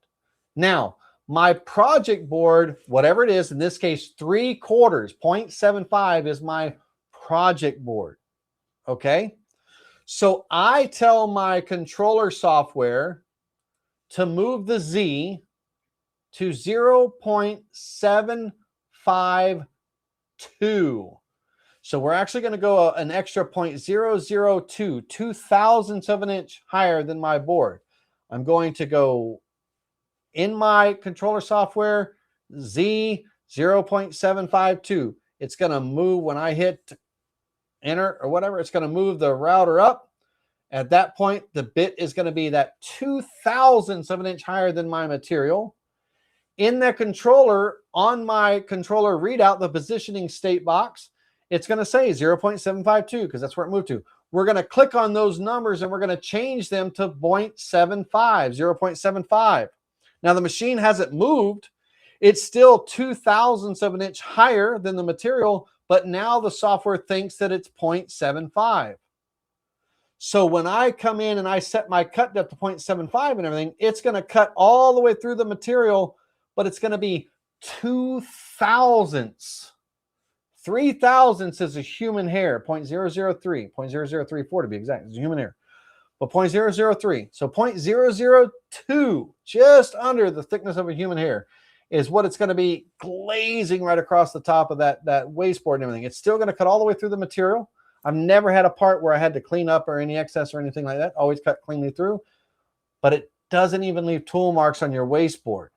Now, my project board, whatever it is, in this case, 3/4, 0.75 is my project board. Okay. So I tell my controller software to move the Z to 0.752. So we're actually going to go an extra 0.002, 0.002 of an inch higher than my board. I'm going to go in my controller software, Z 0.752. It's going to move when I hit enter or whatever. It's going to move the router up. At that point, the bit is going to be that 0.002 of an inch higher than my material. In the controller, on my controller readout, the positioning state box, it's going to say 0.752 because that's where it moved to. We're going to click on those numbers and we're going to change them to 0.75. Now the machine hasn't moved. It's still 0.002 of an inch higher than the material, but now the software thinks that it's 0.75. So when I come in and I set my cut depth to 0.75 and everything, it's going to cut all the way through the material, but it's going to be 0.002. 0.003 is a human hair, 0.003, 0.0034 to be exact. It's a human hair, but 0.003. So 0.002, just under the thickness of a human hair, is what it's going to be glazing right across the top of that wasteboard and everything. It's still going to cut all the way through the material. I've never had a part where I had to clean up or any excess or anything like that. Always cut cleanly through, but it doesn't even leave tool marks on your wasteboard.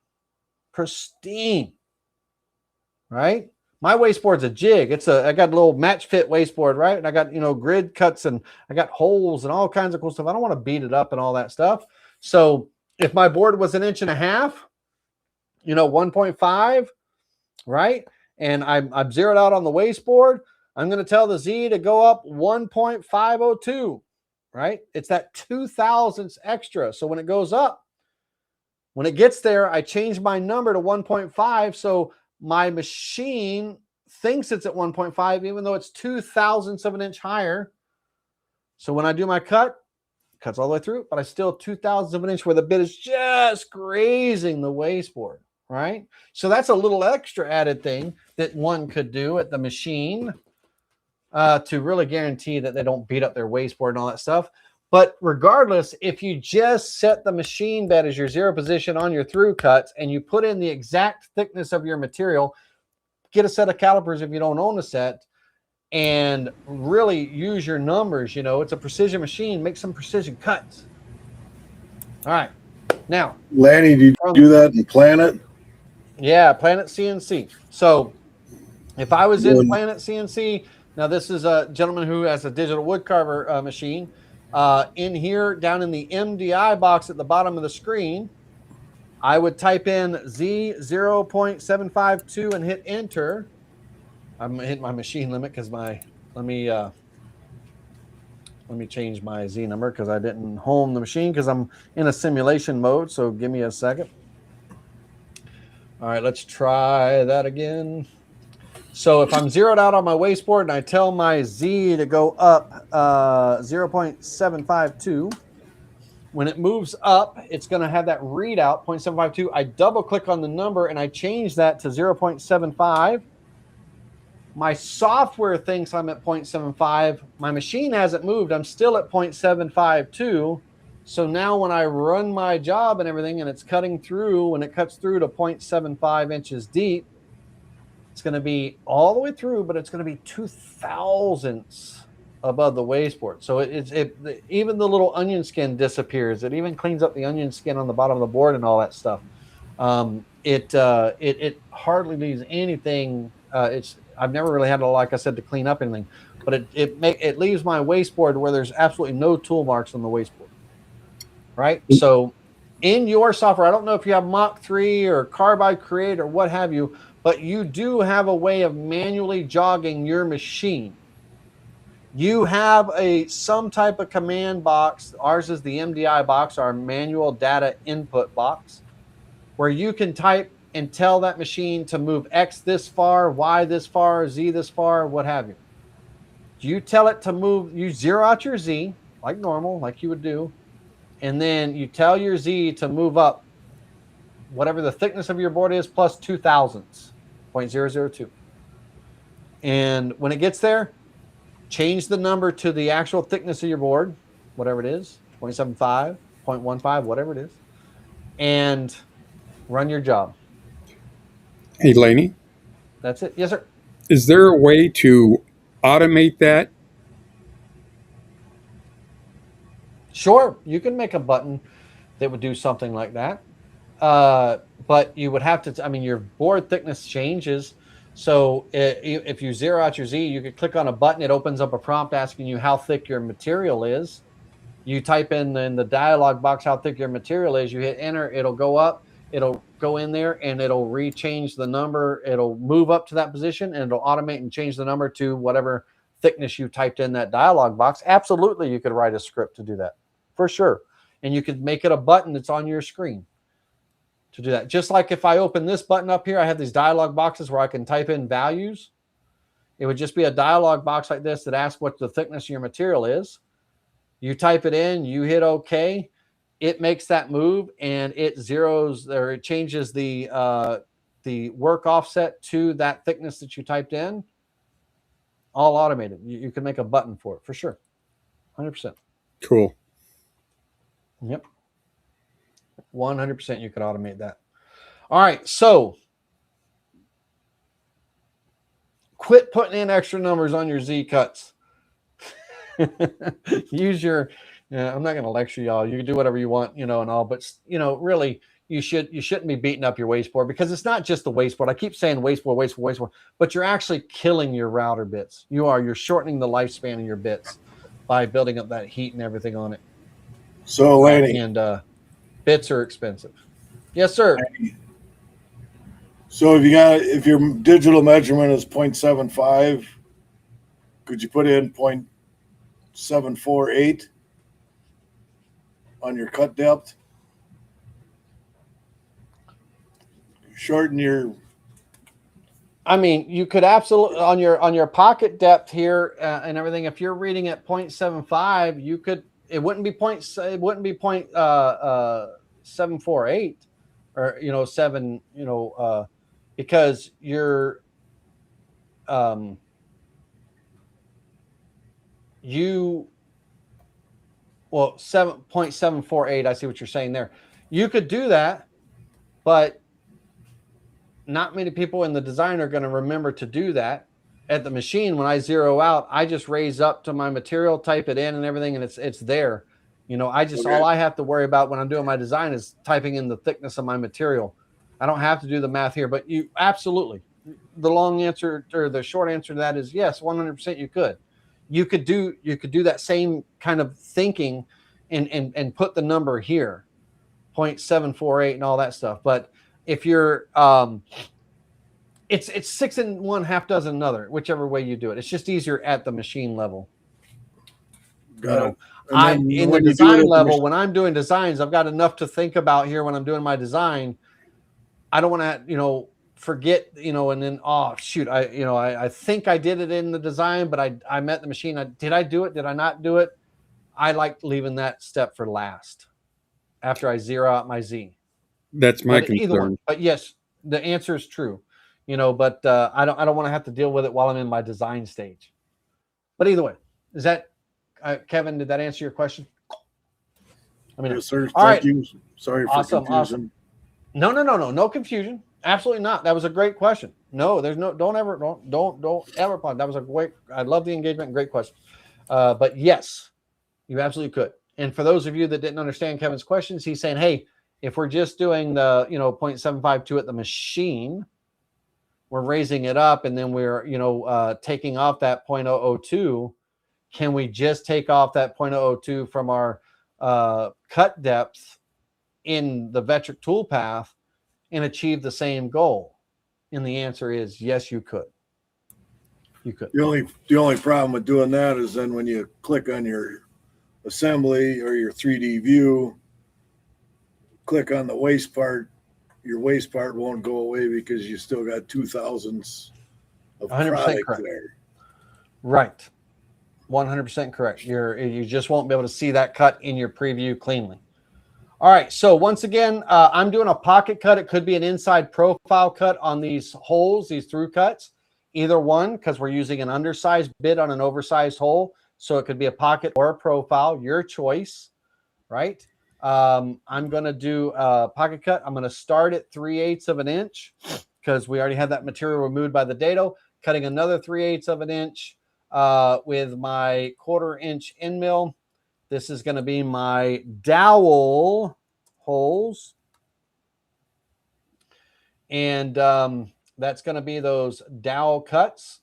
Pristine, right? My wasteboard's a jig. I got a little match fit wasteboard, right? And I got, grid cuts and I got holes and all kinds of cool stuff. I don't want to beat it up and all that stuff. So if my board was 1.5 inches, 1.5, right? And I'm zeroed out on the wasteboard, I'm going to tell the Z to go up 1.502, right? It's that 0.002 extra. So when it goes up, when it gets there, I change my number to 1.5. So my machine thinks it's at 1.5, even though it's 0.002 of an inch higher. So when I do my cut, cuts all the way through, but I still 2/1000 of an inch where the bit is just grazing the wasteboard, right? So that's a little extra added thing that one could do at the machine to really guarantee that they don't beat up their wasteboard and all that stuff. But regardless, if you just set the machine bed as your zero position on your through cuts and you put in the exact thickness of your material, get a set of calipers if you don't own a set, and really use your numbers. You know, it's a precision machine. Make some precision cuts. All right. Now, Lanny, do you do that in Planet? Yeah, Planet CNC. So if I was in Planet CNC, now this is a gentleman who has a digital wood carver machine. In here, down in the MDI box at the bottom of the screen, I would type in Z0.752 and hit enter. I'm hitting my machine limit because let me change my Z number because I didn't home the machine because I'm in a simulation mode. So give me a second. All right, let's try that again. So if I'm zeroed out on my wasteboard and I tell my Z to go up 0.752, when it moves up, it's going to have that readout 0.752. I double click on the number and I change that to 0.75. My software thinks I'm at 0.75. My machine hasn't moved. I'm still at 0.752. So now when I run my job and everything and it's cutting through, when it cuts through to 0.75 inches deep, it's going to be all the way through, but it's going to be 2/1000ths above the wasteboard. So even the little onion skin disappears. It even cleans up the onion skin on the bottom of the board and all that stuff. It hardly leaves anything. I've never really had to, like I said, to clean up anything, but it leaves my wasteboard where there's absolutely no tool marks on the wasteboard. Right. So in your software, I don't know if you have Mach 3 or Carbide Create or what have you, but you do have a way of manually jogging your machine. You have some type of command box. Ours is the MDI box, our manual data input box, where you can type and tell that machine to move X this far, Y this far, Z this far, what have you. You tell it to move, you zero out your Z like normal, like you would do, and then you tell your Z to move up whatever the thickness of your board is plus 2/1000ths, 0.002. And when it gets there, change the number to the actual thickness of your board, whatever it is, 0.75, 0.15, whatever it is, and run your job. Hey, Laney, That's it. Yes, sir. is there a way to automate that? Sure, you can make a button that would do something like that. But you would have to, your board thickness changes. So if you zero out your Z, you could click on a button. It opens up a prompt asking you how thick your material is. You type in the dialog box how thick your material is. You hit enter. It'll go up. It'll go in there and it'll rechange the number. It'll move up to that position and it'll automate and change the number to whatever thickness you typed in that dialog box. Absolutely, you could write a script to do that for sure. And you could make it a button that's on your screen to do that. Just like if I open this button up here, I have these dialog boxes where I can type in values. It would just be a dialog box like this that asks what the thickness of your material is. You type it in, you hit OK. It makes that move and it zeroes or it changes the work offset to that thickness that you typed in. All automated. You can make a button for it for sure. 100%. Cool. Yep. 100% you could automate that. All right. So quit putting in extra numbers on your Z cuts. Use your, I'm not going to lecture y'all. You can do whatever you want, and all, but really you shouldn't be beating up your wasteboard because it's not just the wasteboard. I keep saying wasteboard, but you're actually killing your router bits. You're shortening the lifespan of your bits by building up that heat and everything on it. So Lanny, and bits are expensive. Yes, sir. So if your digital measurement is 0.75, could you put in 0.748 on your cut depth? Shorten your. You could absolutely on your pocket depth here and everything. If you're reading at 0.75, you could it wouldn't be point 748 or, you know, 7, you know, because you're, well, 7.748. I see what you're saying there. You could do that, but not many people in the design are going to remember to do that. At the machine, when I zero out, I just raise up to my material, type it in and everything, and it's there. You know, all I have to worry about when I'm doing my design is typing in the thickness of my material. I don't have to do the math here, but you absolutely, the long answer or the short answer to that is yes, 100% you could. You could do that same kind of thinking and put the number here, 0.748 and all that stuff. But if you're it's 6 in one, half dozen another, whichever way you do it. It's just easier at the machine level. Got it. In the design level, when I'm doing designs, I've got enough to think about here when I'm doing my design. I don't want to, you know, forget, you know, and then, oh shoot, I think I did it in the design, but I met the machine. Did I do it? Did I not do it? I like leaving that step for last after I zero out my Z. That's my concern. But yes, the answer is true. You know, but I don't want to have to deal with it while I'm in my design stage. But either way, is that Kevin? Did that answer your question? I mean, yes, sir. All right. You. Sorry for confusion. Awesome. No confusion. Absolutely not. That was a great question. No, there's no. Don't ever pause. That was a great. I love the engagement. Great question. But yes, you absolutely could. And for those of you that didn't understand Kevin's questions, he's saying, hey, if we're just doing the 0.752 at the machine, we're raising it up, and then we're, taking off that 0.002. Can we just take off that 0.002 from our cut depth in the Vectric toolpath and achieve the same goal? And the answer is yes, you could. You could. The only problem with doing that is then when you click on your assembly or your 3D view, click on the waste part, your waste part won't go away because you still got 2,000ths of 100% product correct. there. Right. 100% correct. You just won't be able to see that cut in your preview cleanly. All right. So once again, I'm doing a pocket cut. It could be an inside profile cut on these holes, these through cuts. Either one, because we're using an undersized bit on an oversized hole. So it could be a pocket or a profile, your choice, right? I'm going to do a pocket cut. I'm going to start at 3/8 of an inch because we already had that material removed by the dado. Cutting another 3/8 of an inch with my 1/4 inch end mill. This is going to be my dowel holes. And that's going to be those dowel cuts.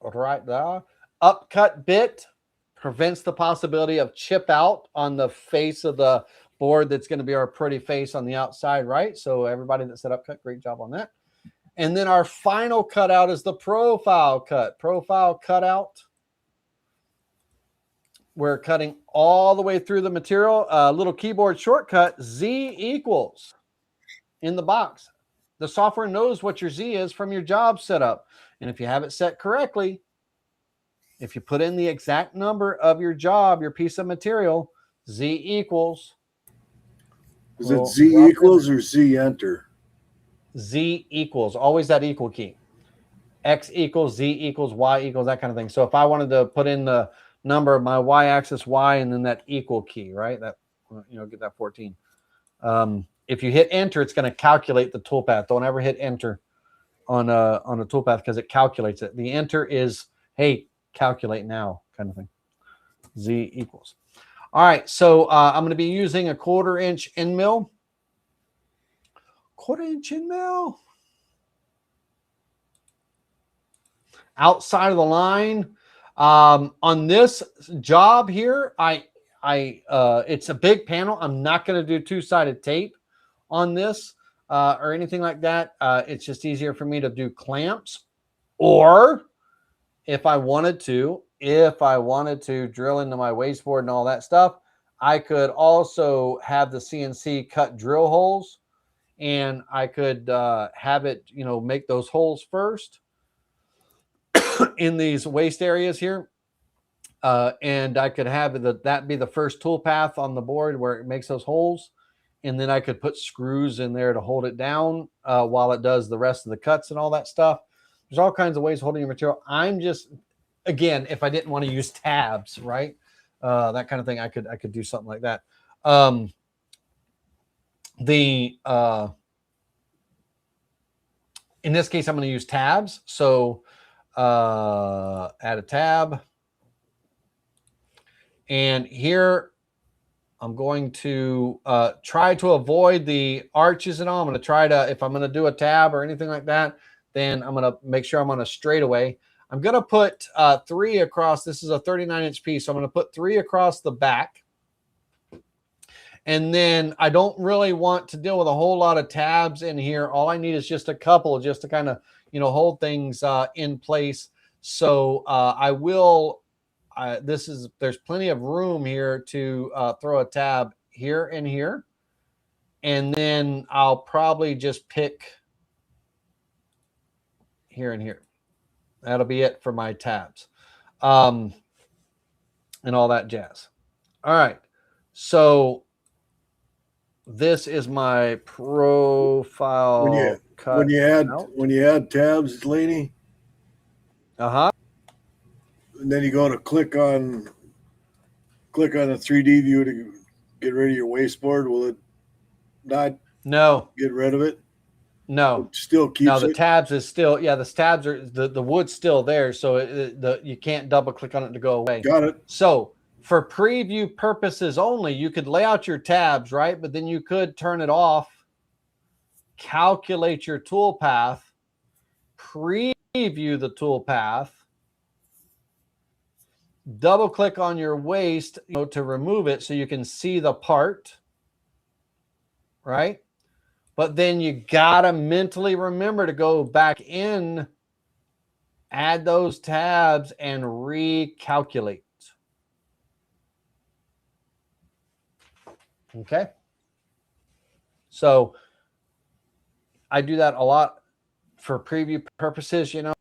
Right there. Upcut bit prevents the possibility of chip out on the face of the board. That's going to be our pretty face on the outside, right? So everybody that set up cut, great job on that. And then our final cutout is the profile cut. Profile cutout. We're cutting all the way through the material. Little keyboard shortcut, Z equals in the box. The software knows what your Z is from your job setup. And if you have it set correctly, if you put in the exact number of your job, your piece of material, Z equals. Is it Z equals or Z enter? Z equals, always that equal key. X equals, Z equals, Y equals, that kind of thing. So if I wanted to put in the number of my Y-axis Y and then that equal key, right? That, get that 14. If you hit enter, it's going to calculate the toolpath. Don't ever hit enter on a toolpath because it calculates it. The enter is, hey, calculate now kind of thing. Z equals. All right, so I'm going to be using a 1/4 inch end mill. 1/4 inch end mill. Outside of the line. On this job here, it's a big panel. I'm not going to do two-sided tape on this or anything like that. It's just easier for me to do clamps, or if I wanted to drill into my wasteboard and all that stuff, I could also have the CNC cut drill holes, and I could have it, make those holes first in these waste areas here. And I could have that be the first tool path on the board where it makes those holes. And then I could put screws in there to hold it down while it does the rest of the cuts and all that stuff. There's all kinds of ways of holding your material. I'm just, again, if I didn't want to use tabs, right? That kind of thing, I could do something like that. In this case, I'm going to use tabs. So add a tab. And here I'm going to try to avoid the arches and all. I'm going to try to, if I'm going to do a tab or anything like that, then I'm going to make sure I'm on a straightaway. I'm going to put 3 across. This is a 39-inch piece. So I'm going to put 3 across the back. And then I don't really want to deal with a whole lot of tabs in here. All I need is just a couple just to kind of, hold things in place. So I will, there's plenty of room here to throw a tab here and here. And then I'll probably just pick here and here. That'll be it for my tabs and all that jazz. All right. So this is my profile. When you add tabs, Laney, and then you go to click on the 3D view to get rid of your wasteboard. Will it not? No. Get rid of it. No. It still keeps. No, the tabs is still. Yeah, the tabs are the wood's still there, so you can't double click on it to go away. Got it. So for preview purposes only, you could lay out your tabs, right? But then you could turn it off, calculate your tool path, preview the tool path, double click on your waste to remove it so you can see the part, right? But then you gotta mentally remember to go back in, add those tabs, and recalculate. Okay. So I do that a lot for preview purposes. I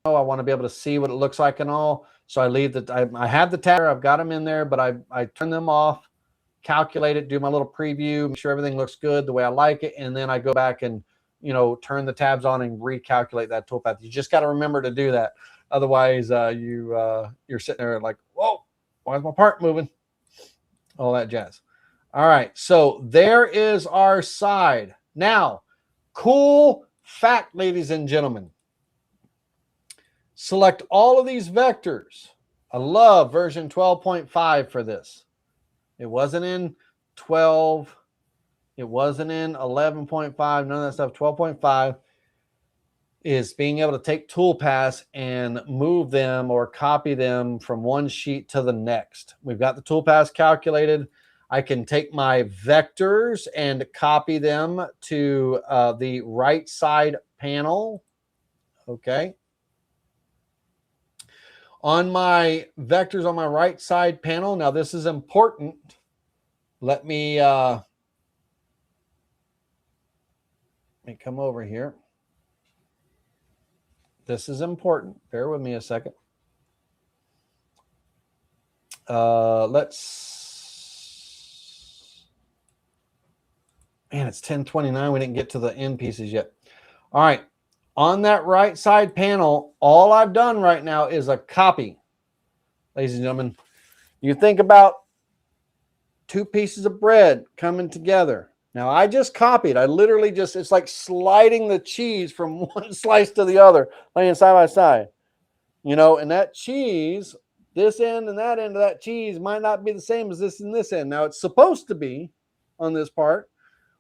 want to be able to see what it looks like and all. So I leave I have the tab, I've got them in there, but I turn them off, calculate it, do my little preview, make sure everything looks good the way I like it. And then I go back and, turn the tabs on and recalculate that toolpath. You just got to remember to do that. Otherwise you're sitting there like, whoa, why is my part moving? All that jazz. All right. So there is our side. Now, cool fact, ladies and gentlemen. Select all of these vectors. I love version 12.5 for this. It wasn't in 12. It wasn't in 11.5. None of that stuff. 12.5 is being able to take toolpaths and move them or copy them from one sheet to the next. We've got the toolpaths calculated. I can take my vectors and copy them to the right side panel. Okay. On my vectors on my right side panel, now this is important. Let me come over here. This is important. Bear with me a second. Man, it's 10:29. We didn't get to the end pieces yet. All right. On that right side panel, all I've done right now is a copy. Ladies and gentlemen, you think about 2 pieces of bread coming together. Now, I just copied. I literally it's like sliding the cheese from one slice to the other, laying side by side. And that cheese, this end and that end of that cheese might not be the same as this and this end. Now, it's supposed to be on this part.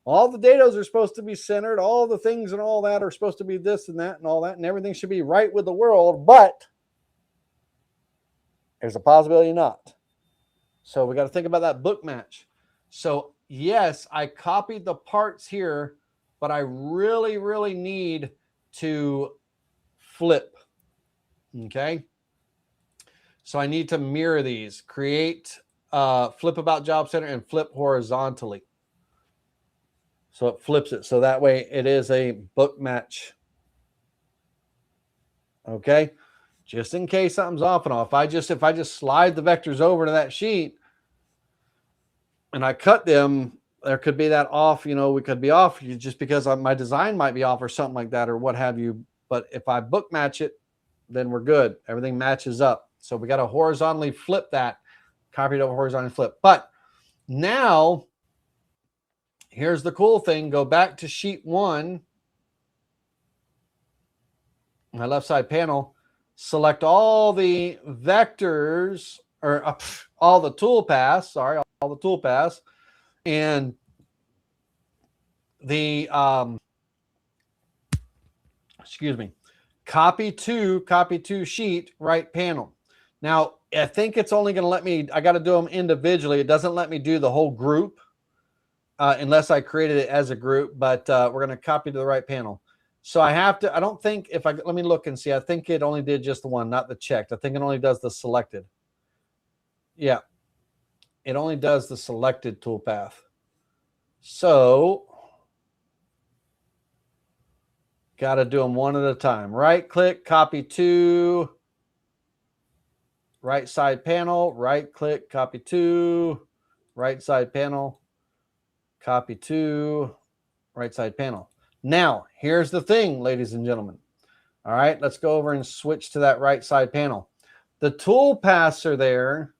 All the dados are supposed to be centered. All the things and all that are supposed to be this and that and all that. And everything should be right with the world. But there's a possibility not. So we got to think about that book match. So yes, I copied the parts here, but I really, really need to flip. Okay. So I need to mirror these. Create flip about job center and flip horizontally. So it flips it. So that way it is a book match. Okay. just in case something's off and on. If I just slide the vectors over to that sheet and I cut them, there could be that off, we could be off just because my design might be off or something like that or what have you. But if I book match it, then we're good. Everything matches up. So we got to horizontally flip that, copy it over, horizontally flip. But now, here's the cool thing. Go back to sheet 1, my left side panel, select all the vectors, or all the tool paths, all the tool paths, and the, copy to sheet, right panel. Now, I think it's only going to let me, I got to do them individually. It doesn't let me do the whole group unless I created it as a group, but we're going to copy to the right panel. So I have to, I don't think let me look and see. I think it only did just the one, not the checked. I think it only does the selected. Yeah. It only does the selected toolpath. So got to do them one at a time. Right click, copy to right side panel, right click, copy to right side panel, copy to right side panel. Now, here's the thing, ladies and gentlemen. All right, let's go over and switch to that right side panel. The tool paths are there,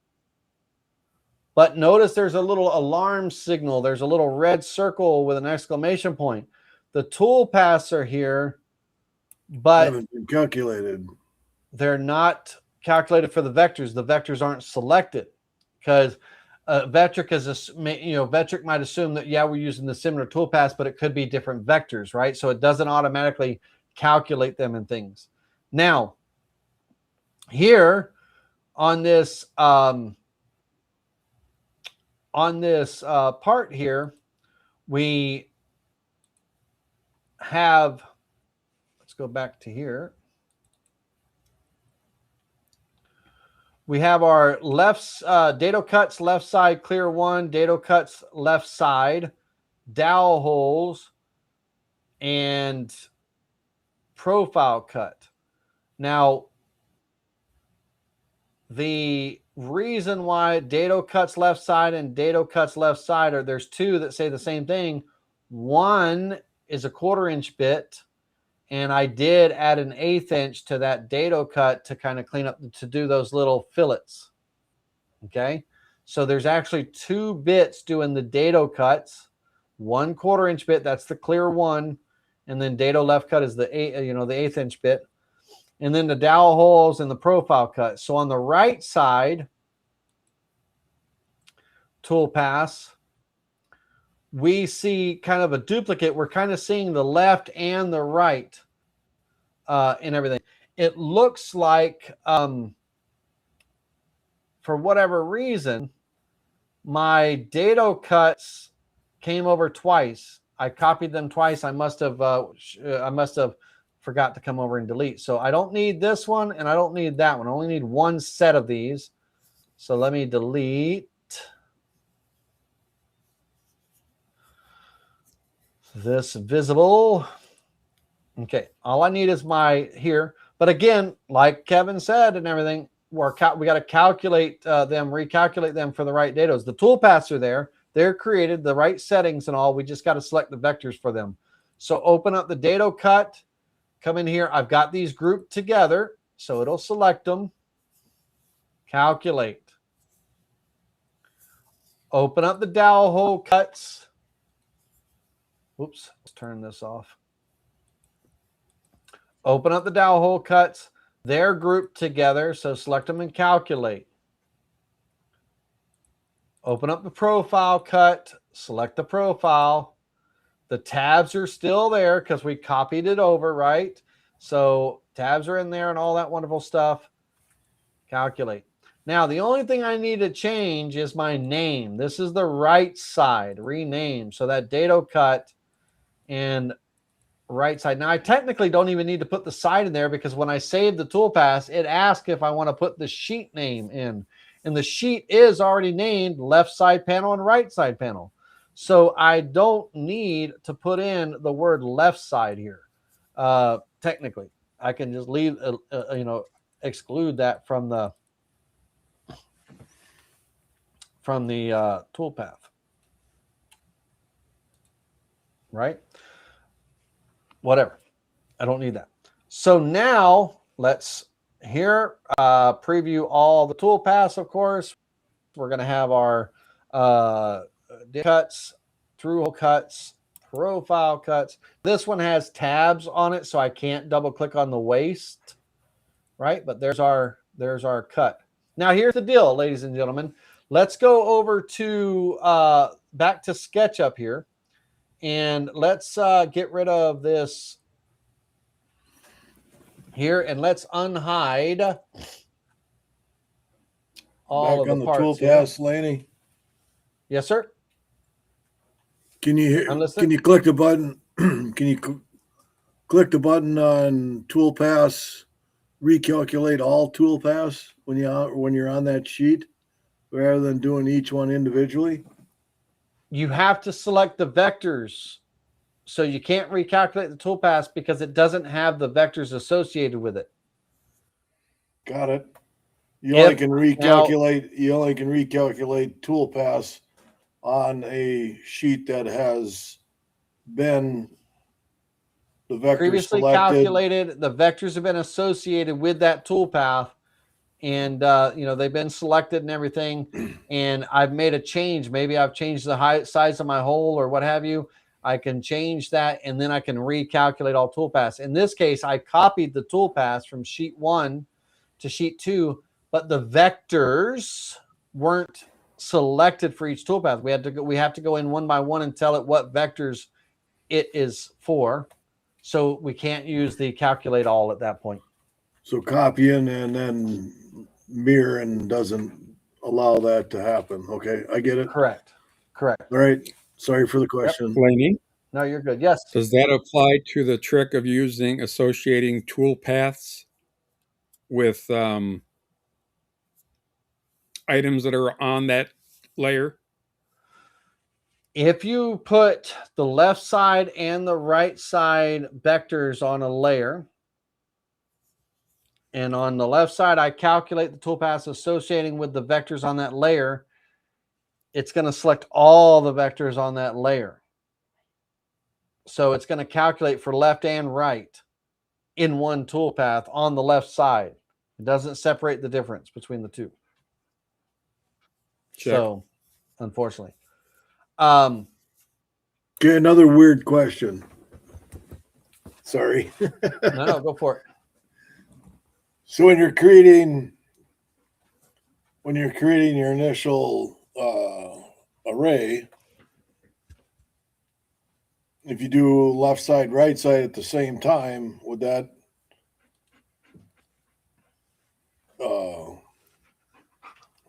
but notice there's a little alarm signal. There's a little red circle with an exclamation point. The tool paths are here, but haven't been calculated. They're not calculated for the vectors. The vectors aren't selected because Vectric is Vectric might assume that, yeah, we're using the similar toolpaths, but it could be different vectors, right? So it doesn't automatically calculate them and things. Now, here on this part here, we have, let's go back to here. We have our left dado cuts left side clear 1, dado cuts left side, dowel holes, and profile cut. Now, the reason why dado cuts left side and dado cuts left side are, there's two that say the same thing. One is a 1/4 inch bit, and I did add an 1/8 inch to that dado cut to kind of clean up, to do those little fillets. Okay. So there's actually 2 bits doing the dado cuts, 1 1/4 inch bit. That's the clear 1. And then dado left cut is the 1/8 inch bit. And then the dowel holes and the profile cut. So on the right side tool pass, we see kind of a duplicate. We're kind of seeing the left and the right and everything. It looks like, for whatever reason, my dado cuts came over twice. I copied them twice. I must have forgot to come over and delete. So I don't need this one and I don't need that one. I only need one set of these. So let me delete this visible. Okay, all I need is my here. But again, like Kevin said and everything, we got to calculate them, recalculate them for the right dados. The tool paths are there. They're created, the right settings and all. We just got to select the vectors for them. So open up the dado cut. Come in here. I've got these grouped together, so it'll select them. Calculate. Open up the dowel hole cuts. Oops, let's turn this off. Open up the dowel hole cuts. They're grouped together, so select them and calculate. Open up the profile cut. Select the profile. The tabs are still there because we copied it over, right? So tabs are in there and all that wonderful stuff. Calculate. Now, the only thing I need to change is my name. This is the right side. Rename. So that dado cut and right side. Now, I technically don't even need to put the side in there because when I save the toolpath, it asks if I want to put the sheet name in. And the sheet is already named left side panel and right side panel. So I don't need to put in the word left side here. Technically, I can just leave, exclude that from the toolpath, right? Whatever. I don't need that. So now let's preview all the toolpaths, of course. We're going to have our cuts, through cuts, profile cuts. This one has tabs on it, so I can't double click on the waist, right? But there's our cut. Now here's the deal, ladies and gentlemen. Let's go over to back to SketchUp here, and let's get rid of this here, and let's unhide all Back of on the the parts toolpath, here. Laney. Yes, sir. Can you click the button? Can you click the button on toolpaths? Recalculate all toolpaths when you're on that sheet, rather than doing each one individually. You have to select the vectors, so you can't recalculate the toolpaths because it doesn't have the vectors associated with it. Got it. You only can recalculate toolpaths on a sheet that has been the vectors Previously selected. calculated, the vectors have been associated with that toolpath, and they've been selected and everything, and I've made a change. Maybe I've changed the size of my hole or what have you. I can change that, and then I can recalculate all toolpaths. In this case, I copied the toolpaths from sheet 1 to sheet 2, but the vectors weren't selected for each toolpath. We have to go in one by one and tell it what vectors it is for. So we can't use the calculate all at that point. So copying and then mirroring doesn't allow that to happen. Okay, I get it. Correct. All right. Sorry for the question. Laney, No, you're good. Yes. does that apply to the trick of associating toolpaths with items that are on that layer? If you put the left side and the right side vectors on a layer, and on the left side, I calculate the toolpaths associating with the vectors on that layer, it's going to select all the vectors on that layer. So it's going to calculate for left and right in one toolpath on the left side. It doesn't separate the difference between the two. Check. So, unfortunately. Okay, another weird question. Sorry. No, go for it. So when you're creating your initial array, if you do left side, right side at the same time, would that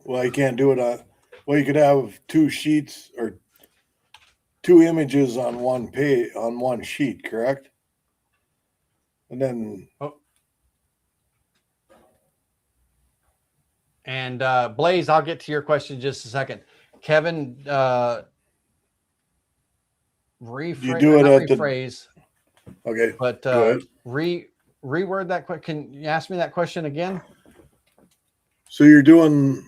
well, you can't do it on, well, you could have two sheets or two images on one page, on one sheet, correct? And then And Blaze, I'll get to your question in just a second. Kevin, rephrase. Okay, But go ahead. reword that question. Can you ask me that question again? So you're doing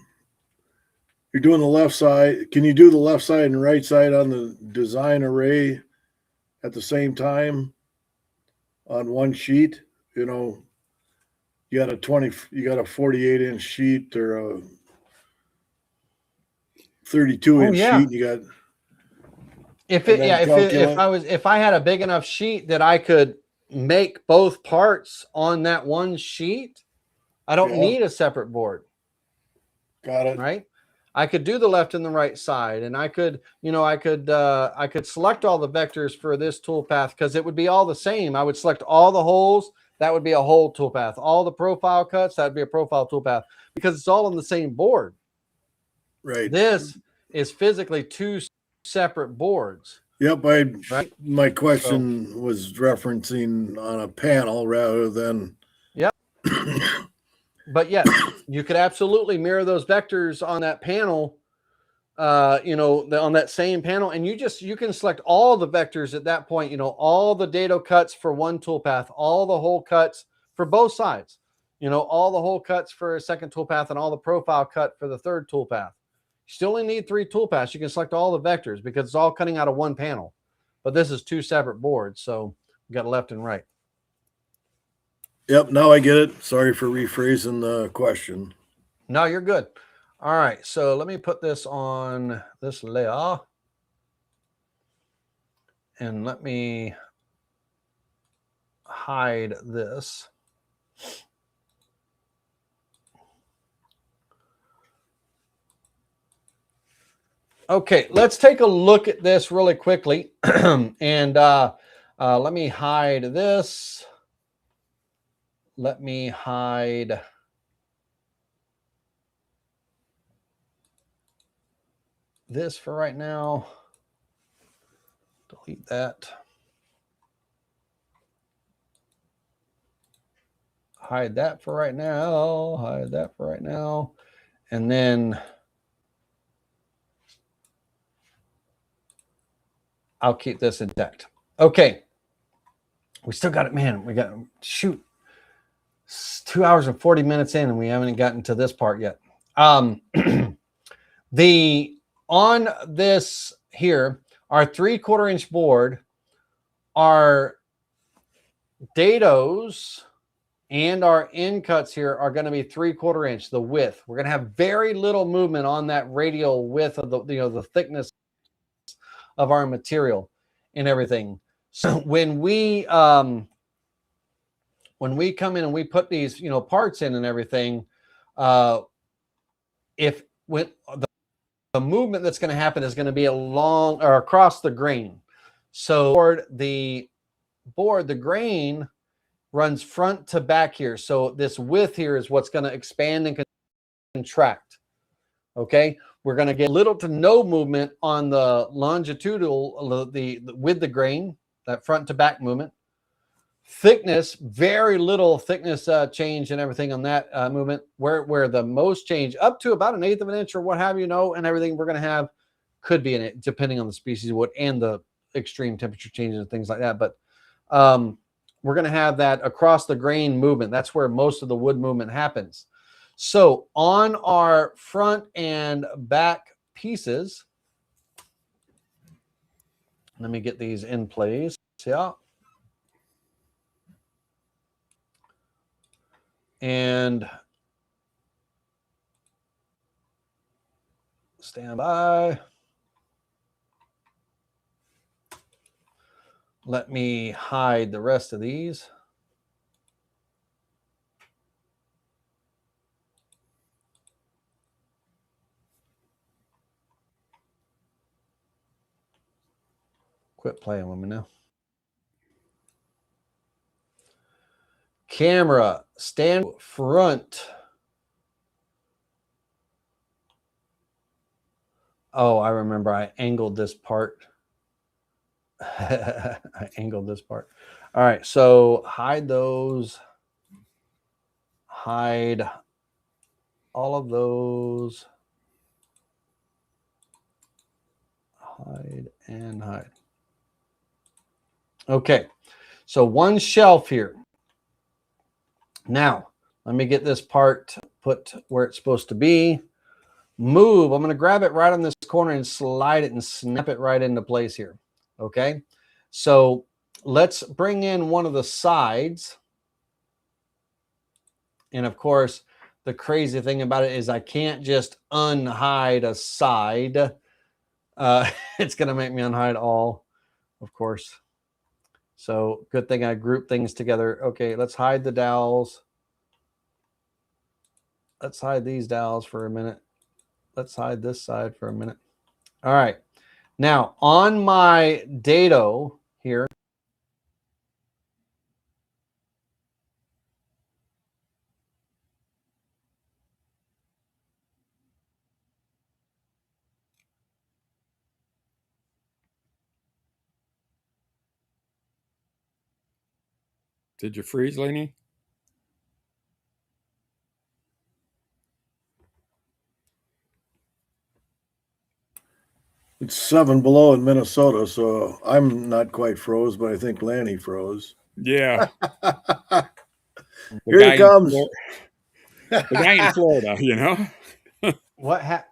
the left side. Can you do the left side and right side on the design array at the same time on one sheet? You know, you got a 48-inch sheet or a 32-inch sheet. You got if I had a big enough sheet that I could make both parts on that one sheet, I don't need a separate board. Got it. Right? I could do the left and the right side, and I could select all the vectors for this toolpath because it would be all the same. I would select all the holes. That would be a hole toolpath. All the profile cuts, that would be a profile toolpath because it's all on the same board. Right. This is physically two separate boards. Yep. My question was referencing on a panel rather than. Yep. But yes, you could absolutely mirror those vectors on that panel, on that same panel, and you can select all the vectors at that point, all the dado cuts for one toolpath, all the hole cuts for both sides, you know, all the hole cuts for a second toolpath and all the profile cut for the third toolpath. You still only need 3 toolpaths. You can select all the vectors because it's all cutting out of one panel. But this is 2 separate boards, so you got left and right. Yep, now I get it. Sorry for rephrasing the question. No, you're good. All right, so let me put this on this layer. And let me hide this. Okay, let's take a look at this really quickly. And let me hide this. Let me hide this for right now. Delete that. Hide that for right now. Hide that for right now. And then I'll keep this intact. Okay. We still got it, man. We got, shoot. It's 2 hours and 40 minutes in and we haven't gotten to this part yet. On this here, our 3/4 inch board, our dados and our end cuts here are going to be 3/4 inch, the width. We're going to have very little movement on that radial width of the, you know, the thickness of our material and everything. So when we come in and we put these, you know, parts in and everything, if when the movement that's going to happen is going to be along or across the grain. So the grain runs front to back here. So this width here is what's going to expand and contract. Okay. We're going to get little to no movement on the longitudinal, with the grain, that front to back movement. Thickness, very little thickness change and everything on that movement. Where the most change, up to about 1/8 of an inch or what have you know, and everything we're going to have could be in it, depending on the species of wood and the extreme temperature changes and things like that. But we're going to have that across the grain movement. That's where most of the wood movement happens. So on our front and back pieces, let me get these in place. Yeah. And stand by. Let me hide the rest of these. Quit playing with me now. Camera, stand front. Oh, I remember I angled this part. I angled this part. All right, so hide those. Hide all of those. Hide and hide. Okay, so one shelf here. Now, let me get this part put where it's supposed to be. Move. I'm going to grab it right on this corner and slide it and snap it right into place here. Okay, so let's bring in one of the sides. And of course, the crazy thing about it is I can't just unhide a side. It's going to make me unhide all, of course. So good thing I grouped things together. Okay, let's hide the dowels. Let's hide these dowels for a minute. Let's hide this side for a minute. All right. Now, on my dado here, Did you freeze, Lainey? It's 7 below in Minnesota, so I'm not quite froze, but I think Lanny froze. Yeah. Here he comes. The guy in Florida, you know. What happened?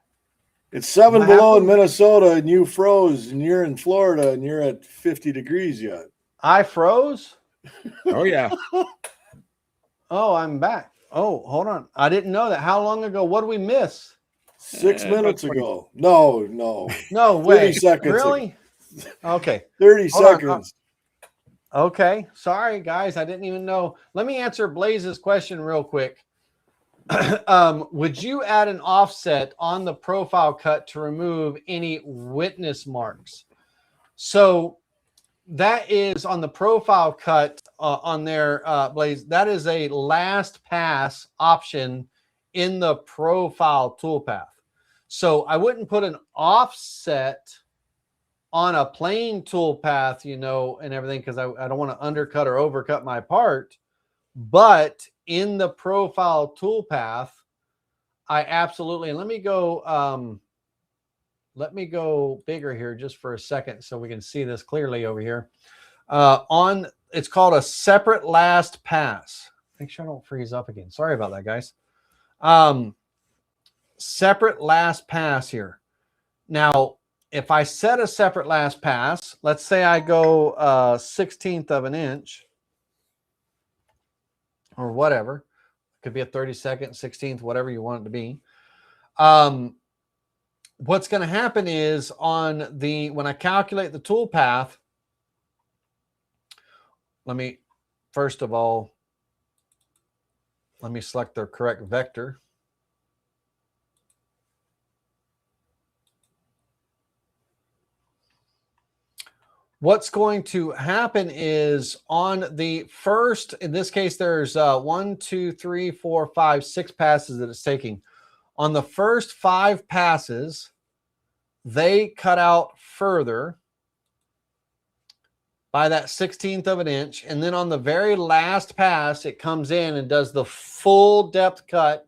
It's 7 What below in happened? Minnesota, and you froze, and you're in Florida, and you're at 50 degrees yet. I froze. Oh yeah. Oh, I'm back. Oh, hold on. I didn't know that. How long ago? What did we miss? 6 About minutes 20. ago. No. No 30 way. seconds. Really? Okay. 30 Hold on. seconds. Okay. Sorry, guys. I didn't even know. Let me answer Blaze's question real quick. Would you add an offset on the profile cut to remove any witness marks? So that is on the profile cut on there, Blaze. That is a last pass option in the profile toolpath. So I wouldn't put an offset on a plain toolpath, you know, and everything, because I don't want to undercut or overcut my part. But in the profile toolpath, I absolutely, and let me go bigger here just for a second so we can see this clearly over here. It's called a separate last pass. Make sure I don't freeze up again. Sorry about that, guys. Separate last pass here. Now, if I set a separate last pass, let's say I go 1/16 of an inch or whatever, it could be a 32nd, 16th, whatever you want it to be. What's going to happen is when I calculate the tool path, first of all, let me select the correct vector. What's going to happen is on the first, in this case, there's 1, 2, 3, 4, 5, 6 passes that it's taking. On the first 5 passes, they cut out further by that 1/16 of an inch. And then on the very last pass, it comes in and does the full depth cut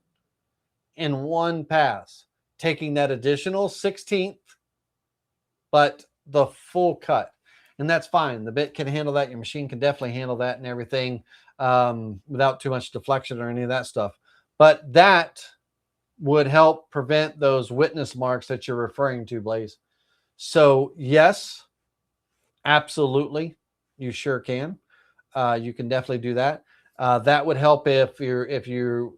in one pass, taking that additional 1/16, but the full cut. And that's fine. The bit can handle that. Your machine can definitely handle that and everything without too much deflection or any of that stuff. But that would help prevent those witness marks that you're referring to, Blaze. So yes, absolutely, you sure can. You can definitely do that. That would help if your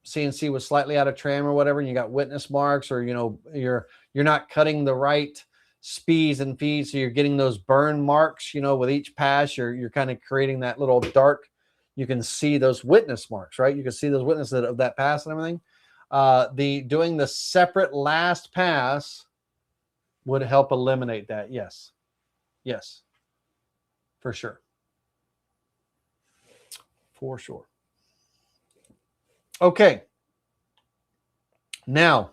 CNC was slightly out of trim or whatever, and you got witness marks, or you're not cutting the right speeds and feeds, so you're getting those burn marks. With each pass, you're kind of creating that little dark. You can see those witness marks, right? You can see those witnesses of that pass and everything. Doing the separate last pass would help eliminate that. Yes, for sure. Okay. Now,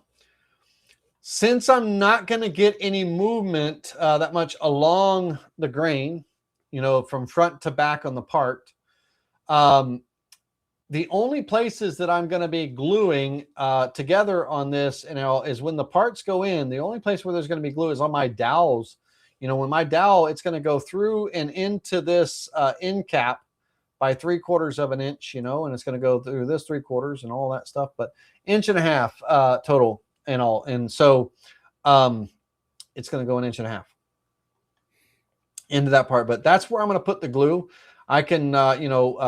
since I'm not going to get any movement that much along the grain, from front to back on the part, the only places that I'm going to be gluing together on this, is when the parts go in. The only place where there's going to be glue is on my dowels. When my dowel, it's going to go through and into this end cap by 3/4 of an inch, and it's going to go through this 3/4 and all that stuff, but 1.5 inches total and all. And so it's going to go 1.5 inches into that part, but that's where I'm going to put the glue. I can,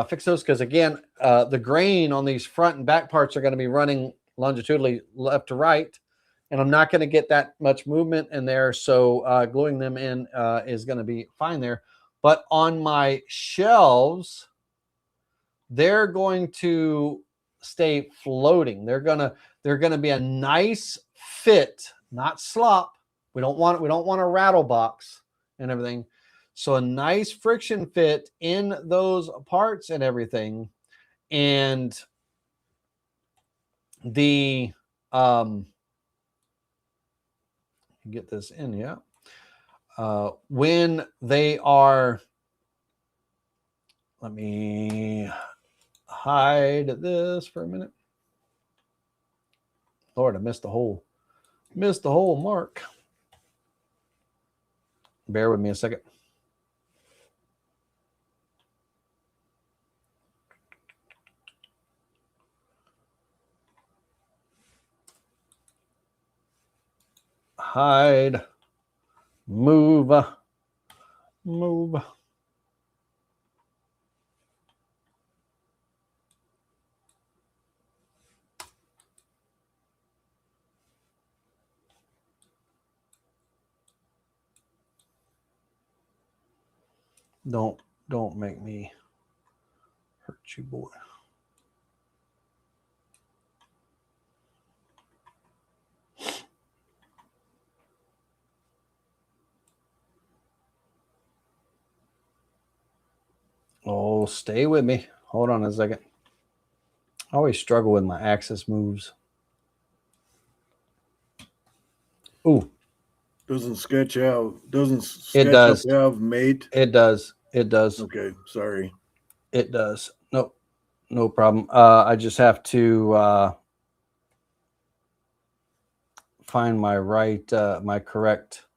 fix those because, again, the grain on these front and back parts are going to be running longitudinally left to right, and I'm not going to get that much movement in there. So gluing them in is going to be fine there. But on my shelves, they're going to stay floating. They're going to be a nice fit, not slop. We don't want a rattle box and everything. So a nice friction fit in those parts and everything. And the get this in, yeah. When they are, let me hide this for a minute. Lord, I missed the whole mark. Bear with me a second. hide, move, move. Don't make me hurt you, boy. Oh, stay with me. Hold on a second. I always struggle with my axis moves. Ooh. Doesn't SketchUp does. have mate? It does. It does. Okay, sorry. It does. Nope. No problem. I just have to find my my correct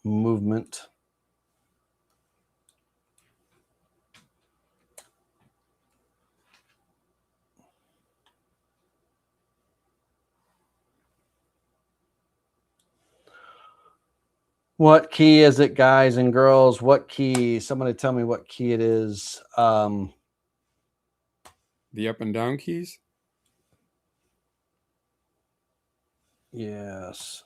movement. What key is it, guys and girls? What key? Somebody tell me what key it is. The up and down keys? Yes.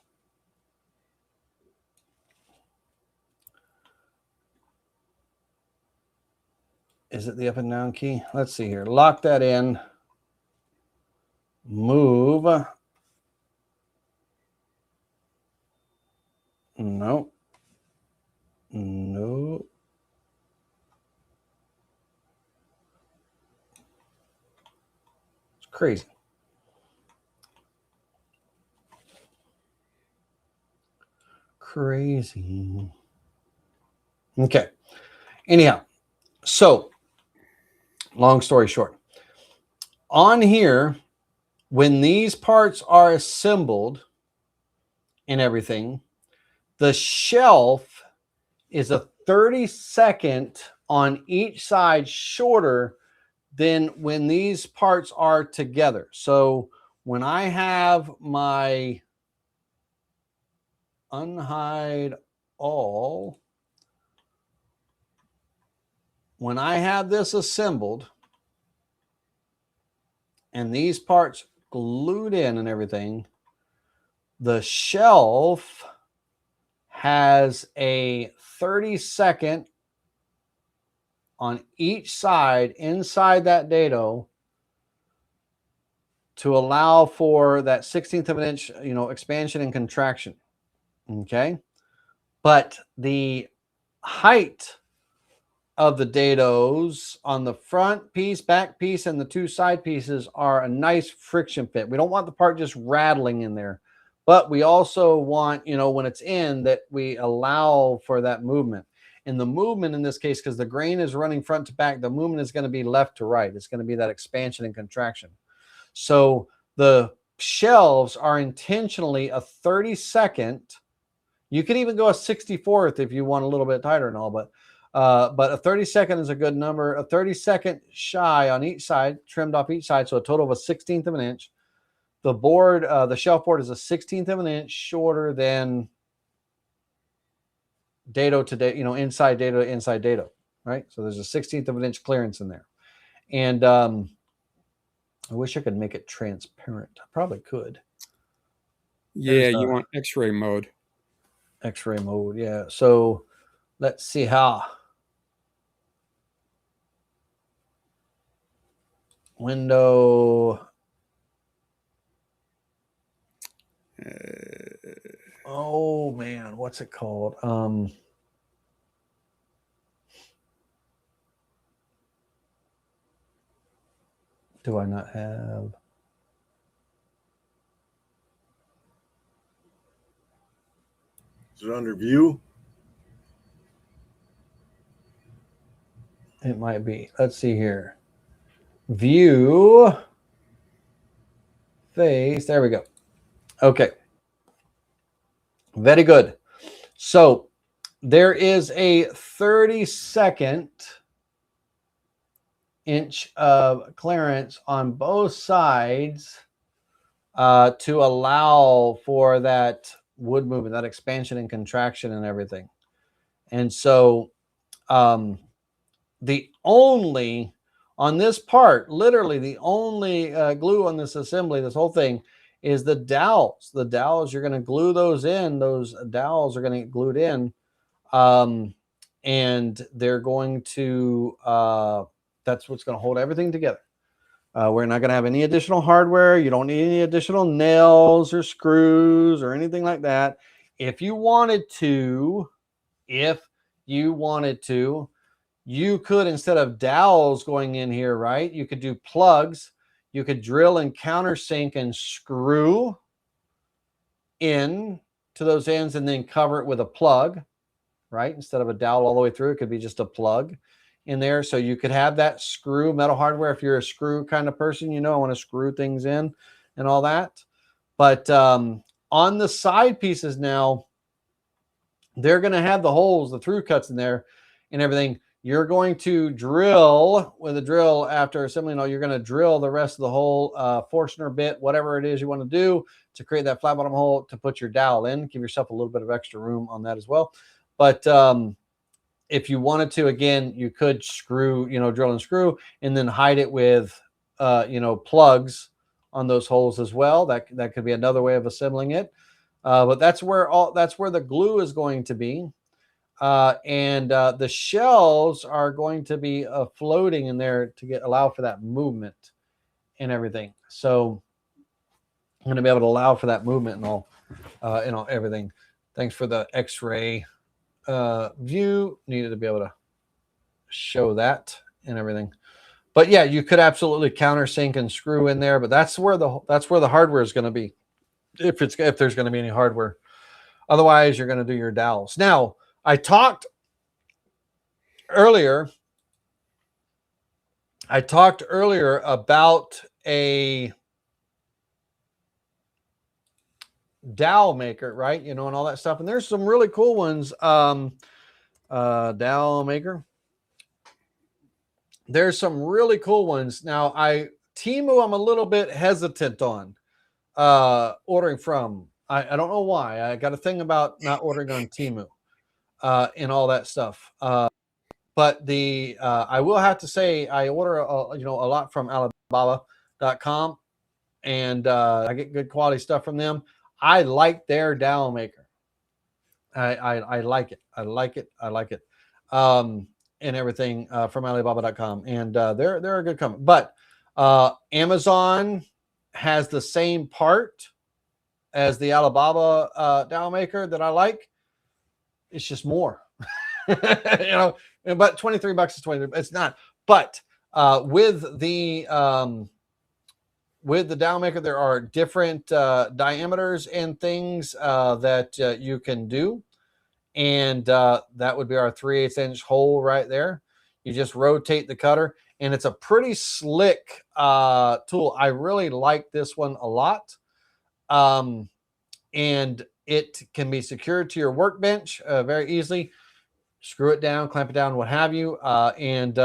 Is it the up and down key? Let's see here. Lock that in. Move. No. No. It's crazy. Crazy. Okay. Anyhow, so long story short, on here, when these parts are assembled and everything, the shelf is a 32nd on each side shorter than when these parts are together. So when I have my unhide all, when I have this assembled and these parts glued in and everything, the shelf has a 32nd on each side inside that dado to allow for that 16th of an inch, expansion and contraction. Okay. But the height of the dados on the front piece, back piece, and the two side pieces are a nice friction fit. We don't want the part just rattling in there, but we also want, when it's in, that we allow for that movement. And the movement in this case, because the grain is running front to back, the movement is going to be left to right. It's going to be that expansion and contraction. So the shelves are intentionally a 32nd. You can even go a 64th if you want a little bit tighter and all, but a 32nd is a good number. A 32nd shy on each side, trimmed off each side, so a total of a 16th of an inch. The board, the shelf board, is a 16th of an inch shorter than dado to dado, inside dado to inside dado, right? So there's a 16th of an inch clearance in there. And I wish I could make it transparent. I probably could. Yeah, you want X-ray mode. X-ray mode, yeah. So let's see how. Window. Oh man, what's it called? Do I not have? Is it under view? It might be. Let's see here. View. Face. There we go. Okay. Very good. So there is a 32nd inch of clearance on both sides to allow for that wood movement, that expansion and contraction and everything. And so the only, on this part, literally the only glue on this assembly, this whole thing, is the dowels. The dowels, you're going to glue those in. Those dowels are going to get glued in. And they're going to, that's what's going to hold everything together. We're not going to have any additional hardware. You don't need any additional nails or screws or anything like that. If you wanted to, you could, instead of dowels going in here, right? You could do plugs. You could drill and countersink and screw in to those ends and then cover it with a plug, right? Instead of a dowel all the way through, it could be just a plug in there. So you could have that screw metal hardware. If you're a screw kind of person, you know, I want to screw things in and all that. But on the side pieces now, they're going to have the holes, the through cuts in there and everything. You're going to drill with a drill after assembling. You're going to drill the rest of the hole, Forstner bit, whatever it is you want to do to create that flat bottom hole to put your dowel in. Give yourself a little bit of extra room on that as well. But if you wanted to, again, you could screw, drill and screw, and then hide it with, plugs on those holes as well. That could be another way of assembling it. But that's where the glue is going to be. And the shells are going to be floating in there to allow for that movement and everything. So I'm going to be able to allow for that movement and all, everything. Thanks for the X-ray view. Needed to be able to show that and everything. But yeah, you could absolutely countersink and screw in there. But that's where the hardware is going to be, if there's going to be any hardware. Otherwise, you're going to do your dowels. Now, I talked earlier about a dowel maker, right? And all that stuff. And there's some really cool ones. Dowel maker. There's some really cool ones. Now, Temu, I'm a little bit hesitant on ordering from. I don't know why. I got a thing about not ordering on Temu. And all that stuff. But I will have to say I order a lot from Alibaba.com, and I get good quality stuff from them. I like their dowel maker. I like it. I like it. And everything from Alibaba.com, and they're a good company. But Amazon has the same part as the Alibaba dowel maker that I like. It's just more, but $23 is 23. It's not. But with the dowel maker, there are different diameters and things that you can do, and that would be our 3/8 inch hole right there. You just rotate the cutter, and it's a pretty slick tool. I really like this one a lot, and it can be secured to your workbench very easily. Screw it down, clamp it down, what have you. And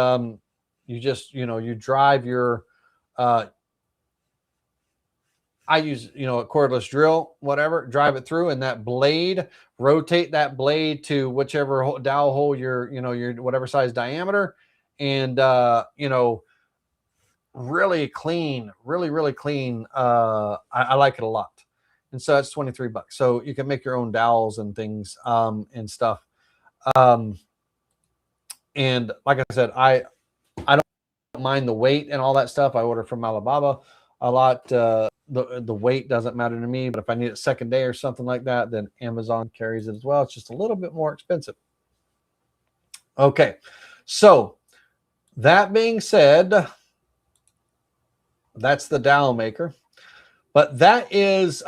you just, you drive your, I use, a cordless drill, whatever, drive it through, and that blade, rotate that blade to whichever dowel hole your whatever size diameter. And, really clean, really clean. I like it a lot. And so that's $23. So you can make your own dowels and things and stuff. And like I said, I don't mind the weight and all that stuff. I order from Alibaba a lot. The weight doesn't matter to me, but if I need it second day or something like that, then Amazon carries it as well. It's just a little bit more expensive. Okay, so that being said, that's the dowel maker. But that is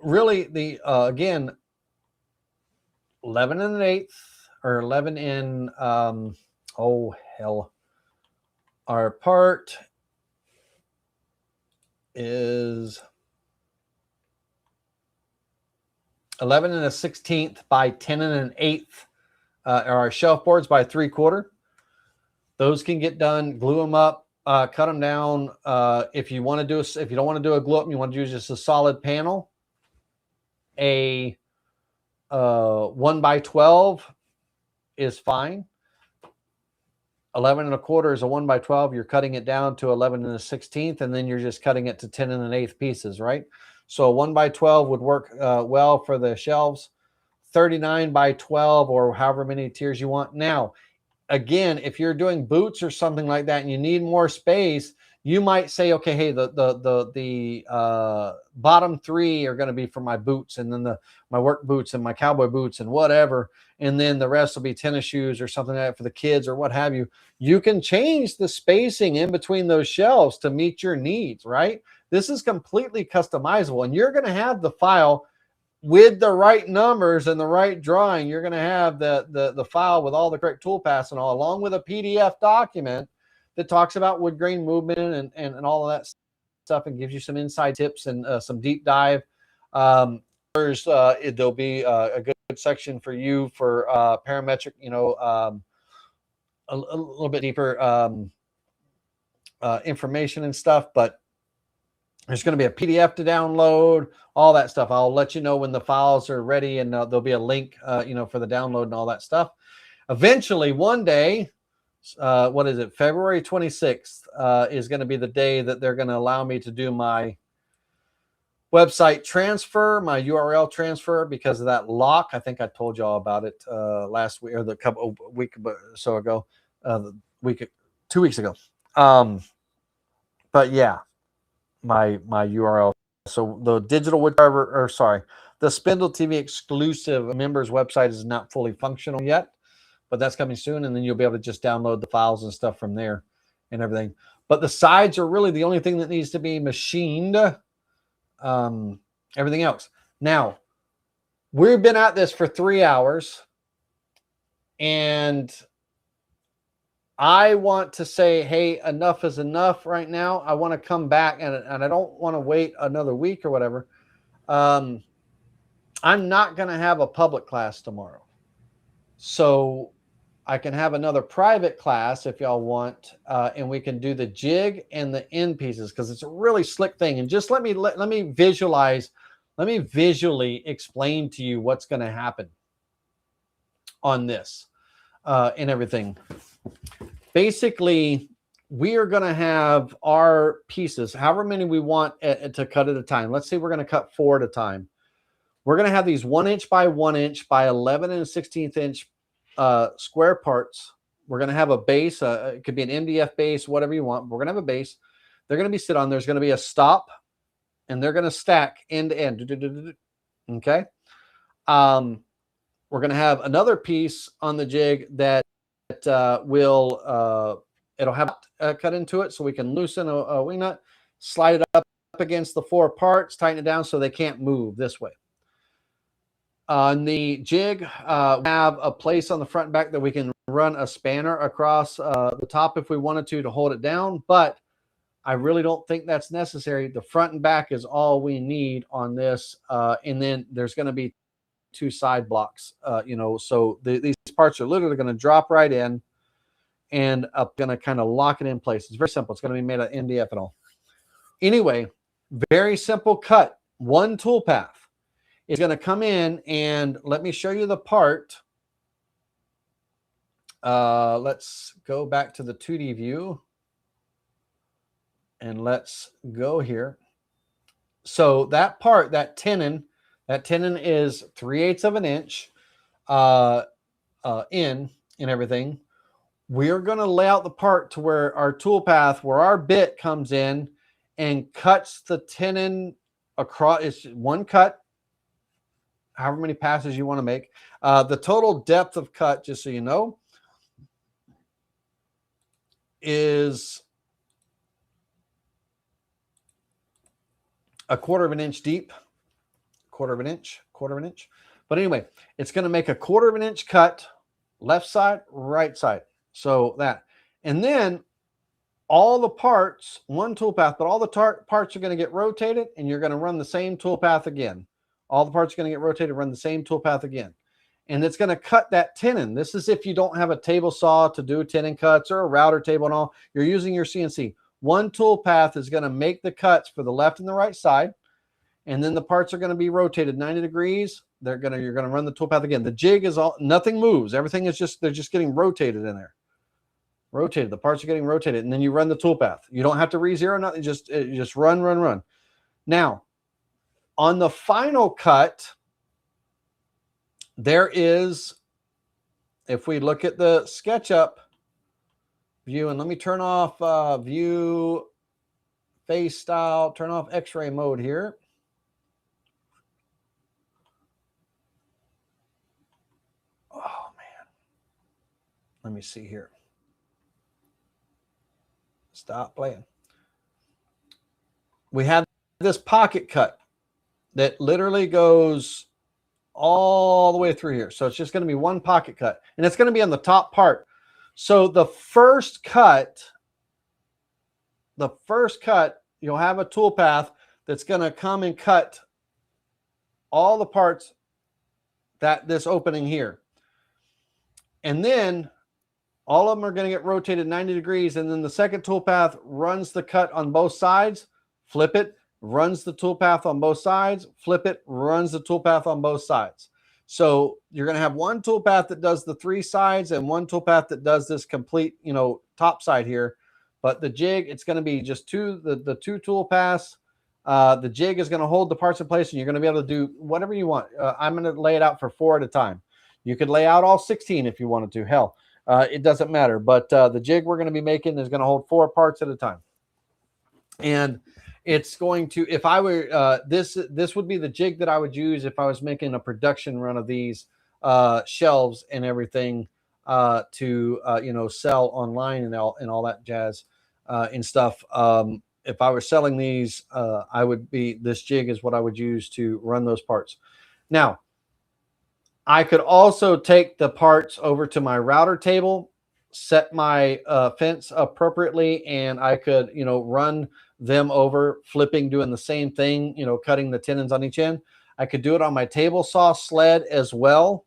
really the, again, 11 1/8 or 11 in, oh, hell. Our part is 11 1/16 by 10 1/8. Our shelf boards by 3/4. Those can get done. Glue them up. Cut them down. If you don't want to do a glue up, you want to use just a solid panel. A 1 by 12 is fine. 11 1/4 is a 1 by 12. You're cutting it down to 11 1/16, and then you're just cutting it to 10 1/8 pieces, right? So 1 by 12 would work well for the shelves. 39 by 12 or however many tiers you want. Now, again, if you're doing boots or something like that and you need more space, you might say, okay, hey, the bottom 3 are going to be for my boots, and then my work boots and my cowboy boots and whatever, and then the rest will be tennis shoes or something like that for the kids or what have you. You can change the spacing in between those shelves to meet your needs, right? This is completely customizable, and you're going to have the file with the right numbers and the right drawing. You're going to have the file with all the correct toolpaths and all, along with a PDF document that talks about wood grain movement and all of that stuff, and gives you some inside tips and some deep dive. There'll be a good section for you for parametric, a little bit deeper information and stuff, but there's going to be a PDF to download, all that stuff. I'll let you know when the files are ready, and there'll be a link, for the download and all that stuff. Eventually, one day, February 26th is going to be the day that they're going to allow me to do my website transfer, my URL transfer, because of that lock. I think I told you all about it last week, or the couple week or so ago, 2 weeks ago. But yeah, my URL. So the digital woodcarver, or sorry, the Spindle TV exclusive members website is not fully functional yet, but that's coming soon. And then you'll be able to just download the files and stuff from there and everything. But the sides are really the only thing that needs to be machined. Everything else. Now, we've been at this for 3 hours, and I want to say, hey, enough is enough right now. I want to come back, and I don't want to wait another week or whatever. I'm not going to have a public class tomorrow. So I can have another private class if y'all want, and we can do the jig and the end pieces, because it's a really slick thing. And just let me visualize, let me visually explain to you what's going to happen on this and everything. Basically, we are going to have our pieces, however many we want to cut at a time. Let's say we're going to cut 4 at a time. We're going to have these 1 inch by 1 inch by 11 1/16 inch square parts. We're going to have a base. It could be an MDF base, whatever you want. We're going to have a base. They're going to be sit on. There's going to be a stop, and they're going to stack end to end. Okay. We're going to have another piece on the jig that it'll have cut into it, so we can loosen a wing nut, slide it up against the 4 parts, tighten it down so they can't move this way. On the jig, we have a place on the front and back that we can run a spanner across the top if we wanted to hold it down, but I really don't think that's necessary. The front and back is all we need on this, and then there's going to be 2 side blocks, so these parts are literally going to drop right in, and I'm going to kind of lock it in place. It's very simple. It's going to be made of MDF and all. Anyway, very simple cut. One tool path is going to come in, and let me show you the part. Let's go back to the 2D view, and let's go here. So that part, that tenon is 3/8 of an inch in and everything. We're going to lay out the part to where our tool path, where our bit comes in and cuts the tenon across. It's one cut, however many passes you want to make. The total depth of cut, just so you know, is 1/4 of an inch deep, 1/4 of an inch, 1/4 of an inch. But anyway, it's going to make 1/4 of an inch cut, left side, right side. So that, and then all the parts, one tool path, but all the parts are going to get rotated, and you're going to run the same tool path again. All the parts are going to get rotated, run the same tool path again. And it's going to cut that tenon. This is if you don't have a table saw to do tenon cuts, or a router table and all. You're using your CNC. One tool path is going to make the cuts for the left and the right side. And then the parts are going to be rotated 90 degrees you're gonna run the toolpath again. The jig is all, nothing moves. Everything is just, they're just getting rotated in there. Rotated. The parts are getting rotated, and then you run the toolpath. You don't have to re-zero nothing. Just run. Now, on the final cut, there is, if we look at the SketchUp view, and let me turn off view face style, turn off X-ray mode here. Oh man, let me see here. Stop playing. We have this pocket cut that literally goes all the way through here. So it's just going to be one pocket cut, and it's going to be on the top part. So the first cut, you'll have a tool path that's going to come and cut all the parts that this opening here. And then all of them are going to get rotated 90 degrees. And then the second tool path runs the cut on both sides, flip it, runs the tool path on both sides, flip it, runs the tool path on both sides. So you're going to have one tool path that does the 3 sides and one tool path that does this complete, top side here. But the jig, it's going to be just the 2 tool paths. The jig is going to hold the parts in place, and you're going to be able to do whatever you want. I'm going to lay it out for 4 at a time. You could lay out all 16 if you wanted to. Hell, it doesn't matter. But the jig we're going to be making is going to hold 4 parts at a time. And it's going to, if I were, this would be the jig that I would use if I was making a production run of these shelves and everything to, sell online and all that jazz and stuff. If I was selling these, this jig is what I would use to run those parts. Now, I could also take the parts over to my router table, set my fence appropriately, and I could, run them over, flipping, doing the same thing, cutting the tenons on each end. I could do it on my table saw sled as well.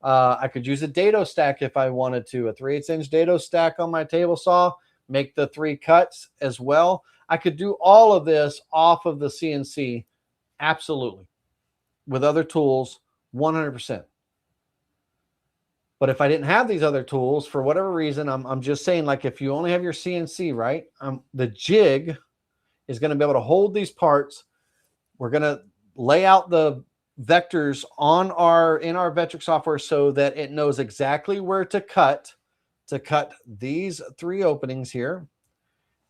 I could use a dado stack if I wanted to, a 3/8" dado stack on my table saw, make the 3 cuts as well. I could do all of this off of the CNC, absolutely, with other tools, 100%. But if I didn't have these other tools, for whatever reason, I'm just saying, like, if you only have your CNC, right, the jig is going to be able to hold these parts. We're going to lay out the vectors in our Vectric software so that it knows exactly where to cut these 3 openings here.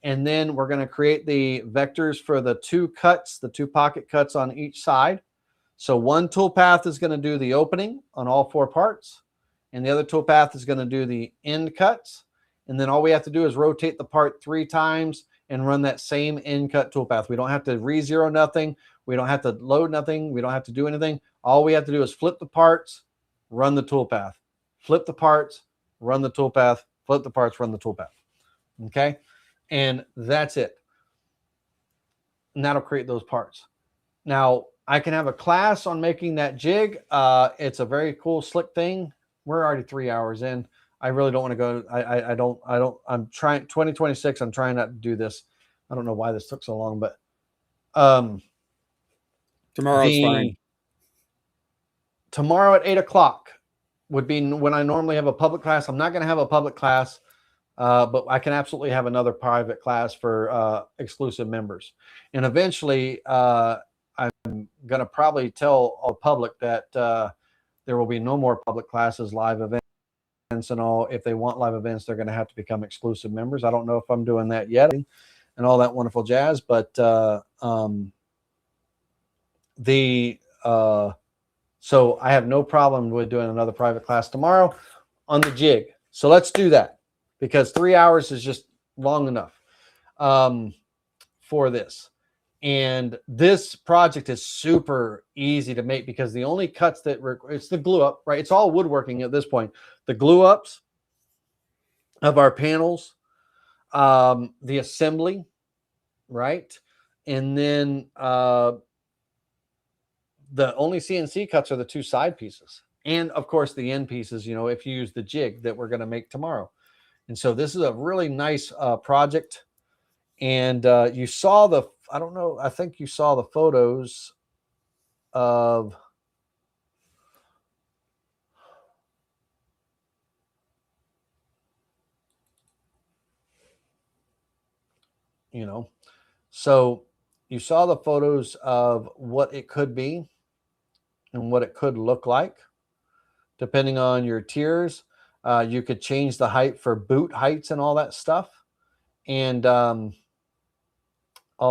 And then we're going to create the vectors for the 2 cuts, the 2 pocket cuts on each side. So one tool path is going to do the opening on all 4 parts, and the other tool path is going to do the end cuts. And then all we have to do is rotate the part 3 times and run that same end cut tool path. We don't have to re-zero nothing. We don't have to load nothing. We don't have to do anything. All we have to do is flip the parts, run the tool path. Flip the parts, run the tool path. Flip the parts, run the tool path. Okay? And that's it. And that'll create those parts. Now, I can have a class on making that jig. It's a very cool, slick thing. We're already 3 hours in. I really don't want to go. I'm trying 2026. I'm trying not to do this. I don't know why this took so long, but tomorrow's fine. Tomorrow at 8 o'clock would be when I normally have a public class. I'm not going to have a public class, but I can absolutely have another private class for exclusive members. And eventually, I'm going to probably tell the public that there will be no more public classes, live events, and all. If they want live events, they're going to have to become exclusive members. I don't know if I'm doing that yet and all that wonderful jazz, but so I have no problem with doing another private class tomorrow on the jig. So let's do that, because 3 hours is just long enough for this. And this project is super easy to make, because the only cuts that it's the glue up, right? It's all woodworking at this point. The glue ups of our panels, the assembly, right? And then the only CNC cuts are the 2 side pieces. And of course the end pieces, if you use the jig that we're going to make tomorrow. And so this is a really nice project. And you saw I think you saw the photos of you know. So you saw the photos of what it could be and what it could look like, depending on your tiers. You could change the height for boot heights and all that stuff, and all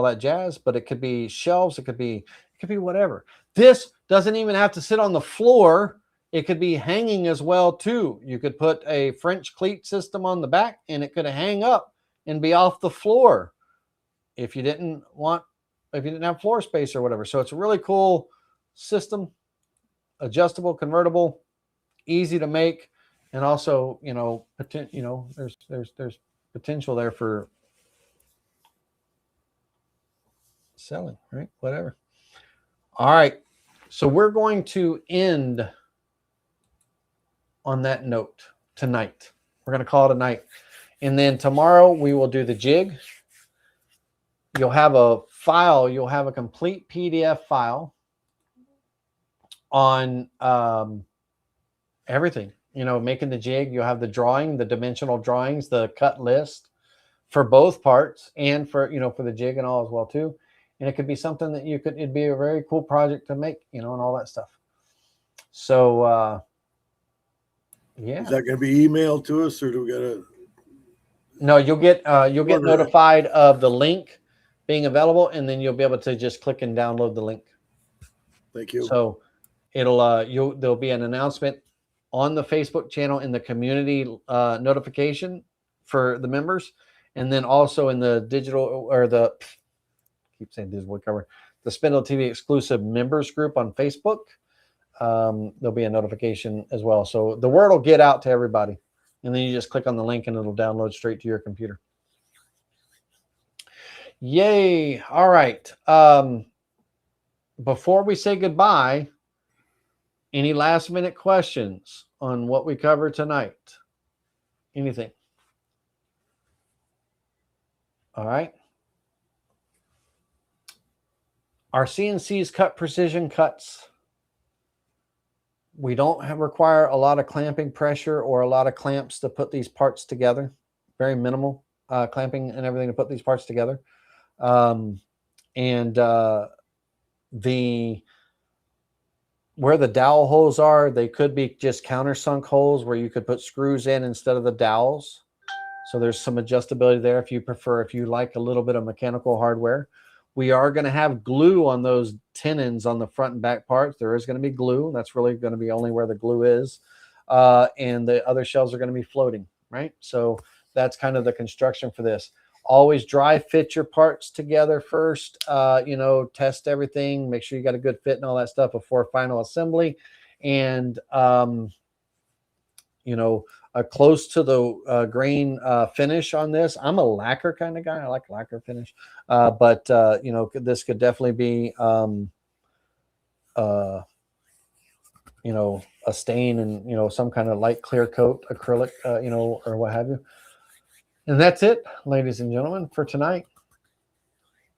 that jazz. But it could be shelves. It could be whatever. This doesn't even have to sit on the floor. It could be hanging as well too. You could put a French cleat system on the back, and it could hang up and be off the floor if you didn't have floor space or whatever. So it's a really cool system, adjustable, convertible, easy to make, and also, there's potential there for selling, right? Whatever. All right. So we're going to end on that note tonight. We're going to call it a night. And then tomorrow we will do the jig. You'll have a file. You'll have a complete PDF file on everything. Making the jig. You'll have the drawing, the dimensional drawings, the cut list for both parts, and for the jig and all as well too. And it could be something that it'd be a very cool project to make, and all that stuff. So yeah. Is that going to be emailed to us, or do we got to? No, you'll get notified of the link being available, and then you'll be able to just click and download the link. Thank you. So it'll there'll be an announcement on the Facebook channel in the community notification for the members, and then also in the digital the Spindle TV exclusive members group on Facebook. There'll be a notification as well. So the word will get out to everybody, and then you just click on the link and it'll download straight to your computer. Yay. All right. Before we say goodbye, any last minute questions on what we covered tonight? Anything? All right. Our CNCs cut precision cuts. We don't require a lot of clamping pressure or a lot of clamps to put these parts together. Very minimal clamping and everything to put these parts together. Where the dowel holes are, they could be just countersunk holes where you could put screws in instead of the dowels. So there's some adjustability there if you like a little bit of mechanical hardware. We are going to have glue on those tenons on the front and back parts. There is going to be glue. That's really going to be only where the glue is. And the other shells are going to be floating, right? So that's kind of the construction for this. Always dry fit your parts together first. Test everything. Make sure you got a good fit and all that stuff before final assembly. And, close to the grain finish on this. I'm a lacquer kind of guy. I like lacquer finish. But this could definitely be, a stain and, some kind of light clear coat, acrylic, or what have you. And that's it, ladies and gentlemen, for tonight.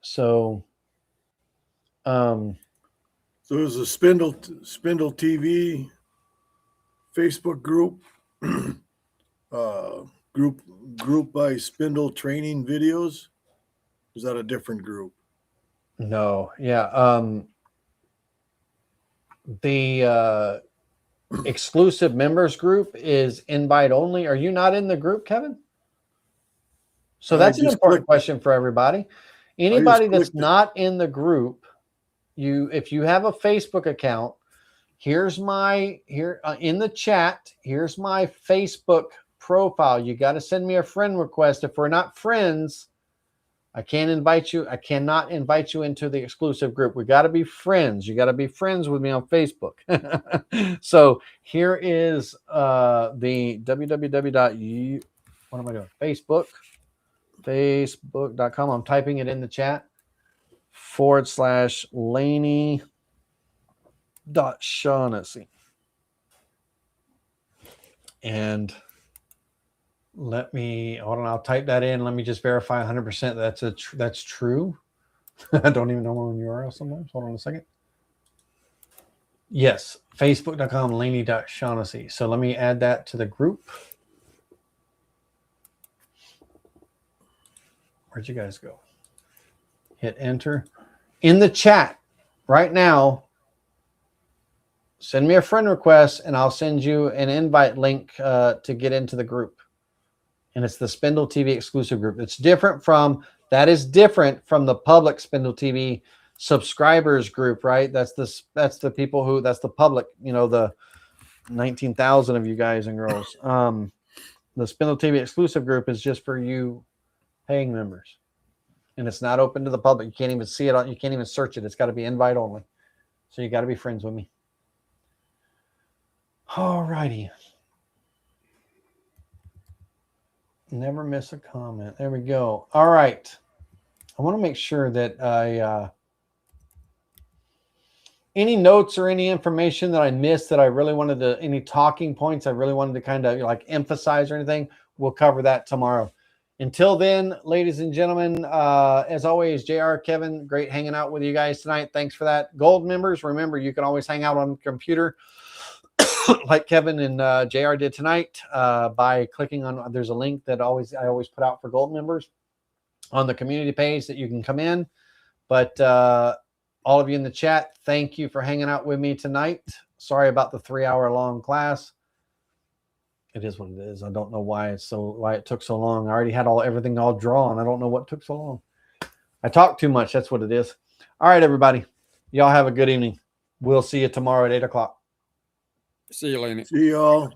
So, there's a Spindle TV Facebook group, group by Spindle training videos. Is that a different group? No, yeah. The exclusive members group is invite only. Are you not in the group, Kevin? So that's an important question for everybody. Anybody that's not in the group, if you have a Facebook account, here in the chat, here's my Facebook profile. You got to send me a friend request. If we're not friends, I can't invite you. I cannot invite you into the exclusive group. We got to be friends. You got to be friends with me on Facebook. So here is the www. What am I doing? Facebook.com. I'm typing it in the chat. /Laney.Shaughnessy. And let me, hold on, I'll type that in. Let me just verify 100% that's true. I don't even know my own URL sometimes. Hold on a second. Yes, Facebook.com, Laney.Shaughnessy. So let me add that to the group. Where'd you guys go? Hit enter. In the chat right now, send me a friend request and I'll send you an invite link to get into the group. And it's the Spindle TV exclusive group. It's different from, that is different from the public Spindle TV subscribers group, right? That's the people who, that's the public, you know, the 19,000 of you guys and girls. The Spindle TV exclusive group is just for you paying members. And it's not open to the public. You can't even see it. You can't even search it. It's got to be invite only. So you got to be friends with me. All righty. Never miss a comment. There we go. All right. I want to make sure that I any notes or any information that I missed that I really wanted to, any talking points I really wanted to kind of like emphasize or anything, we'll cover that tomorrow. Until then, ladies and gentlemen, as always, JR, Kevin, great hanging out with you guys tonight. Thanks for that. Gold members, remember, you can always hang out on the computer like Kevin and JR did tonight by clicking on, there's a link that I always put out for gold members on the community page that you can come in. But all of you in the chat, thank you for hanging out with me tonight. Sorry about the 3-hour-long class. It is what it is. I don't know why it took so long. I already had everything all drawn. I don't know what took so long. I talked too much. That's what it is. All right, everybody. Y'all have a good evening. We'll see you tomorrow at 8 o'clock. See you, Laney. See y'all.